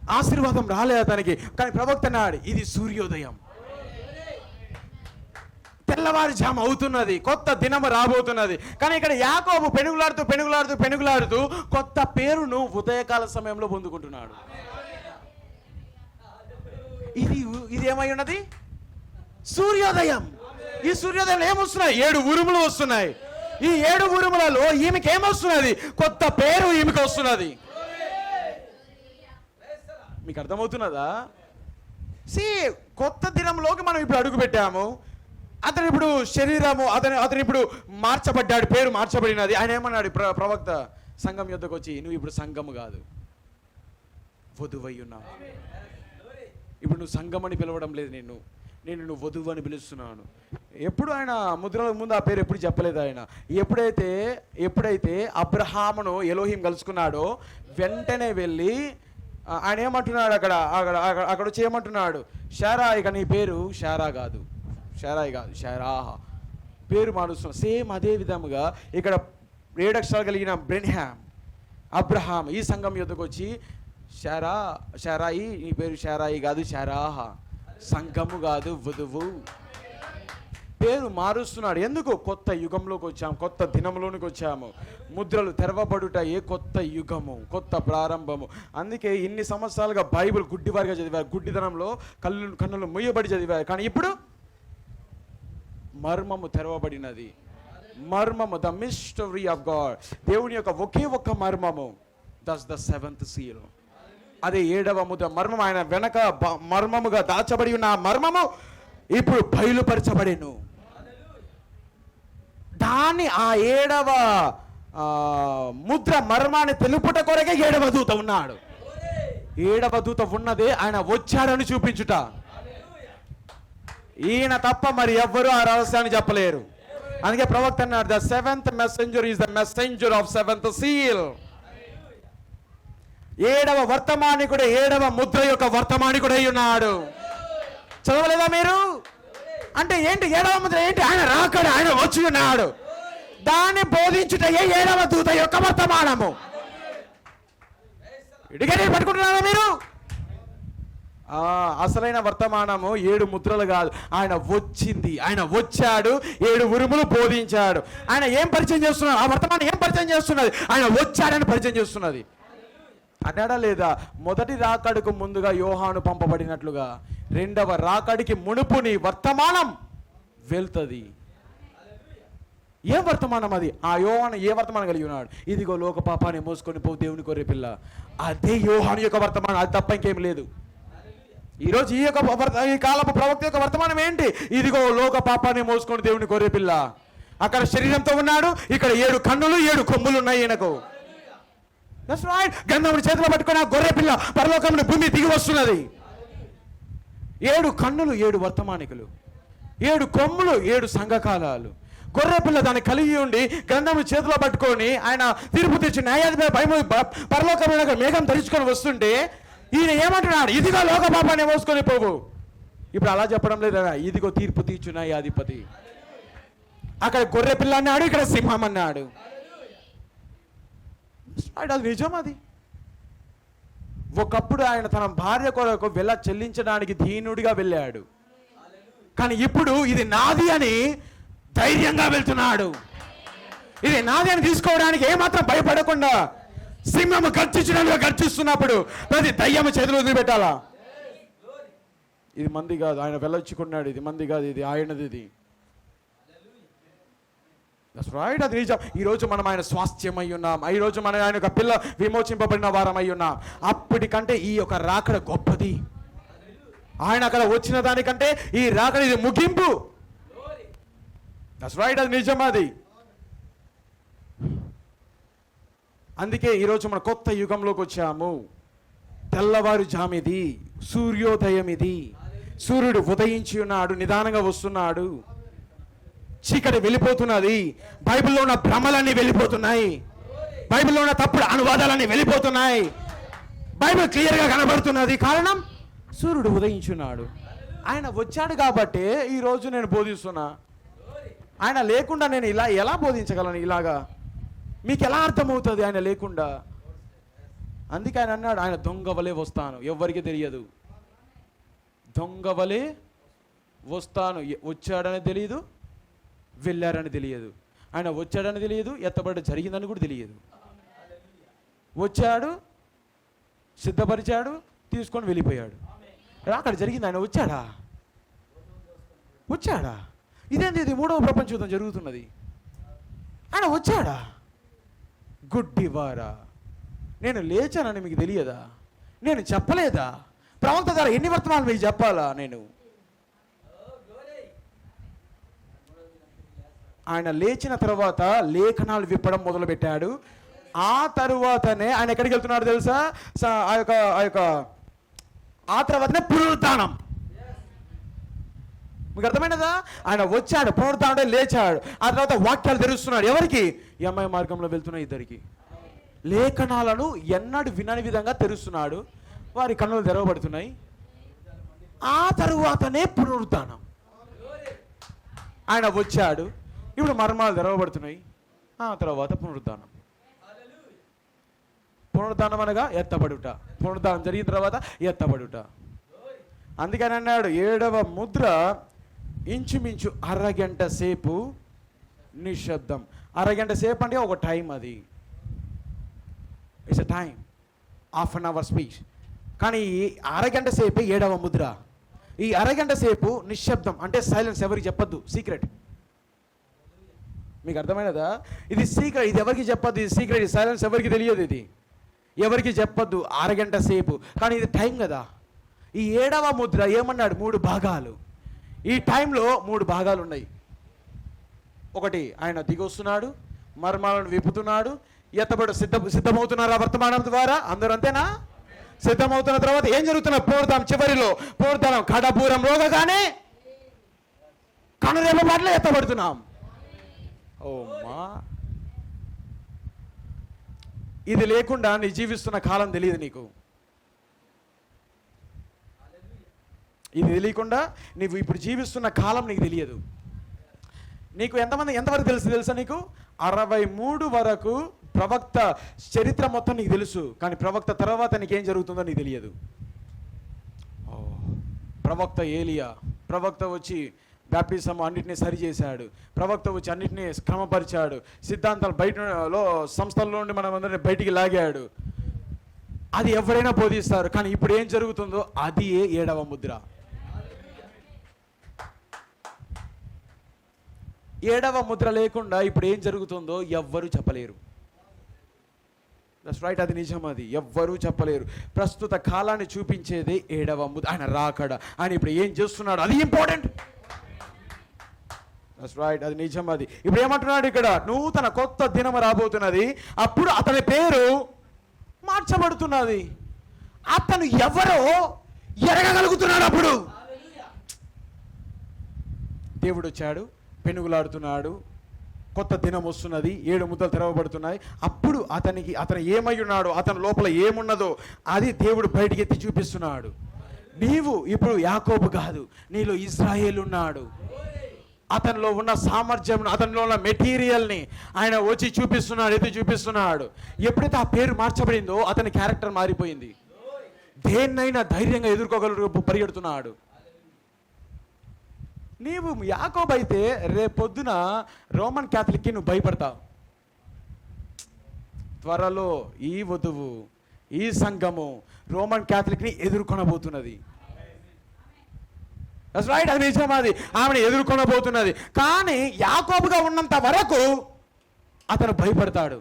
ఆశీర్వాదం రాలే అతనికి. కానీ ప్రవక్త అన్నాడు, ఇది సూర్యోదయం, తెల్లవారుజాము అవుతున్నది, కొత్త దినము రాబోతున్నది. కానీ ఇక్కడ యాకోబు పెనుగులాడుతూ కొత్త పేరును ఉదయకాల సమయంలో పొందుకుంటున్నాడు. ఇది ఏమై ఉన్నది? సూర్యోదయం. ఈ సూర్యోదయం ఏమొస్తున్నాయి? 7 ఉరుములు వస్తున్నాయి. ఈ 7 ఉరుములలో ఈమెకి ఏమొస్తున్నది? కొత్త పేరు ఈమెకి వస్తున్నది. మీకు అర్థమవుతున్నదా? కొత్త దినంలోకి మనం ఇప్పుడు అడుగు పెట్టాము. అతను ఇప్పుడు శరీరము, అతను ఇప్పుడు మార్చబడ్డాడు, పేరు మార్చబడినది. ఆయన ఏమన్నాడు ప్రవక్త సంఘం యొద్దకు వచ్చి, నువ్వు ఇప్పుడు సంఘము కాదు, వధువై ఉన్నావు. ఇప్పుడు నువ్వు సంఘం అని పిలవడం లేదు, నేను నువ్వు వధువు అని పిలుస్తున్నాను. ఎప్పుడు ఆయన ముద్రల ముందు ఆ పేరు ఎప్పుడు చెప్పలేదు ఆయన. ఎప్పుడైతే అబ్రహామును ఎలోహిం కలుసుకున్నాడో వెంటనే వెళ్ళి ఆయన ఏమంటున్నాడు, అక్కడ వచ్చి ఏమంటున్నాడు, షారా, ఇక నీ పేరు షారాయి కాదు, షారాహ పేరు మారుస్తున్నాడు. సేమ్ అదే విధముగా ఇక్కడ 7 అక్షరాలు కలిగిన బ్రెన్హామ్ అబ్రహాం ఈ సంఘం యొద్దకు వచ్చి, షారాయి, నీ పేరు షారాయి కాదు, షారాహ, సంఘము కాదు, వధువు. పేరు మారుస్తున్నాడు. ఎందుకు? కొత్త యుగంలోకి వచ్చాము, కొత్త దినంలోనికి వచ్చాము. ముద్రలు తెరవబడుట కొత్త యుగము, కొత్త ప్రారంభము. అందుకే ఇన్ని సంవత్సరాలుగా బైబిల్ గుడ్డివారిగా చదివారు, గుడ్డితనంలో కన్నులు ముయ్యబడి చదివారు. కానీ ఇప్పుడు మర్మము తెరవబడినది. మర్మము, ద మిస్టరీ ఆఫ్ గాడ్, దేవుని యొక్క ఒకే ఒక్క మర్మము. That's the 7th seal. అదే 7వ ముద్ర మర్మం. ఆయన వెనక మర్మముగా దాచబడి ఉన్న మర్మము ఇప్పుడు బయలుపరచబడేను. దాన్ని ఆ 7వ ముద్ర మర్మాన్ని తెలుపుట కొరకే 7వ దూత ఉన్నాడు. 7వ దూత ఉన్నదే ఆయన వచ్చాడని చూపించుట. ఈయన తప్ప మరి ఎవ్వరూ ఆ రహస్యాన్ని చెప్పలేరు. అందుకే ప్రవక్త అన్నాడు, the 7th messenger is the messenger of 7th seal. 7వ వర్తమానికుడు 7వ ముద్ర యొక్క వర్తమానికుడై ఉన్నాడు. చదవలేదా మీరు? అంటే ఏంటి 7వ ముద్ర ఏంటి? ఆయన రాకడు, ఆయన వచ్చి ఉన్నాడు. దాన్ని బోధించుటయే 7వ దూత యొక్క వర్తమానము. ఇడిగా పట్టుకుంటున్నారా మీరు? అసలైన వర్తమానము 7 ముద్రలు కాదు. ఆయన వచ్చింది, ఆయన వచ్చాడు, 7 ఉరుములు బోధించాడు. ఆయన ఏం పరిచయం చేస్తున్నాడు? ఆ వర్తమానం ఏం పరిచయం చేస్తున్నది? ఆయన వచ్చాడని పరిచయం చేస్తున్నది. అన్నాడా లేదా? మొదటి రాకడికి ముందుగా యోహాను పంపబడినట్లుగా 2వ రాకడికి మునుపు నీ వర్తమానం వెళ్తుంది. ఏం వర్తమానం అది? ఆ యోహాను ఏ వర్తమానం కలిగి ఉన్నాడు? ఇదిగో లోక పాపాన్ని మోసుకొని పో దేవుని కొర్రె పిల్ల. అదే యోహాను యొక్క వర్తమానం, అది తప్ప ఇంకేం లేదు. ఈరోజు ఈ కాలపు ప్రవక్త యొక్క వర్తమానం ఏంటి? ఇదిగో లోక పాపాన్ని మోసుకొని దేవుని కొర్రె పిల్ల. అక్కడ శరీరంతో ఉన్నాడు, ఇక్కడ 7 కన్నులు 7 కొమ్ములు ఉన్నాయి ఈయనకు. That's right. గంధముని చేతిలో పట్టుకొని ఆ గొర్రె పిల్ల పరలోకమును భూమి దిగి వస్తున్నది. 7 కన్నులు 7 వర్తమానికులు, 7 కొమ్ములు 7 సంఘకాలాలు. గొర్రె పిల్ల దాన్ని కలిగి ఉండి గ్రంథముని చేతిలో పట్టుకొని ఆయన తీర్పు తెచ్చి న్యాయాధిపతి పరలోకమైన మేఘం ధరించుకొని వస్తుంటే ఈయన ఏమంటున్నాడు? ఇదిగో లోక పాపాన్ని మోసుకొని పోవు. ఇప్పుడు అలా చెప్పడం లేదా? ఇదిగో తీర్పు తీర్చు న్యాయాధిపతి. అక్కడ గొర్రె పిల్ల అన్నాడు, ఇక్కడ సింహం అన్నాడు. అది నిజం. అది ఒకప్పుడు ఆయన తన భార్య కొరకు వెళ్ళ చెల్లించడానికి దీనుడిగా వెళ్ళాడు. కానీ ఇప్పుడు ఇది నాది అని ధైర్యంగా వెళ్తున్నాడు. ఇది నాది అని తీసుకోవడానికి ఏమాత్రం భయపడకుండా సింహము గర్జించినట్టుగా గర్జిస్తున్నప్పుడు ప్రతి దయ్యము చేతులు వదిలిపెట్టాలా? ఇది మంది కాదు, ఆయన వెళ్ళొచ్చుకున్నాడు. ఇది మంది కాదు, ఇది ఆయనది. ఇది రైట్. అది నిజం. ఈరోజు మనం ఆయన స్వాస్థ్యమై ఉన్నాం. ఈరోజు మనం ఆయన యొక్క పిల్ల విమోచింపబడిన వారమై ఉన్నాం. అప్పటికంటే ఈ యొక్క రాకడ గొప్పది. ఆయన అక్కడ వచ్చిన దానికంటే ఈ రాకడ ఇది ముగింపు. That's right. అది నిజం. అది అందుకే ఈరోజు మన కొత్త యుగంలోకి వచ్చాము. తెల్లవారుజామిది, సూర్యోదయం ఇది. సూర్యుడు ఉదయించి ఉన్నాడు, నిదానంగా వస్తున్నాడు. చీకటి వెళ్ళిపోతున్నది. బైబిల్లో ఉన్న భ్రమలన్నీ వెళ్ళిపోతున్నాయి. బైబిల్లో ఉన్న తప్పుడు అనువాదాలన్నీ వెళ్ళిపోతున్నాయి. బైబిల్ క్లియర్గా కనబడుతున్నది. కారణం సూర్యుడు ఉదయించున్నాడు. ఆయన వచ్చాడు కాబట్టి ఈరోజు నేను బోధిస్తున్నా. ఆయన లేకుండా నేను ఇలా ఎలా బోధించగలను? ఇలాగా మీకు ఎలా అర్థమవుతుంది ఆయన లేకుండా? అందుకే ఆయన అన్నాడు, ఆయన దొంగ వలె వస్తాను, ఎవ్వరికి తెలియదు. దొంగ వలె వస్తాను. వచ్చాడని తెలియదు, వెళ్ళారని తెలియదు. ఆయన వచ్చాడని తెలియదు, ఎత్తబడి జరిగిందని కూడా తెలియదు. వచ్చాడు, సిద్ధపరిచాడు, తీసుకొని వెళ్ళిపోయాడు. అక్కడ జరిగింది. ఆయన వచ్చాడా? వచ్చాడా? ఇదేంటి? ఇది 3వ ప్రపంచ యుద్ధం జరుగుతున్నది. ఆయన వచ్చాడా? గుడ్డివారా, నేను లేచానని మీకు తెలియదా? నేను చెప్పలేదా? ప్రవక్త ద్వారా ఎన్ని వర్తమానాలు మీకు చెప్పాలా? నేను ఆయన లేచిన తర్వాత లేఖనాలు విప్పడం మొదలుపెట్టాడు. ఆ తరువాతనే ఆయన ఎక్కడికి వెళ్తున్నాడు తెలుసా? ఆ తర్వాతనే పునరుత్థానం. మీకు అర్థమైనదా? ఆయన వచ్చాడు, పునరుత్థానం లేచాడు. ఆ తర్వాత వాక్యాలు తెరుస్తున్నాడు. ఎవరికి? ఎంఐ మార్గంలో వెళ్తున్న ఇద్దరికి. లేఖనాలను ఎన్నడూ వినని విధంగా తెరుస్తున్నాడు. వారి కన్నులు తెరవబడుతున్నాయి. ఆ తరువాతనే పునరుత్థానం. ఆయన వచ్చాడు, ఇప్పుడు మర్మాలు తెరవబడుతున్నాయి. ఆ తర్వాత పునరుత్థానం. పునరుత్థానం అనగా ఎత్తబడుట. పునరుత్థానం జరిగిన తర్వాత ఎత్తబడుట. అందుకని అన్నాడు 7వ ముద్ర ఇంచుమించు అరగంట సేపు నిశ్శబ్దం. అరగంట సేపు అంటే ఒక టైం. అది it's a time, half an hour speech. కానీ ఈ అరగంట సేపు 7వ ముద్ర. ఈ అరగంట సేపు నిశ్శబ్దం అంటే సైలెన్స్. ఎవరికి చెప్పొద్దు, సీక్రెట్. మీకు అర్థమైనదా? ఇది సీక్రెట్. ఇది ఎవరికి చెప్పొద్దు, ఇది సీక్రెట్. ఇది సైలెన్స్, ఎవరికి తెలియదు. ఇది ఎవరికి చెప్పొద్దు. అరగంట సేపు. కానీ ఇది టైం కదా. ఈ 7వ ముద్ర ఏమన్నాడు? 3 భాగాలు. ఈ టైంలో 3 భాగాలు ఉన్నాయి. ఒకటి ఆయన దిగొస్తున్నాడు, మర్మాలను విప్పుతున్నాడు. ఎత్తబడు సిద్ధమవుతున్నారా వర్తమానం ద్వారా? అందరూ అంతేనా? సిద్ధమవుతున్న తర్వాత ఏం జరుగుతున్నా? పూర్తాం చివరిలో పూర్తాం కడపూరం రోగగానే కనురేప పాటలో ఎత్తబడుతున్నాం. ఓ మా, ఇది లేకుండా నీ జీవిస్తున్న కాలం తెలియదు నీకు. ఇది తెలియకుండా నీవు ఇప్పుడు జీవిస్తున్న కాలం నీకు తెలియదు. నీకు ఎంతవరకు తెలుసా? నీకు 63 వరకు ప్రవక్త చరిత్ర మొత్తం నీకు తెలుసు, కానీ ప్రవక్త తర్వాత నీకేం జరుగుతుందో నీకు తెలియదు. ప్రవక్త ఏలియా, ప్రవక్త వచ్చి బ్యాప్టిజం అన్నిటినీ సరిచేశాడు, ప్రవక్త వచ్చి అన్నిటినీ క్రమపరిచాడు, సిద్ధాంతాలు బయటలో సంస్థల నుండి మనం అందరినీ బయటికి లాగాడు. అది ఎవరైనా బోధిస్తారు, కానీ ఇప్పుడు ఏం జరుగుతుందో అది 7వ ముద్ర. 7వ ముద్ర లేకుండా ఇప్పుడు ఏం జరుగుతుందో ఎవ్వరూ చెప్పలేరు. దట్స్ రైట్, అది నిజం, అది ఎవ్వరూ చెప్పలేరు. ప్రస్తుత కాలాన్ని చూపించేదే 7వ ముద్ర. ఆయన రాకడ, ఆయన ఇప్పుడు ఏం చేస్తున్నాడు, అది ఇంపార్టెంట్. దట్స్ రైట్, అది నిజం, అది. ఇప్పుడు ఏమంటున్నాడు ఇక్కడ? నూతన కొత్త దినం రాబోతున్నది, అప్పుడు అతని పేరు మార్చబడుతున్నది. అతను ఎవరో ఎరగగలుగుతున్నాడు. అప్పుడు దేవుడు వచ్చాడు, పెనుగులాడుతున్నాడు, కొత్త దినం వస్తున్నది, 7 ముద్దలు తెరవబడుతున్నాయి. అప్పుడు అతను ఏమై ఉన్నాడో, అతని లోపల ఏమున్నదో అది దేవుడు బయటికి ఎత్తి చూపిస్తున్నాడు. నీవు ఇప్పుడు యాకోబు కాదు, నీలో ఇశ్రాయేలు ఉన్నాడు. అతనిలో ఉన్న సామర్థ్యం, అతనిలో ఉన్న మెటీరియల్ని ఆయన వచ్చి చూపిస్తున్నాడు, ఎత్తి చూపిస్తున్నాడు. ఎప్పుడైతే ఆ పేరు మార్చబడిందో అతని క్యారెక్టర్ మారిపోయింది. దేన్నైనా ధైర్యంగా ఎదుర్కోగలరు పరిగెడుతున్నాడు. నీవు యాకోబు అయితే రేపొద్దున రోమన్ క్యాథలిక్కి నువ్వు భయపడతావు. త్వరలో ఈ వధువు, ఈ సంఘము రోమన్ క్యాథలిక్ని ఎదుర్కొనబోతున్నది. రైట్, అది నిజం, అది ఆమెను ఎదుర్కొనబోతున్నది. కానీ యాకోబుగా ఉన్నంత వరకు అతను భయపడతాడు.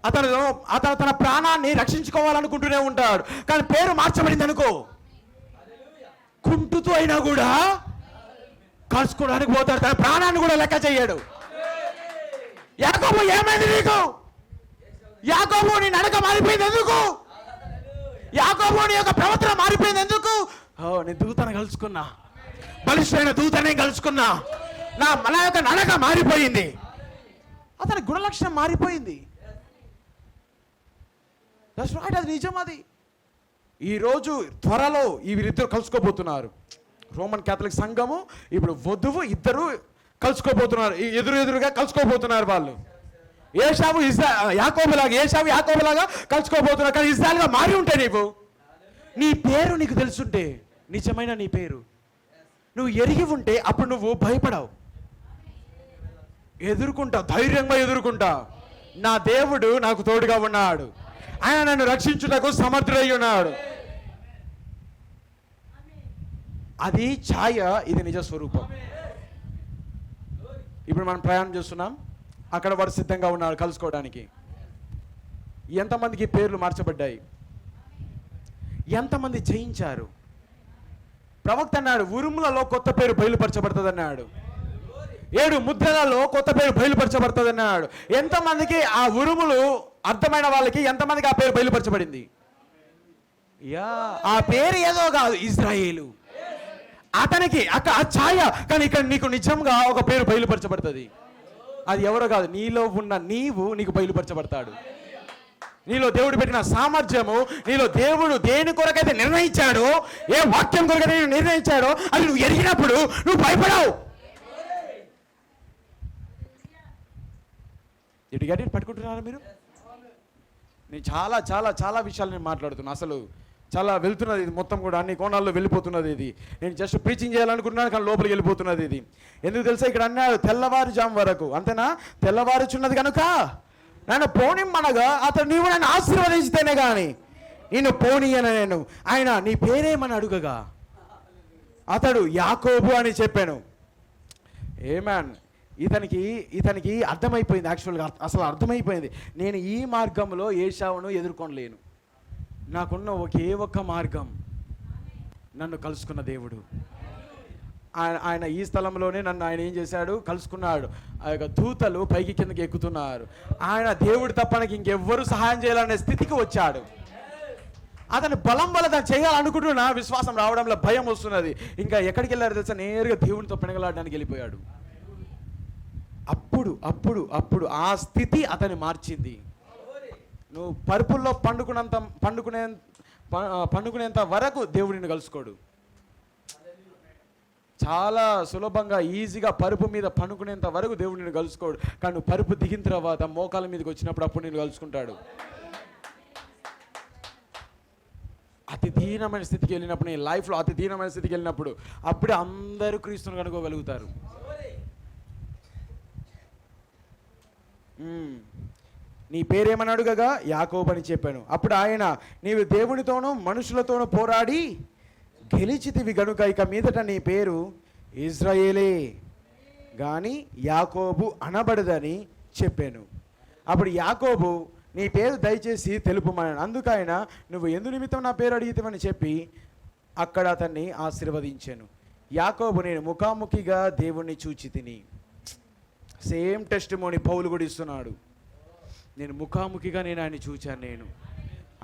అతను తన ప్రాణాన్ని రక్షించుకోవాలనుకుంటూనే ఉంటాడు. కానీ పేరు మార్చబడింది అనుకో, కుంటుతూ అయినా కూడా కలుసుకోవడానికి పోతాడు. తన ప్రాణాన్ని కూడా లెక్క చేయడు. యాకోబు ఏమైంది నీకు? యాకోబు నీ నడక మారిపోయింది ఎందుకు? యాకోబు నీ యొక్క ప్రవర్తన మారిపోయింది ఎందుకు? నేను దూతను కలుసుకున్నా, బలిష్టమైన దూతనే కలుసుకున్నా, మన యొక్క నడక మారిపోయింది, అతని గుణలక్షణం మారిపోయింది. అది నిజం, అది. ఈరోజు త్వరలో వీరిద్దరు కలుసుకోబోతున్నారు. రోమన్ క్యాథలిక్ సంఘము ఇప్పుడు వధువు ఇద్దరు కలుసుకోబోతున్నారు, ఎదురుగా కలుసుకోబోతున్నారు. వాళ్ళు యాకోబులాగా యాకోబులాగా కలుసుకోబోతున్నారు. కానీ ఇజ్రాయెల్గా మారి ఉంటే నీ పేరు నీకు తెలుసుంటే, నిజమైన నీ పేరు నువ్వు ఎరిగి ఉంటే, అప్పుడు నువ్వు భయపడవు, ఎదుర్కొంటావు, ధైర్యంగా ఎదుర్కొంటావు. నా దేవుడు నాకు తోడుగా ఉన్నాడు, ఆయన నన్ను రక్షించుటకు సమర్థుడై ఉన్నాడు. అది ఛాయ, ఇది నిజ స్వరూపం. ఇప్పుడు మనం ప్రయాణం చేస్తున్నాం, అక్కడ వాడు సిద్ధంగా ఉన్నాడు కలుసుకోవడానికి. ఎంతమందికి పేర్లు మార్చబడ్డాయి? ఎంతమంది జయించారు? ప్రవక్త అన్నాడు, ఉరుములలో కొత్త పేరు బయలుపరచబడుతుంది అన్నాడు. 7 ముద్రలలో కొత్త పేరు బయలుపరచబడుతుంది అన్నాడు. ఎంతమందికి ఆ ఉరుములు అర్థమైన వాళ్ళకి ఎంతమందికి ఆ పేరు బయలుపరచబడింది? ఆ పేరు ఏదో కాదు, ఇజ్రాయేలు. అతనికి ఆ ఛాయ. కానీ ఇక్కడ నీకు నిజంగా ఒక పేరు బయలుపరచబడుతుంది. అది ఎవరో కాదు, నీలో ఉన్న నీకు బయలుపరచబడతాడు. నీలో దేవుడు పెట్టిన సామర్థ్యము, నీలో దేవుడు దేని కొరకైతే నిర్ణయించాడో, ఏ వాక్యం కొరకైతే నిర్ణయించాడో అది నువ్వు ఎరిగినప్పుడు నువ్వు భయపడవు. పట్టుకుంటున్నారా మీరు? నేను చాలా చాలా చాలా విషయాలు నేను మాట్లాడుతున్నాను. అసలు చాలా వెళ్తున్నది ఇది మొత్తం కూడా, అన్ని కోణాల్లో వెళ్ళిపోతున్నది ఇది. నేను జస్ట్ ప్రీచింగ్ చేయాలనుకుంటున్నాను, కానీ లోపలికి వెళ్ళిపోతున్నది ఇది. ఎందుకు తెలుసా? ఇక్కడ అన్నాడు తెల్లవారుజాము వరకు, అంతేనా? తెల్లవారుచున్నది కనుక నన్ను పోనిమ్మనగా అతను, నీవు నన్ను ఆశీర్వదించితేనే కానీ నేను పోనీయన. నేను ఆయన నీ పేరేమని అడుగగా అతడు యాకోబు అని చెప్పాను. ఏమాన్, ఇతనికి అర్థమైపోయింది. యాక్చువల్గా అసలు అర్థమైపోయింది, నేను ఈ మార్గంలో ఏశావును ఎదుర్కొనలేను. నాకున్న ఒకే ఒక్క మార్గం, నన్ను కలుసుకున్న దేవుడు. ఆయన ఈ స్థలంలోనే నన్ను ఆయన ఏం చేశాడు, కలుసుకున్నాడు. ఆ యొక్క దూతలు పైకి కిందకి ఎక్కుతున్నారు. ఆయన దేవుడు తప్పనికి ఇంకెవ్వరూ సహాయం చేయాలనే స్థితికి వచ్చాడు. అతని బలం వల్ల దాన్ని చేయాలనుకుంటున్నా విశ్వాసం రావడంలో భయం వస్తున్నది. ఇంకా ఎక్కడికి వెళ్ళారు తెలుసా, నేరుగా దేవునితో పెనగలాడడానికి వెళ్ళిపోయాడు. అప్పుడు ఆ స్థితి అతన్ని మార్చింది. నువ్వు పరుపుల్లో పండుకునేంత వరకు దేవుడిని కలుసుకోడు. చాలా సులభంగా ఈజీగా పరుపు మీద పండుకునేంత వరకు దేవుడిని కలుసుకోడు. కానీ నువ్వు పరుపు దిగిన తర్వాత మోకాల మీదకి వచ్చినప్పుడు అప్పుడు నేను కలుసుకుంటాడు. అతి దీనమైన స్థితికి వెళ్ళినప్పుడు, నీ లైఫ్లో అతి దీనమైన స్థితికి వెళ్ళినప్పుడు అప్పుడే అందరూ క్రీస్తుని కనుగోగలుగుతారు. నీ పేరేమని అడుగగా యాకోబు అని చెప్పాను. అప్పుడు ఆయన, నీవు దేవునితోనూ మనుషులతోనూ పోరాడి గెలిచితివి గనుక ఇక మీదట నీ పేరు ఇజ్రాయేలే గాని యాకోబు అనబడదని చెప్పాను. అప్పుడు యాకోబు, నీ పేరు దయచేసి తెలుపుమన్నాడు. అందుకైన, నువ్వు ఎందు నిమిత్తం నా పేరు అడిగితేమని చెప్పి అక్కడ అతన్ని ఆశీర్వదించాను. యాకోబు, నేను ముఖాముఖిగా దేవుణ్ణి చూచి తిని. సేమ్ టెస్టిమోనీ పౌలు కూడా ఇస్తున్నాడు. నేను ముఖాముఖిగా ఆయన చూచాను.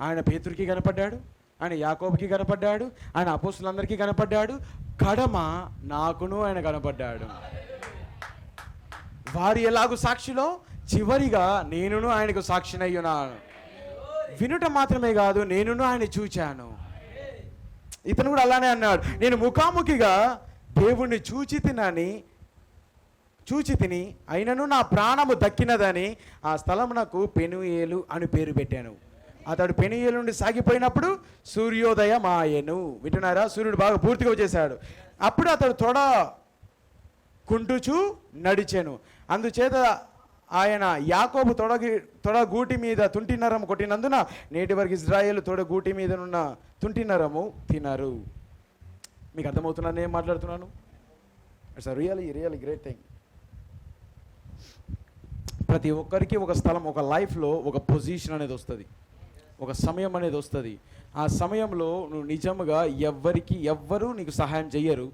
ఆయన పేతురుకి కనపడ్డాడు, ఆయన యాకోబుకి కనపడ్డాడు, ఆయన అపోస్తులందరికీ కనపడ్డాడు, కడమ నాకును ఆయన కనపడ్డాడు. వారి ఎలాగూ సాక్షిలో చివరిగా నేనును ఆయనకు సాక్షినయ్యున్నాను. వినుట మాత్రమే కాదు, నేనును ఆయన చూచాను. ఇతను కూడా అలానే అన్నాడు, నేను ముఖాముఖిగా దేవుణ్ణి చూచి తిని అయినను నా ప్రాణము దక్కినదని ఆ స్థలమునకు పెనుయేలు అని పేరు పెట్టాను. అతడు పెనుయేలు నుండి సాగిపోయినప్పుడు సూర్యోదయమాయెను. వింటున్నారా? సూర్యుడు బాగా పూర్తిగా వచ్చేసాడు. అప్పుడు అతడు కుంటుచూ నడిచెను. అందుచేత ఆయన యాకోబు తొడగూటి మీద తుంటినరము కొట్టినందున నేటి వరకు ఇజ్రాయేలు తొడగూటి మీద ఉన్న తుంటినరము తినరు. మీకు అర్థమవుతున్నా నేను మాట్లాడుతున్నాను? It's really great thing. ప్రతి ఒక్కరికి ఒక స్థలం, ఒక లైఫ్లో ఒక పొజిషన్ అనేది వస్తుంది, ఒక సమయం అనేది వస్తుంది. ఆ సమయంలో నువ్వు నిజంగా ఎవ్వరూ నీకు సహాయం చెయ్యరు,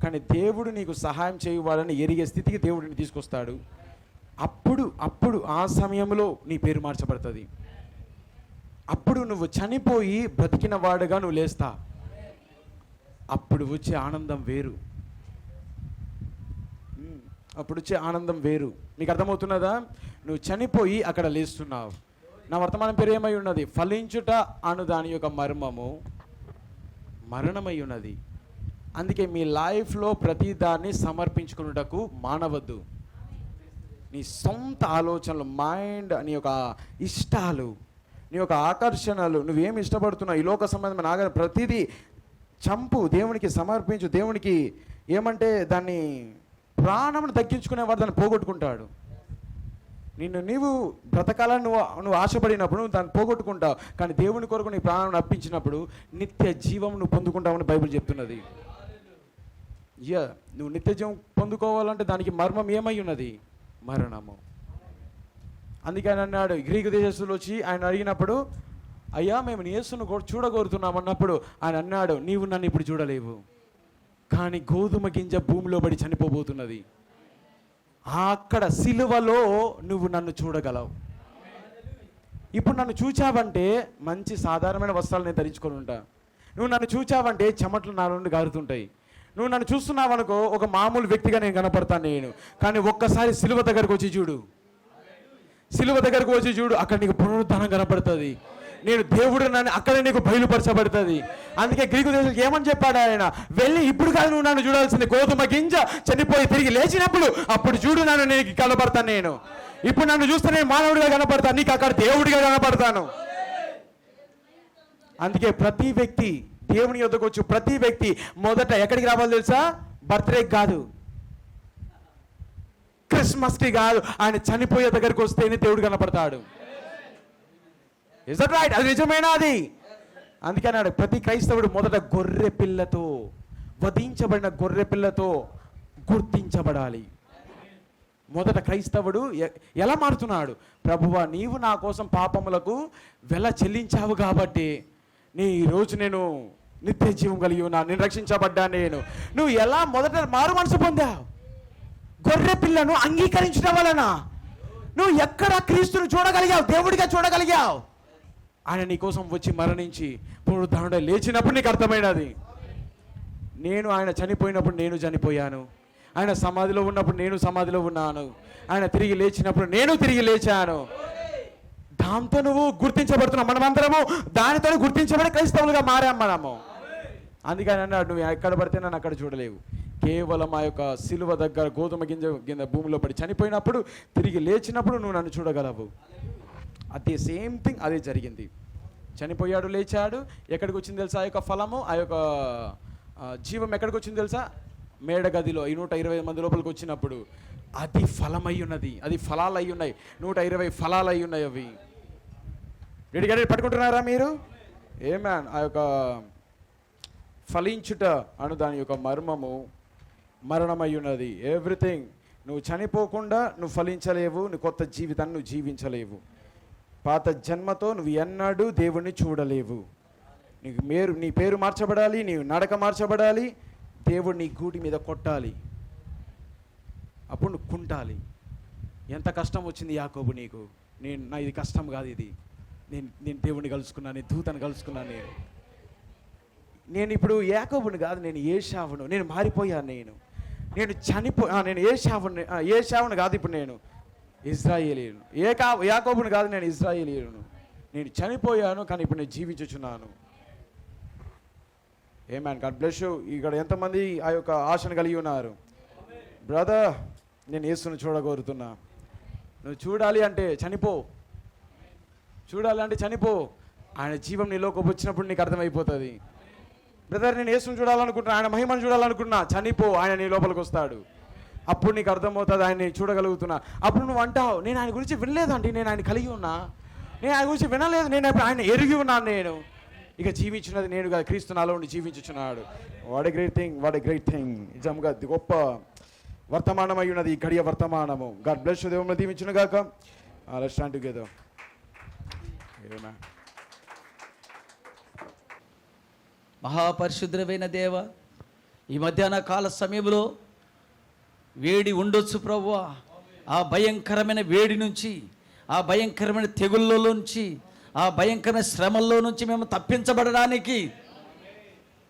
కానీ దేవుడు నీకు సహాయం చేయవాలని ఎరిగే స్థితికి దేవుడిని తీసుకొస్తాడు. అప్పుడు ఆ సమయంలో నీ పేరు మార్చబడుతుంది. అప్పుడు నువ్వు చనిపోయి బ్రతికిన వాడుగా నువ్వు లేస్తా. అప్పుడు వచ్చే ఆనందం వేరు. నీకు అర్థమవుతున్నదా? నువ్వు చనిపోయి అక్కడ లేస్తున్నావు. నా వర్తమానం పేరు ఏమై ఉన్నది? ఫలించుట అను దాని యొక్క మర్మము మరణమై ఉన్నది. అందుకే మీ లైఫ్లో ప్రతి దాన్ని సమర్పించుకున్నటకు మానవద్దు. నీ సొంత ఆలోచనలు, మైండ్, నీ యొక్క ఇష్టాలు, నీ యొక్క ఆకర్షణలు, నువ్వేమి ఇష్టపడుతున్నావు, ఈ లోక సంబంధమైన ప్రతిదీ చంపు, దేవునికి సమర్పించు. దేవునికి ఏమంటే దాన్ని ప్రాణమును తగ్గించుకునేవాడు దాన్ని పోగొట్టుకుంటాడు. నీవు బ్రతకాలని నువ్వు ఆశపడినప్పుడు నువ్వు దాన్ని పోగొట్టుకుంటావు. కానీ దేవుని కొరకు నీ ప్రాణాన్ని అర్పించినప్పుడు నిత్య జీవం నువ్వు పొందుకుంటావని బైబిల్ చెప్తున్నది. నువ్వు నిత్య జీవం పొందుకోవాలంటే దానికి మర్మం ఏమై ఉన్నది? మరణము. అందుకే ఆయన అన్నాడు, గ్రీకు దేశస్తులు వచ్చి ఆయన అడిగినప్పుడు, అయ్యా మేము నీ యేసును చూడగోరుతున్నాం అన్నప్పుడు ఆయన అన్నాడు, నీవు నన్ను ఇప్పుడు చూడలేవు, కానీ గోధుమ గింజ భూమిలో పడి చనిపోబోతున్నది, అక్కడ సిలువలో నువ్వు నన్ను చూడగలవు. ఇప్పుడు నన్ను చూచావంటే మంచి సాధారణమైన వస్త్రాలు నేను ధరించుకొని ఉంటా. నువ్వు నన్ను చూచావంటే చెమటలు నా నుండి గారుతుంటాయి. నువ్వు నన్ను చూస్తున్నావు అనుకో, ఒక మామూలు వ్యక్తిగా నేను కనపడతాను నేను. కానీ ఒక్కసారి సిలువ దగ్గరకు వచ్చి చూడు, అక్కడ నీకు పునరుద్ధానం కనపడుతుంది. నేను దేవుడు నన్ను అక్కడ నీకు బయలుపరచబడుతుంది. అందుకే గ్రీకు దేశం ఏమని చెప్పాడు ఆయన, వెళ్ళి ఇప్పుడు కాదు నువ్వు నన్ను చూడాల్సింది, గోధుమ గింజ చనిపోయి తిరిగి లేచినప్పుడు అప్పుడు చూడు నన్ను, నీకు కనపడతాను నేను. ఇప్పుడు నన్ను చూస్తే నేను మానవుడిగా కనపడతాను, నీకు అక్కడ దేవుడిగా కనపడతాను. అందుకే ప్రతి వ్యక్తి దేవుని యొద్దకు వచ్చు, ప్రతి వ్యక్తి మొదట ఎక్కడికి రావాలి తెలుసా? బర్త్డేకి కాదు, క్రిస్మస్కి కాదు, ఆయన చనిపోయే దగ్గరికి వస్తేనే దేవుడు కనపడతాడు. Is that right? అది నిజమేనా? అది అందుకే అన్నాడు, ప్రతి క్రైస్తవుడు మొదట వధించబడిన గొర్రె పిల్లతో గుర్తించబడాలి. మొదట క్రైస్తవుడు ఎలా మారుతున్నాడు? ప్రభువా, నీవు నా కోసం పాపములకు వెల చెల్లించావు కాబట్టి ఈరోజు నేను నిత్య జీవం కలిగి ఉన్నాను, నేను రక్షించబడ్డా. నువ్వు ఎలా మొదట మారు మనసు పొందావు? గొర్రె పిల్లను అంగీకరించడం వలన నువ్వు ఎక్కడ క్రీస్తుని చూడగలిగావు, దేవుడిగా చూడగలిగావు. ఆయన నీ కోసం వచ్చి మరణించి పునరుద్ధరణ లేచినప్పుడు నీకు అర్థమైనది. నేను ఆయన చనిపోయినప్పుడు నేను చనిపోయాను, ఆయన సమాధిలో ఉన్నప్పుడు నేను సమాధిలో ఉన్నాను, ఆయన తిరిగి లేచినప్పుడు నేను తిరిగి లేచాను. దాంతో నువ్వు గుర్తించబడుతున్నావు. మనమందరము దానితో గుర్తించబడి క్రైస్తవులుగా మారాం మనము. అందుకని అన్నాడు, నువ్వు ఎక్కడ పడితే నన్ను అక్కడ చూడలేవు. కేవలం ఆ యొక్క సిలువ దగ్గర గోధుమ గింజ భూమిలో పడి చనిపోయినప్పుడు తిరిగి లేచినప్పుడు నువ్వు నన్ను చూడగలవు. అదే సేమ్ థింగ్ అదే జరిగింది. చనిపోయాడు, లేచాడు. ఎక్కడికి వచ్చింది తెలుసా ఆ యొక్క ఫలము, ఆ యొక్క జీవం ఎక్కడికి వచ్చింది తెలుసా? మేడగదిలో ఈ 120 మంది లోపలికి వచ్చినప్పుడు అది ఫలమై ఉన్నది, అది ఫలాలు అయి ఉన్నాయి. 120 ఫలాలు అయి ఉన్నాయి. అవి రెడీ పట్టుకుంటున్నారా మీరు? ఏమాన్, ఆ యొక్క ఫలించుట అను దాని యొక్క మర్మము మరణమై ఉన్నది. ఎవ్రీథింగ్. నువ్వు చనిపోకుండా నువ్వు ఫలించలేవు, నువ్వు కొత్త జీవితాన్ని నువ్వు జీవించలేవు. పాత జన్మతో నువ్వు ఎన్నడూ దేవుణ్ణి చూడలేవు. నీ పేరు మార్చబడాలి, నీ నడక మార్చబడాలి, దేవుడు నీ గూటి మీద కొట్టాలి, అప్పుడు నువ్వు కుంటాలి. ఎంత కష్టం వచ్చింది యాకోబు నీకు? నా ఇది కష్టం కాదు, ఇది నేను దేవుణ్ణి కలుసుకున్నాను, నేను దూతను కలుసుకున్నాను. నేను ఇప్పుడు యాకోబుని కాదు, నేను ఏశావును. నేను మారిపోయాను. నేను ఏశావును కాదు, ఇప్పుడు నేను ఇజ్రాయేలీయును. యాకోబుని కాదు, నేను ఇజ్రాయేలీయును. నేను చనిపోయాను, కానీ ఇప్పుడు నేను జీవించుచున్నాను. ఏమన్, గాడ్ బ్లెస్ యూ. ఇక్కడ ఎంతమంది ఆ యొక్క ఆశను కలిగి ఉన్నారు? బ్రదర్, నేను యేసును చూడగోరుతున్నా. నువ్వు చూడాలి అంటే చనిపో, చూడాలి అంటే చనిపో. ఆయన జీవం నీలోకి వచ్చినప్పుడు నీకు అర్థమైపోతుంది. బ్రదర్, నేను యేసును చూడాలనుకుంటున్నా, ఆయన మహిమను చూడాలనుకుంటున్నా, చనిపో, ఆయన నీ లోపలికి వస్తాడు. అప్పుడు నీకు అర్థమవుతుంది, ఆయన్ని చూడగలుగుతున్నా. అప్పుడు నువ్వు అంటావు, నేను ఆయన గురించి వినలేదండి, నేను ఆయన కలిగి ఉన్నా, నేను ఆయన గురించి వినలేదు, నేను ఆయన ఎరిగి ఉన్నాను. నేను ఇక జీవించినది నేను కాదు, క్రీస్తు నాలో ఉండి జీవించుచున్నాడు. What a great thing, what a great thing. నిజంగా గొప్ప వర్తమానం అయి ఉన్నది ఈ గడియ వర్తమానము. God bless you. దేవుని దీవించును గాక. Let's stand together. ఆమేన్. మహాపరిశుద్ధమైన దేవ, ఈ మధ్యాహ్న కాల సమయంలో వేడి ఉండొచ్చు ప్రభువా. ఆ భయంకరమైన వేడి నుంచి, ఆ భయంకరమైన తెగుళ్ళ నుంచి, ఆ భయంకరమైన శ్రమల్లో నుంచి మేము తప్పించబడడానికి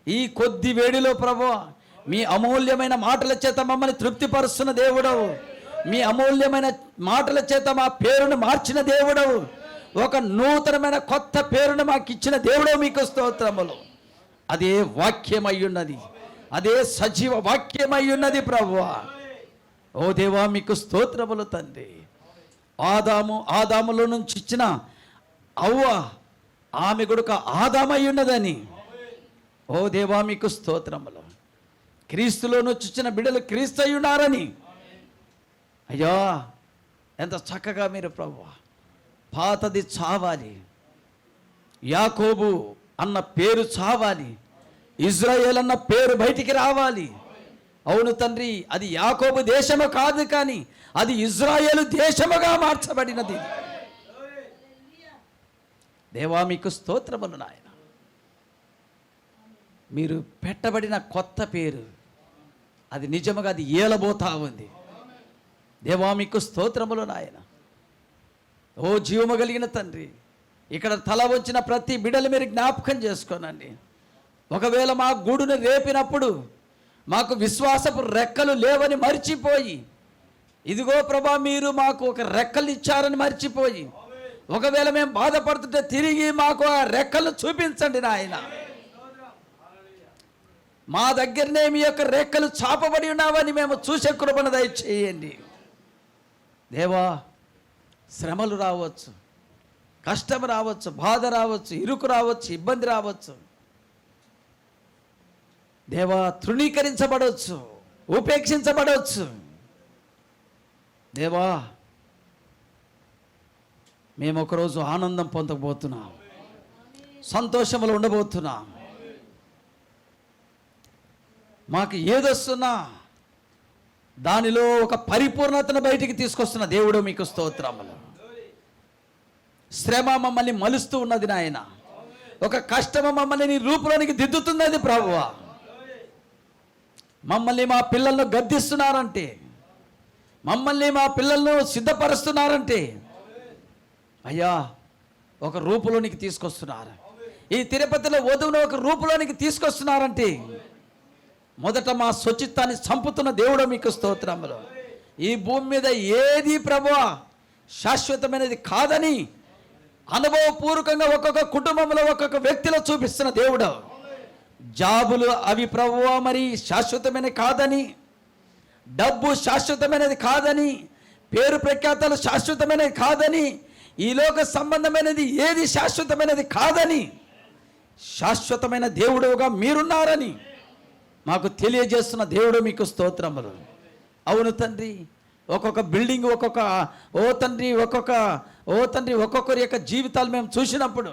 ఈ కొద్ది వేడిలో ప్రభువా మీ అమూల్యమైన మాటల చేత మమ్మల్ని తృప్తిపరుస్తున్న దేవుడవు, మీ అమూల్యమైన మాటల చేత మా పేరును మార్చిన దేవుడవు, ఒక నూతనమైన కొత్త పేరును మాకు ఇచ్చిన దేవుడవు, మీకు స్తోత్రములు. అదే వాక్యమై ఉన్నది, అదే సజీవ వాక్యమై ఉన్నది ప్రభువా. ఓ దేవా, మీకు స్తోత్రములు తండ్రి. ఆదాములో నుంచి ఇచ్చిన అవ్వ, ఆమె కొడుక ఆదామై ఉన్నదని, ఓ దేవా మీకు స్తోత్రములు. క్రీస్తులో నుంచి ఇచ్చిన బిడ్డలు క్రీస్తు అయి ఉన్నారని, అయ్యా ఎంత చక్కగా మీరు ప్రభువా. పాతది చావాలి, యాకోబు అన్న పేరు చావాలి, ఇజ్రాయేల్ అన్న పేరు బయటికి రావాలి. అవును తండ్రి, అది యాకోబు దేశము కాదు, కానీ అది ఇజ్రాయేలు దేశముగా మార్చబడినది. దేవా మీకు స్తోత్రములు నాయన. మీరు పెట్టబడిన కొత్త పేరు అది నిజముగా అది ఏలబోతా ఉంది. దేవా మీకు స్తోత్రములు నాయన. ఓ జీవము కలిగిన తండ్రి, ఇక్కడ తల వచ్చిన ప్రతి బిడ్డలు మీరు జ్ఞాపకం చేసుకోనండి. ఒకవేళ మా గూడును రేపినప్పుడు మాకు విశ్వాసపు రెక్కలు లేవని మర్చిపోయి, ఇదిగో ప్రభా మీరు మాకు ఒక రెక్కలు ఇచ్చారని మర్చిపోయి, ఒకవేళ మేము బాధపడుతుంటే తిరిగి మాకు ఆ రెక్కలు చూపించండి నాయన. మా దగ్గరనే మీ యొక్క రెక్కలు చాపబడి ఉన్నావని మేము చూసే కృపను దయచేయండి దేవా. శ్రమలు రావచ్చు, కష్టం రావచ్చు, బాధ రావచ్చు, ఇరుకు రావచ్చు, ఇబ్బంది రావచ్చు దేవా. తృణీకరించబడవచ్చు, ఉపేక్షించబడవచ్చు దేవా. మేము ఒకరోజు ఆనందం పొందబోతున్నాం, సంతోషములు ఉండబోతున్నాం. మాకు ఏదొస్తున్నా దానిలో ఒక పరిపూర్ణతను బయటికి తీసుకొస్తున్న దేవుడు మీకు స్తోత్రములు. శ్రమ మమ్మల్ని మలుస్తూ ఉన్నది నాయన, ఒక కష్టము మమ్మల్ని నీ రూపులోనికి దిద్దుతున్నది ప్రభువా. మమ్మల్ని మా పిల్లలను గద్దిస్తున్నారంటే, మమ్మల్ని మా పిల్లలను సిద్ధపరుస్తున్నారంటే అయ్యా ఒక రూపులోనికి తీసుకొస్తున్నారు. ఈ తిరుపతిలో వధువును ఒక రూపులోనికి తీసుకొస్తున్నారంటే మొదట మా స్వచిత్తాన్ని చంపుతున్న దేవుడు మీకు స్తోత్రములు. ఈ భూమి మీద ఏది ప్రభువా శాశ్వతమైనది కాదని అనుభవపూర్వకంగా ఒక్కొక్క కుటుంబంలో ఒక్కొక్క వ్యక్తిలో చూపిస్తున్న దేవుడు. జాబులు అవి ప్రభువా మరి శాశ్వతమైనది కాదని, డబ్బు శాశ్వతమైనది కాదని, పేరు ప్రఖ్యాతలు శాశ్వతమైనది కాదని, ఈ లోక సంబంధమైనది ఏది శాశ్వతమైనది కాదని, శాశ్వతమైన దేవుడుగా మీరున్నారని మాకు తెలియజేస్తున్న దేవుడు మీకు స్తోత్రములు. అవును తండ్రి, ఒక్కొక్క బిల్డింగ్ ఒక్కొక్కరి యొక్క జీవితాలు మేము చూసినప్పుడు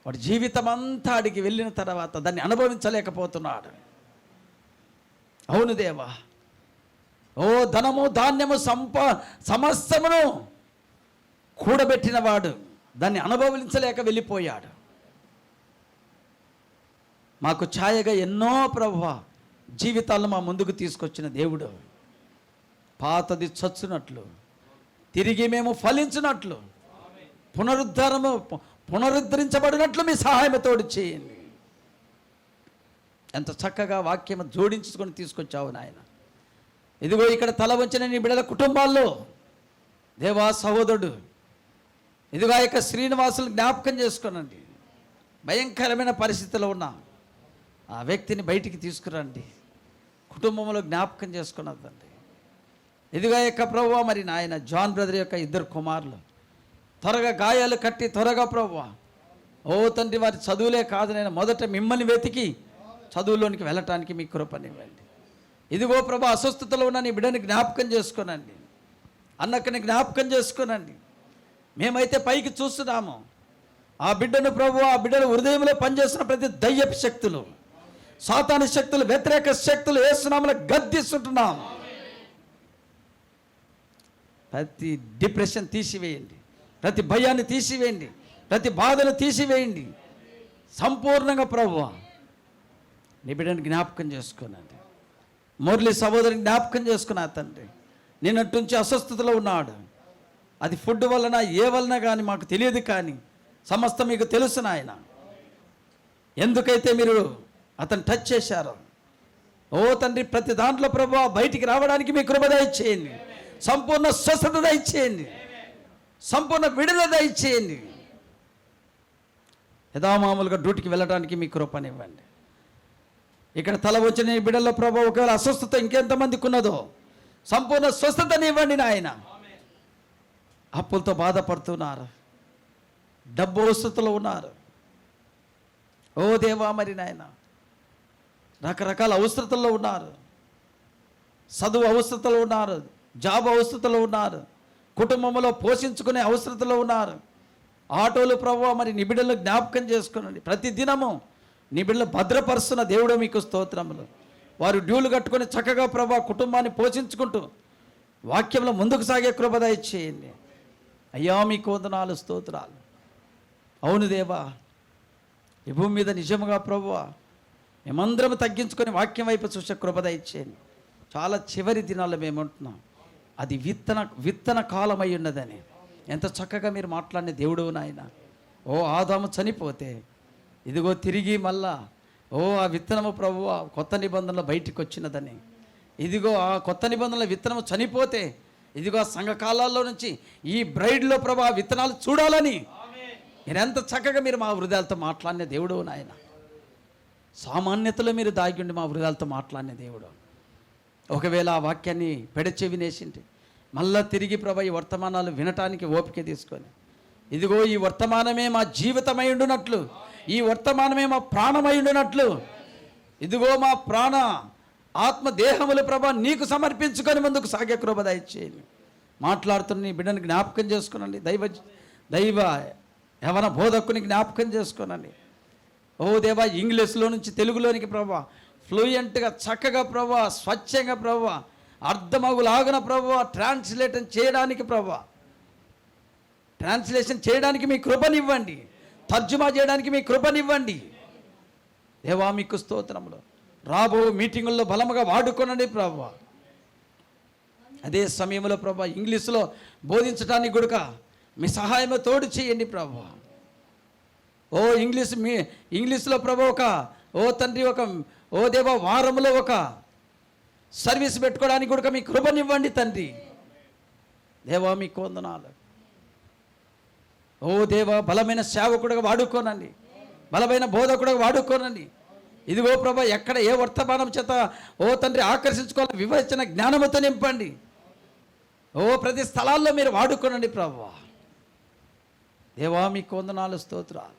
వాడి జీవితం అంతా అడిగి వెళ్ళిన తర్వాత దాన్ని అనుభవించలేకపోతున్నాడు. అవును దేవా, ధనము ధాన్యము సమస్తమును కూడబెట్టిన వాడు దాన్ని అనుభవించలేక వెళ్ళిపోయాడు. మాకు ఛాయగా ఎన్నో ప్రభువా జీవితాలను మా ముందుకు తీసుకొచ్చిన దేవుడు. పాతది చచ్చునట్లు తిరిగి మేము ఫలించినట్లు పునరుద్ధరించబడినట్లు మీ సహాయంతోడు చేయండి. ఎంత చక్కగా వాక్యం జోడించుకొని తీసుకొచ్చావు నాయన. ఇదిగో ఇక్కడ తల వంచిన నీ బిడ్డల కుటుంబాల్లో దేవా సహోదరుడు ఇదిగో ఆ యొక్క శ్రీనివాసులు జ్ఞాపకం చేసుకోనండి. భయంకరమైన పరిస్థితిలో ఉన్న ఆ వ్యక్తిని బయటికి తీసుకురండి. కుటుంబంలో జ్ఞాపకం చేసుకున్నదండి. ఇదిగో యొక్క ప్రభువా మరి నాయన జాన్ బ్రదర్ యొక్క 2 కుమారులు త్వరగా గాయాలు కట్టి త్వరగా ప్రభువా తండ్రి వారి చదువులే కాదు నేను మొదట మిమ్మల్ని వెతికి చదువులోనికి వెళ్ళటానికి మీ కృపనివ్వండి. ఇదిగో ప్రభా అస్వస్థతలో ఉన్న నీ బిడ్డని జ్ఞాపకం చేసుకోనండి. అన్నక్కని జ్ఞాపకం చేసుకోనండి. మేమైతే పైకి చూస్తున్నాము, ఆ బిడ్డను ప్రభు ఆ బిడ్డల హృదయంలో పనిచేస్తున్న ప్రతి దయ్యపు శక్తులు, సాతాను శక్తులు, వ్యతిరేక శక్తులు యేసునామములో గద్దిస్తుంటున్నాం. ప్రతి డిప్రెషన్ తీసివేయండి, ప్రతి భయాన్ని తీసివేయండి, ప్రతి బాధను తీసివేయండి. సంపూర్ణంగా ప్రభువా నీ బిడ్డని జ్ఞాపకం చేసుకోనండి. మురళి సహోదరుని జ్ఞాపకం చేసుకున్నా తండ్రి. నిన్నటి నుంచి అస్వస్థతలో ఉన్నాడు. అది ఫుడ్ వలన ఏ వలన కానీ మాకు తెలియదు, కానీ సమస్తం మీకు తెలుసు నాయన. ఎందుకైతే మీరు అతను టచ్ చేశారో తండ్రి ప్రతి దాంట్లో ప్రభువా బయటికి రావడానికి మీ కృప దయచేయండి. సంపూర్ణ స్వస్థత దయచేయండి, సంపూర్ణ విడుదల దయచేయండి. యథామామూలుగా డ్యూటీకి వెళ్ళడానికి మీ కృపనివ్వండి. ఇక్కడ తల వచ్చిన బిడ్డల్లో ప్రభు ఒకవేళ అస్వస్థత ఇంకెంతమందికి ఉన్నదో సంపూర్ణ స్వస్థతనివ్వండి నాయన. అప్పులతో బాధపడుతున్నారు, డబ్బు అవస్థతలో ఉన్నారు. దేవా మరి నాయన రకరకాల అవసరతల్లో ఉన్నారు, చదువు అవసరతలో ఉన్నారు, జాబ్ అవసరతలో ఉన్నారు, కుటుంబంలో పోషించుకునే అవసరతలో ఉన్నారు. ఆటోలు ప్రభువా మరి నీ బిడ్డలు జ్ఞాపకం చేసుకునండి. ప్రతి దినము నీ బిడ్డలు భద్రపరుస్తున్న దేవుడు మీకు స్తోత్రములు. వారు డ్యూలు కట్టుకొని చక్కగా ప్రభువా కుటుంబాన్ని పోషించుకుంటూ వాక్యంలో ముందుకు సాగే కృప దయచేయండి. అయ్యా మీకు వందనాలు, స్తోత్రాలు. అవును దేవా, ఈ భూమి మీద నిజముగా ప్రభువా మేమందరం తగ్గించుకొని వాక్యం వైపు చూసే కృప దయచేయండి. చాలా చివరి దినాల్లో మేము ఉంటున్నాం. అది విత్తన కాలం అయి ఉన్నదని ఎంత చక్కగా మీరు మాట్లాడిన దేవుడు నాయన. ఆదాము చనిపోతే ఇదిగో తిరిగి మళ్ళా ఆ విత్తనము ప్రభువా కొత్త నిబంధనలో బయటికి వచ్చినదని, ఇదిగో ఆ కొత్త నిబంధనల విత్తనము చనిపోతే ఇదిగో సంఘకాలాల్లో నుంచి ఈ బ్రైడ్లో ప్రభు ఆ విత్తనాలు చూడాలని మీరు ఎంత చక్కగా మీరు మా హృదయాలతో మాట్లాడిన దేవుడు నాయన. సామాన్యతలో మీరు దాగి ఉండి మా హృదయాలతో మాట్లాడిన దేవుడు. ఒకవేళ ఆ వాక్యాన్ని పెడచెవి నేసింటి మళ్ళా తిరిగి ప్రభు ఈ వర్తమానాలు వినటానికి ఓపిక తీసుకొని ఇదిగో ఈ వర్తమానమే మా జీవితమై ఉండునట్లు, ఈ వర్తమానమే మా ప్రాణమై ఉండునట్లు, ఇదిగో మా ప్రాణ ఆత్మ దేహములు ప్రభా నీకు సమర్పించుకొని ముందుకు సాగే కృప దయచేయండి. మాట్లాడుతున్న నీ బిడ్డని జ్ఞాపకం చేసుకోనండి. దైవ యవన బోధకుని జ్ఞాపకం చేసుకోనండి. దేవా ఇంగ్లీష్లో నుంచి తెలుగులోనికి ప్రభా ఫ్లూయెంట్గా చక్కగా ప్రభా స్వచ్ఛంగా ప్రభా అర్థమగులాగున ప్రభా ట్రాన్స్లేషన్ చేయడానికి మీ కృపనివ్వండి. తర్జుమా చేయడానికి మీ కృపనివ్వండి. దేవా మీకు స్తోత్రములు. రాబో మీటింగుల్లో బలముగా వాడుకోనండి ప్రభువా. అదే సమయంలో ప్రభువా ఇంగ్లీష్లో బోధించడానికి కూడా మీ సహాయము తోడు చేయండి ప్రభువా. ఓ ఇంగ్లీష్లో ప్రభు ఓ తండ్రి ఓ దేవా వారంలో ఒక సర్వీస్ పెట్టుకోవడానికి కూడా మీ కృపనివ్వండి తండ్రి. దేవా మీకు వందనాలు. ఓ దేవా బలమైన సేవకుడుగా వాడుకోనండి, బలమైన బోధకుడుగా వాడుకోనండి. ఇదిగో ప్రభా ఎక్కడ ఏ వర్తమానం చేత ఓ తండ్రి ఆకర్షించుకోవాలి వివరించిన జ్ఞానముతో నింపండి. ఓ ప్రతి స్థలాల్లో మీరు వాడుకోనండి ప్రభువా. దేవా మీకు వందనాలు, స్తోత్రాలు.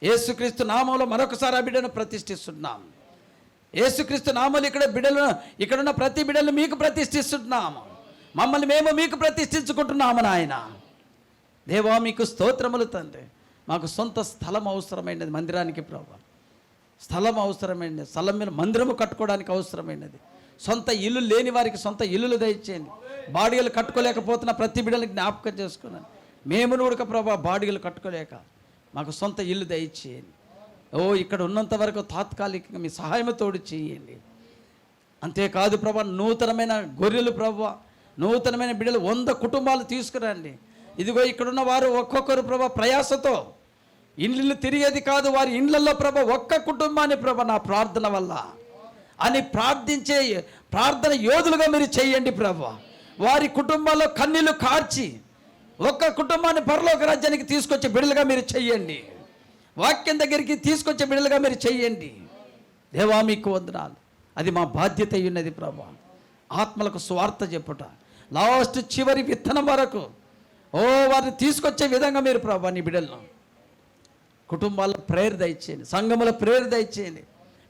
యేసుక్రీస్తు నామంలో మరొకసారి ఆ బిడ్డను ప్రతిష్ఠిస్తున్నాం. యేసుక్రీస్తు నామంలో ఇక్కడున్న ప్రతి బిడ్డను మీకు ప్రతిష్ఠిస్తున్నాము. మమ్మల్ని మేము మీకు ప్రతిష్ఠించుకుంటున్నాము నాయన. దేవా మీకు స్తోత్రములు తండ్రి. మాకు సొంత స్థలం అవసరమైనది మందిరానికి ప్రభువా. స్థలం అవసరమైనది, స్థలం మీద మందిరము కట్టుకోవడానికి అవసరమైనది. సొంత ఇల్లు లేని వారికి సొంత ఇల్లులు దయచేయండి. బాడిగలు కట్టుకోలేకపోతున్న ప్రతి బిడ్డలకు జ్ఞాపకం చేసుకున్నాను. మేము కూడా ప్రభా బాడిగలు కట్టుకోలేక మాకు సొంత ఇల్లు దయచేయండి. ఓ ఇక్కడ ఉన్నంత వరకు తాత్కాలికంగా మీ సహాయం తోడు చేయండి. అంతేకాదు ప్రభా నూతనమైన గొర్రెలు ప్రభా, నూతనమైన బిడ్డలు 100 కుటుంబాలు తీసుకురండి. ఇదిగో ఇక్కడున్న వారు ఒక్కొక్కరు ప్రభా ప్రయాసతో ఇండ్లు తిరిగేది కాదు, వారి ఇండ్లలో ప్రభా ఒక్క కుటుంబాన్ని ప్రభా నా ప్రార్థన వల్ల అని ప్రార్థించే ప్రార్థన యోధులుగా మీరు చేయండి ప్రభా. వారి కుటుంబాల్లో కన్నీళ్లు కార్చి ఒక్క కుటుంబాన్ని పరలోక రాజ్యానికి తీసుకొచ్చే బిడ్డలుగా మీరు చెయ్యండి. వాక్యం దగ్గరికి తీసుకొచ్చే బిడ్డలుగా మీరు చెయ్యండి. దేవా మీకు వందనాలు. అది మా బాధ్యత ఉన్నది ప్రభా. ఆత్మలకు స్వార్థ చెప్పుట లాస్ట్ చివరి విత్తనం వరకు వారిని తీసుకొచ్చే విధంగా మీరు ప్రభా నీ బిడ్డలను కుటుంబాల్లో ప్రేయర్ దయచేయండి, సంఘముల ప్రేయర్ దయచేయండి,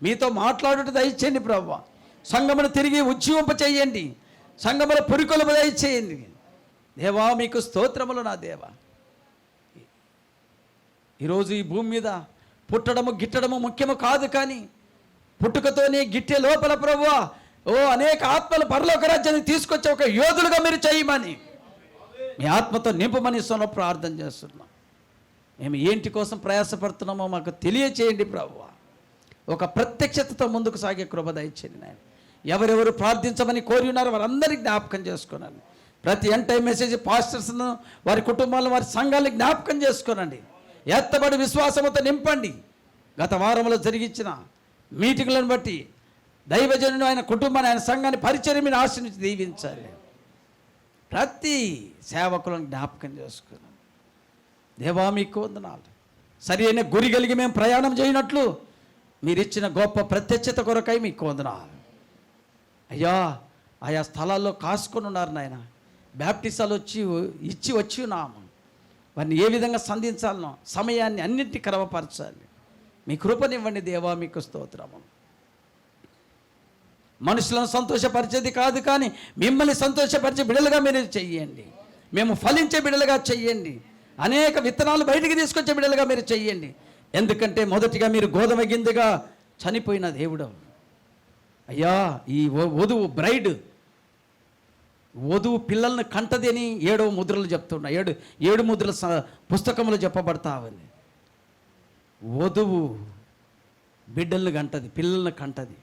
మీతో మాట్లాడుట దయచేయండి ప్రభా. సంఘమును తిరిగి ఉజ్జీవింప చేయండి, సంఘముల పురికొలుపు దయచేయండి. దేవా మీకు స్తోత్రములు నా దేవా. ఈరోజు ఈ భూమి మీద పుట్టడము గిట్టడము ముఖ్యము కాదు, కానీ పుట్టుకతోనే గిట్టే లోపల ప్రభువా అనేక ఆత్మలు పరలోక రాజ్యాన్ని తీసుకొచ్చే ఒక యోధులుగా మీరు చేయమని మీ ఆత్మతో నింపమని ఇస్తాను ప్రార్థన చేస్తున్నాం. మేము ఏంటి కోసం ప్రయాసపడుతున్నామో మాకు తెలియచేయండి ప్రభువా. ఒక ప్రత్యక్షతతో ముందుకు సాగే కృప దయచేయండి నాయన. ఎవరెవరు ప్రార్థించమని కోరి ఉన్నారో వారందరినీ జ్ఞాపకం చేసుకోనండి. ప్రతి ఎంటైమ్ మెసేజ్ పాస్టర్స్ను, వారి కుటుంబాలను, వారి సంఘాలను జ్ఞాపకం చేసుకోనండి. ఎత్తబడి విశ్వాసంతో నింపండి. గత వారంలో జరిగించిన మీటింగులను బట్టి దైవజనుడు ఆయన కుటుంబాన్ని, ఆయన సంఘాన్ని పరిచర్య మీద ఆశ్రయించి దీవించాలి. ప్రతి సేవకులను జ్ఞాపకం చేసుకున్నాం. దేవా మీకు వందనాలు. సరి అయిన గురి కలిగి మేము ప్రయాణం చేయనట్లు మీరు ఇచ్చిన గొప్ప ప్రత్యక్షత కొరకై మీకు వందనాలు అయ్యా. ఆయా స్థలాల్లో కాసుకొని ఉన్నారు నాయన. బ్యాప్టిసాలు వచ్చి ఉన్నాము. వారిని ఏ విధంగా సంధించాలనో సమయాన్ని అన్నింటినీ క్రమపరచాలి. మీ కృపనివ్వండి దేవా మీకు స్తోత్రము. మనుషులను సంతోషపరిచేది కాదు, కానీ మిమ్మల్ని సంతోషపరిచే బిడ్డలుగా మీరు చెయ్యండి. మేము ఫలించే బిడ్డలుగా చెయ్యండి. అనేక విత్తనాలు బయటికి తీసుకొచ్చే బిడ్డలుగా మీరు చెయ్యండి. ఎందుకంటే మొదటిగా మీరు గోధుమ గింజగా చనిపోయిన దేవుడు అయ్యా. ఈ వధువు పిల్లల్ని కంటది అని 7వ ముద్రలు చెప్తున్నా. 7 ముద్రల పుస్తకంలో చెప్పబడతావని. వధువు బిడ్డల్ని కంటది, పిల్లల్ని కంటది.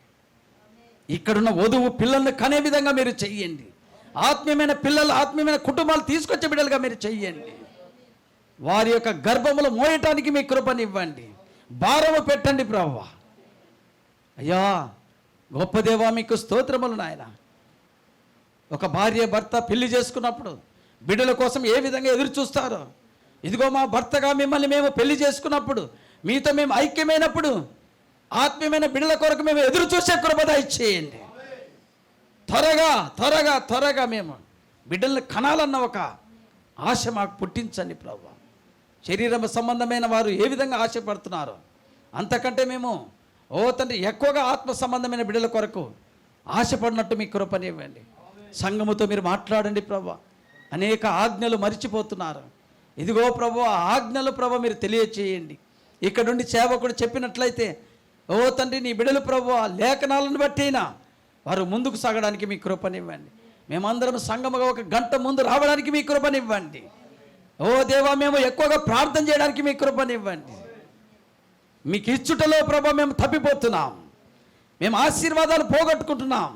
ఇక్కడున్న వధువు పిల్లల్ని కనే విధంగా మీరు చెయ్యండి. ఆత్మీయమైన పిల్లలు, ఆత్మీయమైన కుటుంబాలు తీసుకొచ్చే బిడ్డలుగా మీరు చెయ్యండి. వారి యొక్క గర్భములు మోయటానికి మీ కృపనివ్వండి. భారము పెట్టండి ప్రభువా. అయ్యా గొప్ప దేవా మీకు స్తోత్రములు నాయన. ఒక భార్య భర్త పెళ్లి చేసుకున్నప్పుడు బిడ్డల కోసం ఏ విధంగా ఎదురు చూస్తారో, ఇదిగో మా భర్తగా మిమ్మల్ని మేము పెళ్లి చేసుకున్నప్పుడు, మీతో మేము ఐక్యమైనప్పుడు ఆత్మీయమైన బిడ్డల కొరకు మేము ఎదురు చూసే కృప దయచేయండి. త్వరగా మేము బిడ్డల్ని కనాలన్న ఒక ఆశ మాకు పుట్టించండి ప్రభువా. శరీరం సంబంధమైన వారు ఏ విధంగా ఆశపడుతున్నారో అంతకంటే మేము తండ్రి ఎక్కువగా ఆత్మ సంబంధమైన బిడ్డల కొరకు ఆశపడినట్టు మీ కృపనివ్వండి. సంఘముతో మీరు మాట్లాడండి ప్రభువా. అనేక ఆజ్ఞలు మరిచిపోతున్నారు. ఇదిగో ప్రభువా ఆజ్ఞలు ప్రభువా మీరు తెలియచేయండి. ఇక్కడ నుండి సేవకుడు చెప్పినట్లయితే తండ్రి నీ బిడ్డలు ప్రభువా లేఖనాలను బట్టినా వారు ముందుకు సాగడానికి మీ కృపనివ్వండి. మేమందరం సంఘముగా 1 గంట ముందు రావడానికి మీ కృపనివ్వండి. ఓ దేవా, మేము ఎక్కువగా ప్రార్థన చేయడానికి మీ కృపనివ్వండి. మీకు ఇచ్చుటలో ప్రభా మేము తప్పిపోతున్నాం, మేము ఆశీర్వాదాలు పోగొట్టుకుంటున్నాం.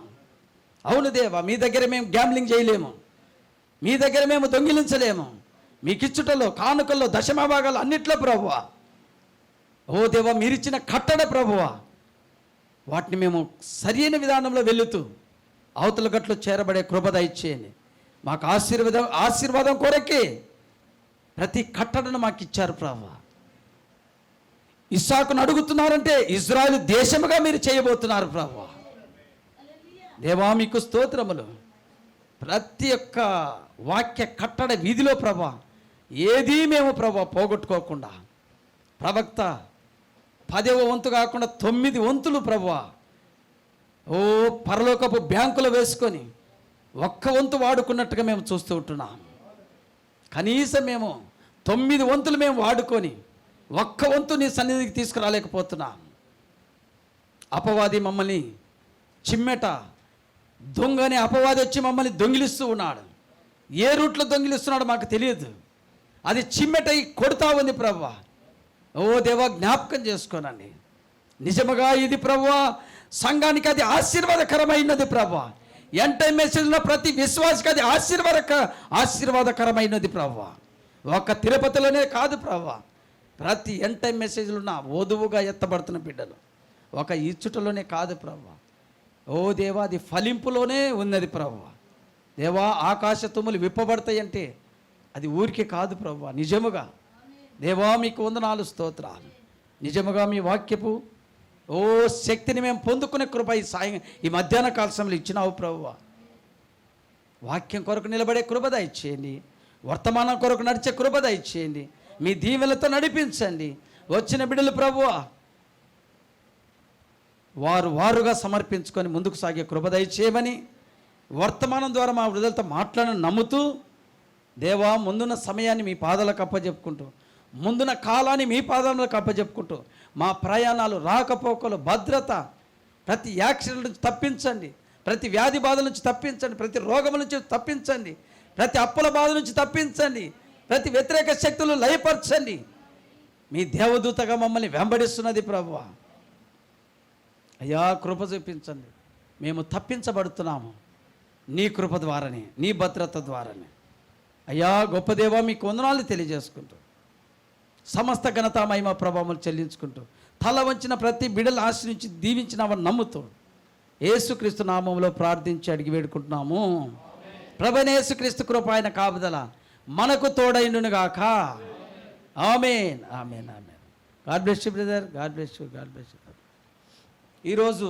అవును దేవా, మీ దగ్గర మేము గ్యాంబ్లింగ్ చేయలేము, మీ దగ్గర మేము దొంగిలించలేము. మీకు ఇచ్చుటలో, కానుకల్లో, దశమభాగాలు అన్నిట్లో ప్రభువా, ఓ దేవా మీరిచ్చిన కట్టడ ప్రభువా, వాటిని మేము సరైన విధానంలో వెళుతూ అవతల గట్లు చేరబడే కృప దయచేయండి. మాకు ఆశీర్వాదం కొరకే ప్రతి కట్టడను మాకు ఇచ్చారు ప్రభువా. ఇస్సాకును అడుగుతున్నారంటే ఇజ్రాయెల్ దేశముగా మీరు చేయబోతున్నారు ప్రభువా. దేవా మీకు స్తోత్రములు. ప్రతి ఒక్క వాక్య కట్టడ వీధిలో ప్రభా ఏదీ మేము ప్రభా పోగొట్టుకోకుండా, ప్రవక్త 10వ వంతు కాకుండా 9 వంతులు ప్రభువా ఓ పరలోకపు బ్యాంకులో వేసుకొని 1 వంతు వాడుకున్నట్టుగా మేము చూస్తూ ఉంటున్నాం. కనీసం మేము 9 వంతులు మేము వాడుకొని 1 వంతు నీ సన్నిధికి తీసుకురాలేకపోతున్నాం. అపవాది మమ్మల్ని చిమ్మెట దొంగని అపవాది వచ్చి మమ్మల్ని దొంగిలిస్తూ ఉన్నాడు. ఏ రూట్లో దొంగిలిస్తున్నాడో మాకు తెలియదు. అది చిమ్మెట కొడుతా ఉంది ప్రభువా. ఓ దేవా జ్ఞాపకం చేసుకోనండి. నిజముగా ఇది ప్రభువా సంఘానికి అది ఆశీర్వాదకరమైనది ప్రభువా. ఎండ్ టైం మెసేజ్లో ప్రతి విశ్వాసకి అది ఆశీర్వాదకరమైనది ప్రభువా. ఒక తిరుపతిలోనే కాదు ప్రభువా, ప్రతి ఎండ్ టైం మెసేజ్లో ఉన్న వధువుగా ఎత్తబడుతున్న బిడ్డలు ఒక ఇచ్చుటలోనే కాదు ప్రభువా. ఓ దేవా అది ఫలింపులోనే ఉన్నది ప్రభువా. దేవా ఆకాశ తుమ్ములు విప్పబడతాయంటే అది ఊరికే కాదు ప్రభువా. నిజముగా దేవా మీకు వందనాలు స్తోత్రాలు. నిజముగా మీ వాక్యపు ఓ శక్తిని మేము పొందుకునే కృప ఈ మధ్యాహ్న కాల సమయంలో ఇచ్చినావు ప్రభువా. వాక్యం కొరకు నిలబడే కృప దయచేయండి. వర్తమానం కొరకు నడిచే కృప దయచేయండి. మీ దీవెనలతో నడిపించండి. వచ్చిన బిడ్డలు ప్రభువా వారుగా సమర్పించుకొని ముందుకు సాగే కృప దయచేయమని వర్తమానం ద్వారా మా విడుదలతో మాట్లాడని నమ్ముతూ దేవా ముందున్న సమయాన్ని మీ పాదాలకు అప్పచెప్పుకుంటూ, ముందున్న కాలాన్ని మీ పాదాలకు అప్పచెప్పుకుంటూ, మా ప్రయాణాలు రాకపోకలు భద్రత, ప్రతి యాక్సిడెంట్ నుంచి తప్పించండి, ప్రతి వ్యాధి బాధల నుంచి తప్పించండి, ప్రతి రోగం నుంచి తప్పించండి, ప్రతి అప్పుల బాధ నుంచి తప్పించండి, ప్రతి వ్యతిరేక శక్తులు లయపరచండి. మీ దేవదూతగా మమ్మల్ని వెంబడిస్తున్నది ప్రభువా. అయ్యా కృప చూపించండి. మేము తప్పించబడుతున్నాము నీ కృప ద్వారానే, నీ భద్రత ద్వారానే. అయ్యా గొప్ప దేవా మీకు వందనాలు తెలియజేసుకుంటూ, సమస్త ఘనత మహిమ ప్రభావములు చెల్లించుకుంటూ, తల వంచిన ప్రతి బిడ్డల ఆశ్రయించి దీవించినామని నమ్ముతూ యేసుక్రీస్తు నామములో ప్రార్థించి అడిగి వేడుకుంటున్నాము. ప్రభువైన యేసుక్రీస్తు కృప ఆయన కాపుదల మనకు తోడైండును గాక. Amen, amen, amen. God bless you brother. God bless you. ఈరోజు